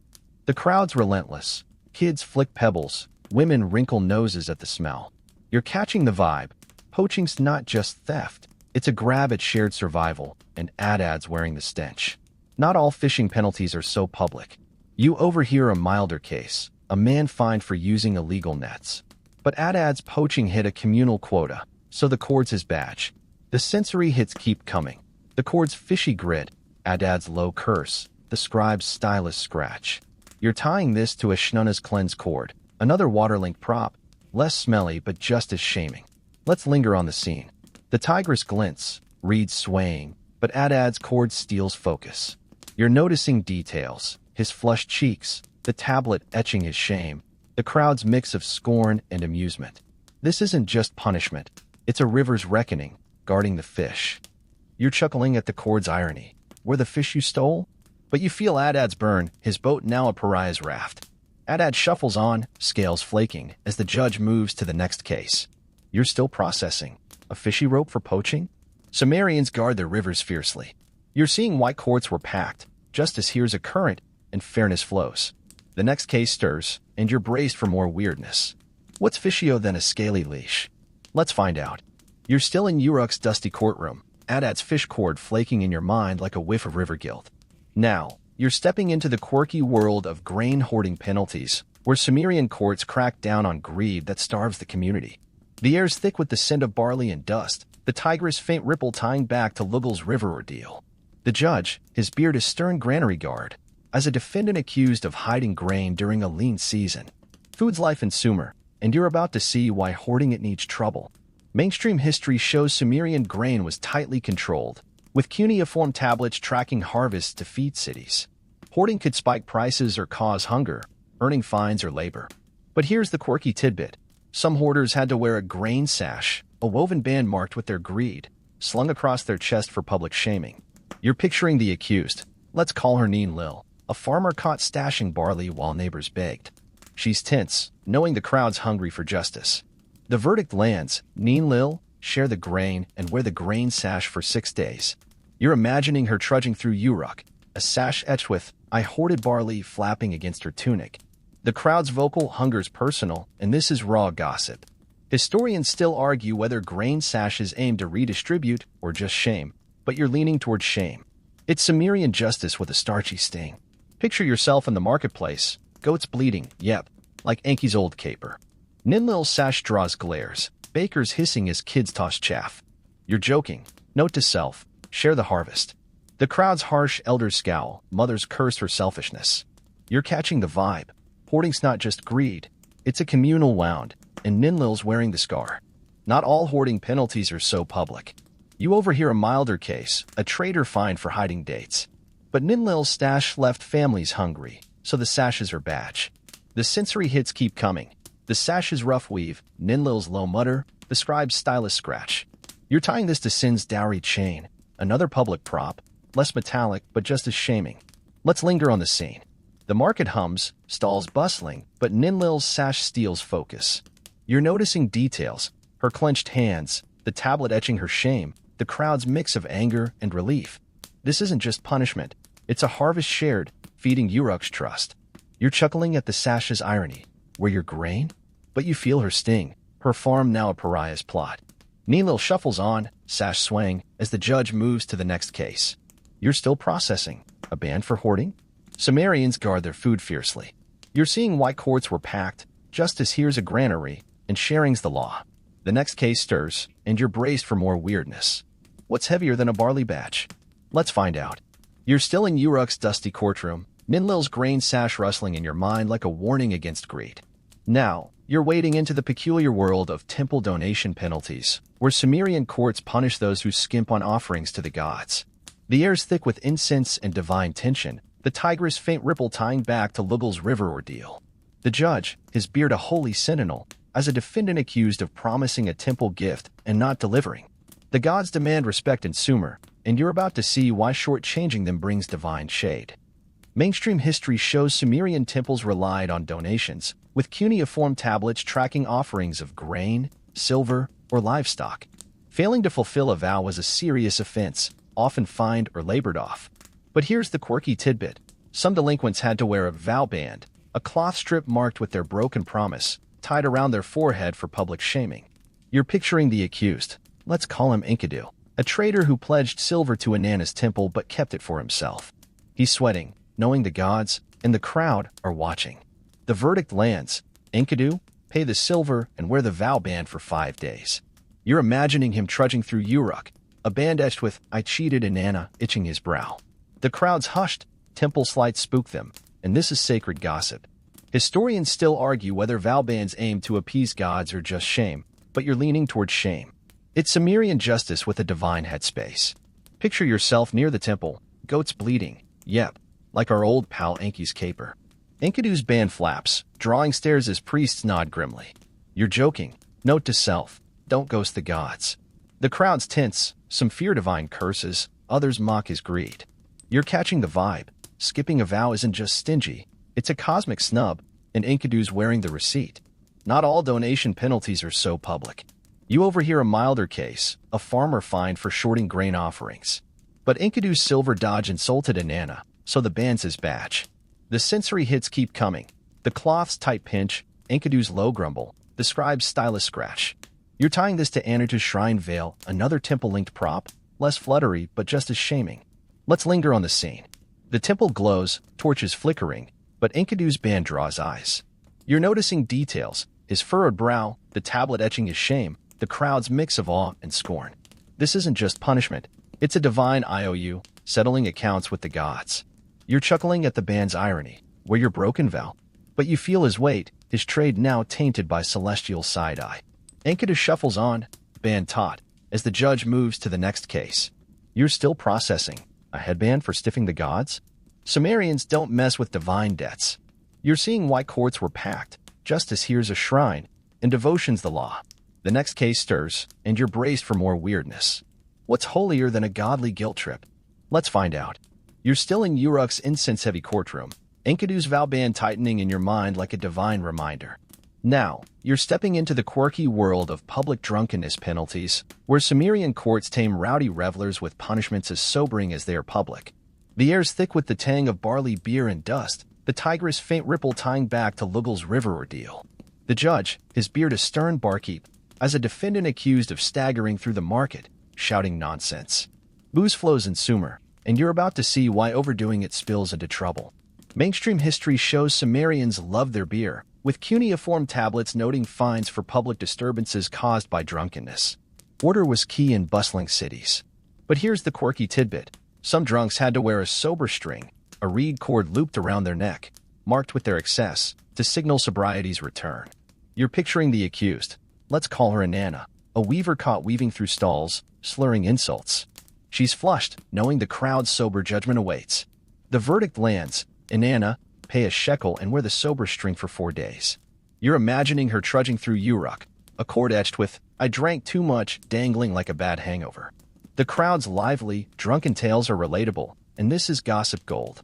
The crowd's relentless. Kids flick pebbles, women wrinkle noses at the smell. You're catching the vibe. Poaching's not just theft. It's a grab at shared survival, and Adad's wearing the stench. Not all fishing penalties are so public. You overhear a milder case, a man fined for using illegal nets. But Adad's poaching hit a communal quota, so the cord's his badge. The sensory hits keep coming. The cord's fishy grit, Adad's low curse, the scribe's stylus scratch. You're tying this to a Shnuna's cleanse cord, another water-linked prop, less smelly but just as shaming. Let's linger on the scene. The tigress glints, reeds swaying, but Adad's cord steals focus. You're noticing details, his flushed cheeks, the tablet etching his shame, the crowd's mix of scorn and amusement. This isn't just punishment. It's a river's reckoning, guarding the fish. You're chuckling at the cord's irony. We're the fish you stole? But you feel Adad's burn, his boat now a pariah's raft. Adad shuffles on, scales flaking, as the judge moves to the next case. You're still processing. A fishy rope for poaching? Sumerians guard their rivers fiercely. You're seeing why courts were packed. Justice here's a current, and fairness flows. The next case stirs, and you're braced for more weirdness. What's fishier than a scaly leash? Let's find out. You're still in Uruk's dusty courtroom, Adad's fish cord flaking in your mind like a whiff of river guilt. Now, you're stepping into the quirky world of grain-hoarding penalties, where Sumerian courts crack down on greed that starves the community. The air's thick with the scent of barley and dust, the tigress' faint ripple tying back to Lugal's river ordeal. The judge, his beard a stern granary guard, as a defendant accused of hiding grain during a lean season. Food's life in Sumer, and you're about to see why hoarding it needs trouble. Mainstream history shows Sumerian grain was tightly controlled, with cuneiform tablets tracking harvests to feed cities. Hoarding could spike prices or cause hunger, earning fines or labor. But here's the quirky tidbit. Some hoarders had to wear a grain sash, a woven band marked with their greed, slung across their chest for public shaming. You're picturing the accused. Let's call her Ninlil, a farmer caught stashing barley while neighbors begged. She's tense, knowing the crowd's hungry for justice. The verdict lands. Ninlil, share the grain and wear the grain sash for 6 days. You're imagining her trudging through Uruk, a sash etched with "I hoarded barley" flapping against her tunic. The crowd's vocal hunger's personal, and this is raw gossip. Historians still argue whether grain sashes aim to redistribute or just shame, but you're leaning towards shame. It's Sumerian justice with a starchy sting. Picture yourself in the marketplace, goats bleating, yep, like Enki's old caper. Ninlil's sash draws glares, bakers hissing as kids toss chaff. You're joking. Note to self, share the harvest. The crowd's harsh elders scowl, mothers curse her selfishness. You're catching the vibe. Hoarding's not just greed, it's a communal wound, and Ninlil's wearing the scar. Not all hoarding penalties are so public. You overhear a milder case, a trader fined for hiding dates. But Ninlil's stash left families hungry, so the sash is her badge. The sensory hits keep coming. The sash's rough weave, Ninlil's low mutter, the scribe's stylus scratch. You're tying this to Sin's dowry chain, another public prop, less metallic but just as shaming. Let's linger on the scene. The market hums, stalls bustling, but Ninlil's sash steals focus. You're noticing details, her clenched hands, the tablet etching her shame, the crowd's mix of anger and relief. This isn't just punishment, it's a harvest shared, feeding Uruk's trust. You're chuckling at the sash's irony. Wear your grain? But you feel her sting, her farm now a pariah's plot. Ninlil shuffles on, sash swaying, as the judge moves to the next case. You're still processing. A ban for hoarding? Sumerians guard their food fiercely. You're seeing why courts were packed, justice here's a granary, and sharing's the law. The next case stirs, and you're braced for more weirdness. What's heavier than a barley batch? Let's find out. You're still in Uruk's dusty courtroom, Ninlil's grain sash rustling in your mind like a warning against greed. Now, you're wading into the peculiar world of temple donation penalties, where Sumerian courts punish those who skimp on offerings to the gods. The air's thick with incense and divine tension, the Tigris' faint ripple tying back to Lugal's river ordeal. The judge, his beard a holy sentinel, as a defendant accused of promising a temple gift and not delivering. The gods demand respect in Sumer, and you're about to see why shortchanging them brings divine shade. Mainstream history shows Sumerian temples relied on donations, with cuneiform tablets tracking offerings of grain, silver, or livestock. Failing to fulfill a vow was a serious offense, often fined or labored off. But here's the quirky tidbit. Some delinquents had to wear a vow band, a cloth strip marked with their broken promise, tied around their forehead for public shaming. You're picturing the accused. Let's call him Enkidu, a traitor who pledged silver to Inanna's temple but kept it for himself. He's sweating, knowing the gods and the crowd are watching. The verdict lands. Enkidu, pay the silver and wear the vow band for 5 days. You're imagining him trudging through Uruk, a band etched with "I cheated Inanna" itching his brow. The crowd's hushed, temple slights spook them, and this is sacred gossip. Historians still argue whether vow bands aim to appease gods or just shame, but you're leaning towards shame. It's Sumerian justice with a divine headspace. Picture yourself near the temple, goats bleating, yep, like our old pal Enki's caper. Enkidu's band flaps, drawing stares as priests nod grimly. You're joking. Note to self, don't ghost the gods. The crowd's tense, some fear divine curses, others mock his greed. You're catching the vibe. Skipping a vow isn't just stingy, it's a cosmic snub, and Enkidu's wearing the receipt. Not all donation penalties are so public. You overhear a milder case, a farmer fined for shorting grain offerings. But Enkidu's silver dodge insulted Inanna, so the band's his badge. The sensory hits keep coming. The cloth's tight pinch, Enkidu's low grumble, the scribe's stylus scratch. You're tying this to Anutu's shrine veil, another temple-linked prop, less fluttery but just as shaming. Let's linger on the scene. The temple glows, torches flickering, but Enkidu's band draws eyes. You're noticing details, his furrowed brow, the tablet etching his shame, the crowd's mix of awe and scorn. This isn't just punishment, it's a divine IOU, settling accounts with the gods. You're chuckling at the band's irony, where your broken vow, but you feel his weight, his trade now tainted by celestial side-eye. Enkidu shuffles on, band taut, as the judge moves to the next case. You're still processing. A headband for stiffing the gods? Sumerians don't mess with divine debts. You're seeing why courts were packed. Justice here's a shrine, and devotion's the law. The next case stirs, and you're braced for more weirdness. What's holier than a godly guilt trip? Let's find out. You're still in Uruk's incense-heavy courtroom, Enkidu's vow band tightening in your mind like a divine reminder. Now, you're stepping into the quirky world of public drunkenness penalties, where Sumerian courts tame rowdy revelers with punishments as sobering as they are public. The air's thick with the tang of barley beer and dust, the Tigris' faint ripple tying back to Lugal's river ordeal. The judge, his beard a stern barkeep, as a defendant accused of staggering through the market, shouting nonsense. Booze flows in Sumer, and you're about to see why overdoing it spills into trouble. Mainstream history shows Sumerians love their beer, with cuneiform tablets noting fines for public disturbances caused by drunkenness. Order was key in bustling cities. But here's the quirky tidbit. Some drunks had to wear a sober string, a reed cord looped around their neck, marked with their excess, to signal sobriety's return. You're picturing the accused. Let's call her Inanna, a weaver caught weaving through stalls, slurring insults. She's flushed, knowing the crowd's sober judgment awaits. The verdict lands. Inanna, pay a shekel and wear the sober string for 4 days. You're imagining her trudging through Uruk, a cord etched with "I drank too much" dangling like a bad hangover. The crowd's lively, drunken tales are relatable, and this is gossip gold.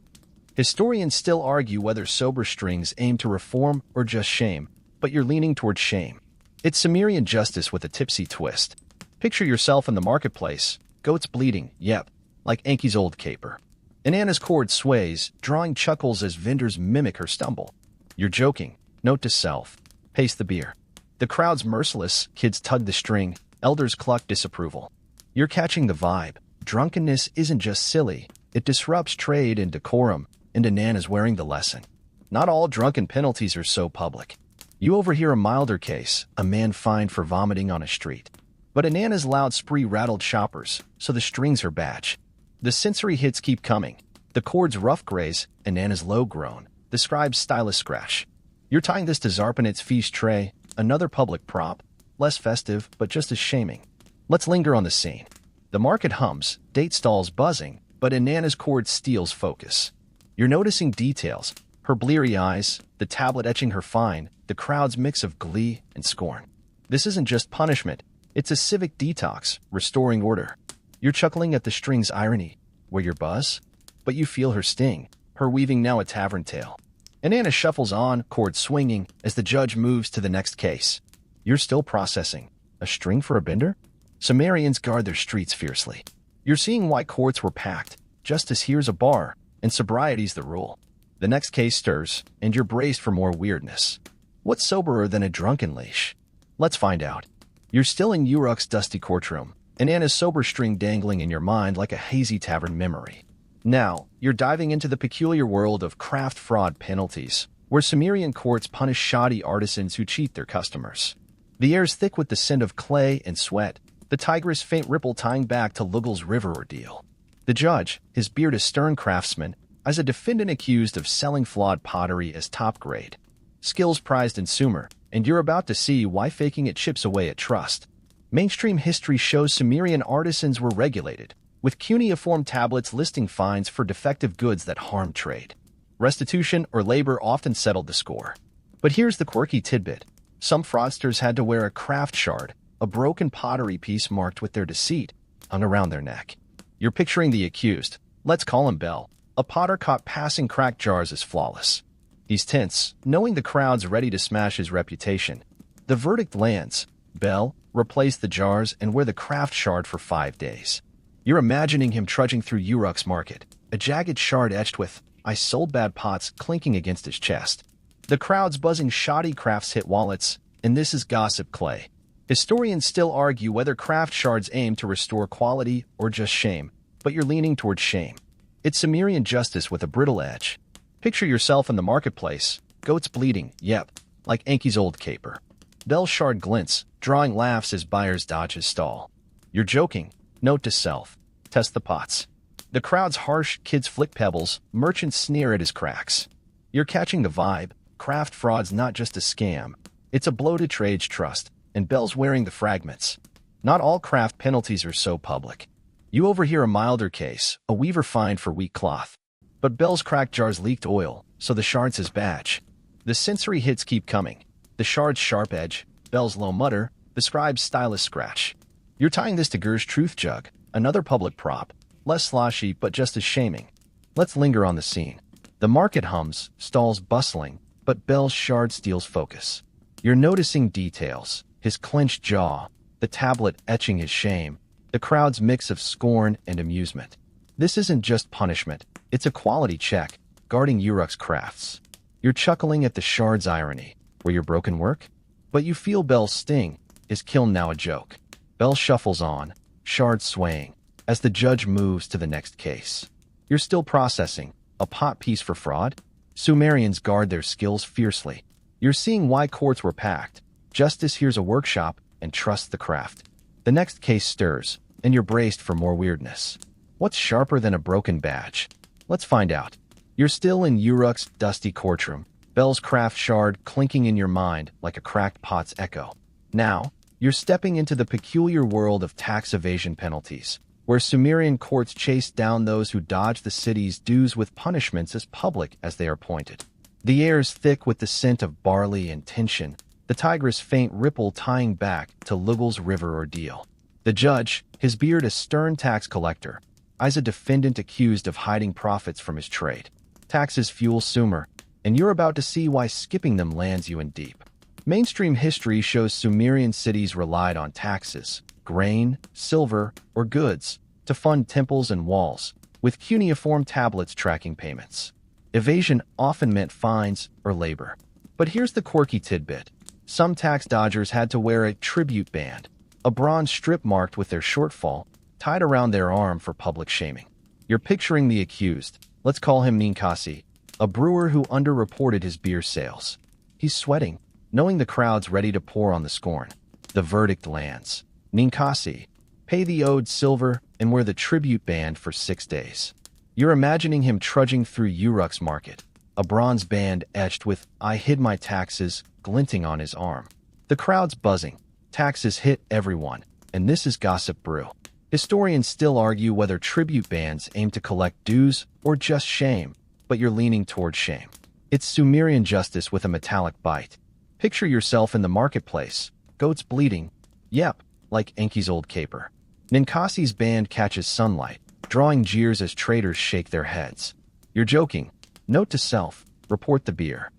Historians still argue whether sober strings aim to reform or just shame, but you're leaning towards shame. It's Sumerian justice with a tipsy twist. Picture yourself in the marketplace, goats bleating, yep, like Enki's old caper. Inanna's cord sways, drawing chuckles as vendors mimic her stumble. You're joking. Note to self. Pace the beer. The crowd's merciless, kids tug the string, elders cluck disapproval. You're catching the vibe. Drunkenness isn't just silly, it disrupts trade and decorum, and Inanna's wearing the lesson. Not all drunken penalties are so public. You overhear a milder case, a man fined for vomiting on a street. But Inanna's loud spree rattled shoppers, so the string's her badge. The sensory hits keep coming. The chord's rough graze, Inanna's low groan, the scribe's stylus scratch. You're tying this to Zarpanit's feast tray, another public prop, less festive but just as shaming. Let's linger on the scene. The market hums, date stalls buzzing, but Inanna's chord steals focus. You're noticing details, her bleary eyes, the tablet etching her fine, the crowd's mix of glee and scorn. This isn't just punishment, it's a civic detox, restoring order. You're chuckling at the string's irony, where your buzz? But you feel her sting, her weaving now a tavern tale. Inanna shuffles on, chord swinging, as the judge moves to the next case. You're still processing. A string for a bender? Sumerians guard their streets fiercely. You're seeing why courts were packed. Justice here's a bar, and sobriety's the rule. The next case stirs, and you're braced for more weirdness. What's soberer than a drunken leash? Let's find out. You're still in Uruk's dusty courtroom, Inanna's sober string dangling in your mind like a hazy tavern memory. Now, you're diving into the peculiar world of craft fraud penalties, where Sumerian courts punish shoddy artisans who cheat their customers. The air's thick with the scent of clay and sweat, the Tigris' faint ripple tying back to Lugul's river ordeal. The judge, his beard a stern craftsman, as a defendant accused of selling flawed pottery as top grade. Skills prized in Sumer, and you're about to see why faking it chips away at trust. Mainstream history shows Sumerian artisans were regulated, with cuneiform tablets listing fines for defective goods that harm trade. Restitution or labor often settled the score. But here's the quirky tidbit. Some fraudsters had to wear a craft shard, a broken pottery piece marked with their deceit, hung around their neck. You're picturing the accused, let's call him Bel, a potter caught passing cracked jars as flawless. He's tense, knowing the crowd's ready to smash his reputation. The verdict lands. Bel, replace the jars and wear the craft shard for 5 days. You're imagining him trudging through Uruk's market, a jagged shard etched with, "I sold bad pots," clinking against his chest. The crowd's buzzing shoddy crafts hit wallets, and this is gossip clay. Historians still argue whether craft shards aim to restore quality or just shame, but you're leaning towards shame. It's Sumerian justice with a brittle edge. Picture yourself in the marketplace, goats bleeding, yep, like Enki's old caper. Bel's shard glints, drawing laughs as buyers dodge his stall. You're joking. Note to self, test the pots. The crowd's harsh, kids flick pebbles, merchants sneer at his cracks. You're catching the vibe. Craft fraud's not just a scam. It's a blow to trade's trust, and Bel's wearing the fragments. Not all craft penalties are so public. You overhear a milder case, a weaver fined for weak cloth. But Bel's cracked jars leaked oil, so the shard's his badge. The sensory hits keep coming. The shard's sharp edge, Bel's low mutter, the scribe's stylus scratch. You're tying this to Ger's truth jug, another public prop, less sloshy but just as shaming. Let's linger on the scene. The market hums, stalls bustling, but Bel's shard steals focus. You're noticing details, his clenched jaw, the tablet etching his shame, the crowd's mix of scorn and amusement. This isn't just punishment, it's a quality check, guarding Uruk's crafts. You're chuckling at the shard's irony, where your broken work? But you feel Bel's sting, is kiln now a joke. Bel shuffles on, shard swaying, as the judge moves to the next case. You're still processing. A pot piece for fraud? Sumerians guard their skills fiercely. You're seeing why courts were packed. Justice here's a workshop and trusts the craft. The next case stirs, and you're braced for more weirdness. What's sharper than a broken badge? Let's find out. You're still in Uruk's dusty courtroom, Bel's craft shard clinking in your mind like a cracked pot's echo. Now, you're stepping into the peculiar world of tax evasion penalties, where Sumerian courts chase down those who dodge the city's dues with punishments as public as they are pointed. The air is thick with the scent of barley and tension, the Tigris' faint ripple tying back to Lugul's river ordeal. The judge, his beard a stern tax collector, eyes a defendant accused of hiding profits from his trade. Taxes fuel Sumer, and you're about to see why skipping them lands you in deep. Mainstream history shows Sumerian cities relied on taxes, grain, silver, or goods, to fund temples and walls, with cuneiform tablets tracking payments. Evasion often meant fines or labor. But here's the quirky tidbit. Some tax dodgers had to wear a tribute band, a bronze strip marked with their shortfall, tied around their arm for public shaming. You're picturing the accused, let's call him Ninkasi, a brewer who underreported his beer sales. He's sweating, knowing the crowd's ready to pour on the scorn. The verdict lands. Ninkasi. Pay the owed silver and wear the tribute band for 6 days. You're imagining him trudging through Uruk's market, a bronze band etched with "I hid my taxes" glinting on his arm. The crowd's buzzing. Taxes hit everyone, and this is gossip brew. Historians still argue whether tribute bands aim to collect dues or just shame, but you're leaning towards shame. It's Sumerian justice with a metallic bite. Picture yourself in the marketplace, goats bleating. Yep, like Enki's old caper. Ninkasi's band catches sunlight, drawing jeers as traders shake their heads. You're joking. Note to self, report the beer.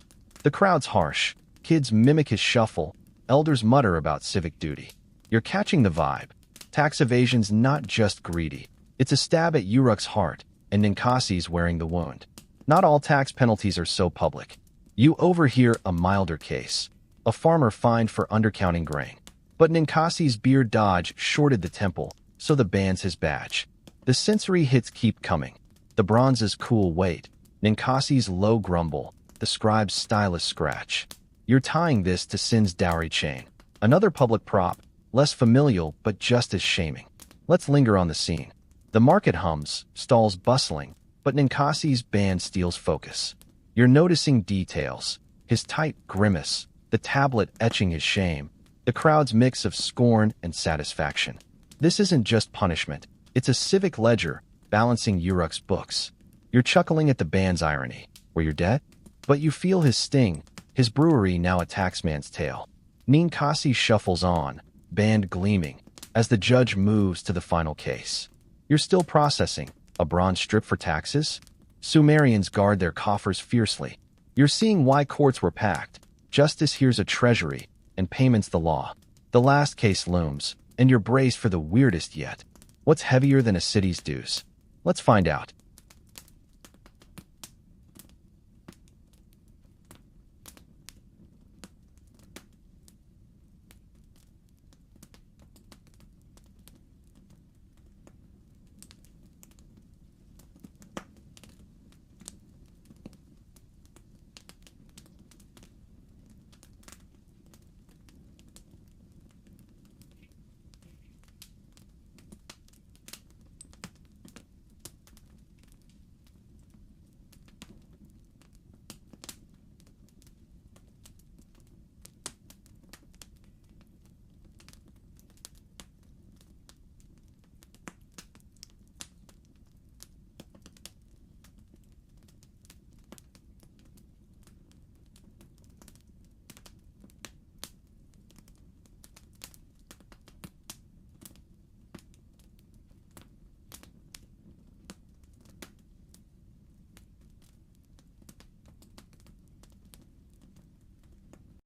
The crowd's harsh. Kids mimic his shuffle. Elders mutter about civic duty. You're catching the vibe. Tax evasion's not just greedy. It's a stab at Uruk's heart, and Ninkasi's wearing the wound. Not all tax penalties are so public. You overhear a milder case. A farmer fined for undercounting grain. But Ninkasi's beer dodge shorted the temple, so the band's his badge. The sensory hits keep coming. The bronze's cool weight. Ninkasi's low grumble. The scribe's stylus scratch. You're tying this to Sin's dowry chain. Another public prop, less familial but just as shaming. Let's linger on the scene. The market hums, stalls bustling, but Ninkasi's band steals focus. You're noticing details. His tight grimace, the tablet etching his shame, the crowd's mix of scorn and satisfaction. This isn't just punishment. It's a civic ledger, balancing Uruk's books. You're chuckling at the band's irony. Were you dead? But you feel his sting, his brewery now a taxman's tale. Ninkasi shuffles on, band gleaming, as the judge moves to the final case. You're still processing. A bronze strip for taxes? Sumerians guard their coffers fiercely. You're seeing why courts were packed. Justice here's a treasury, and payment's the law. The last case looms, and you're braced for the weirdest yet. What's heavier than a city's dues? Let's find out.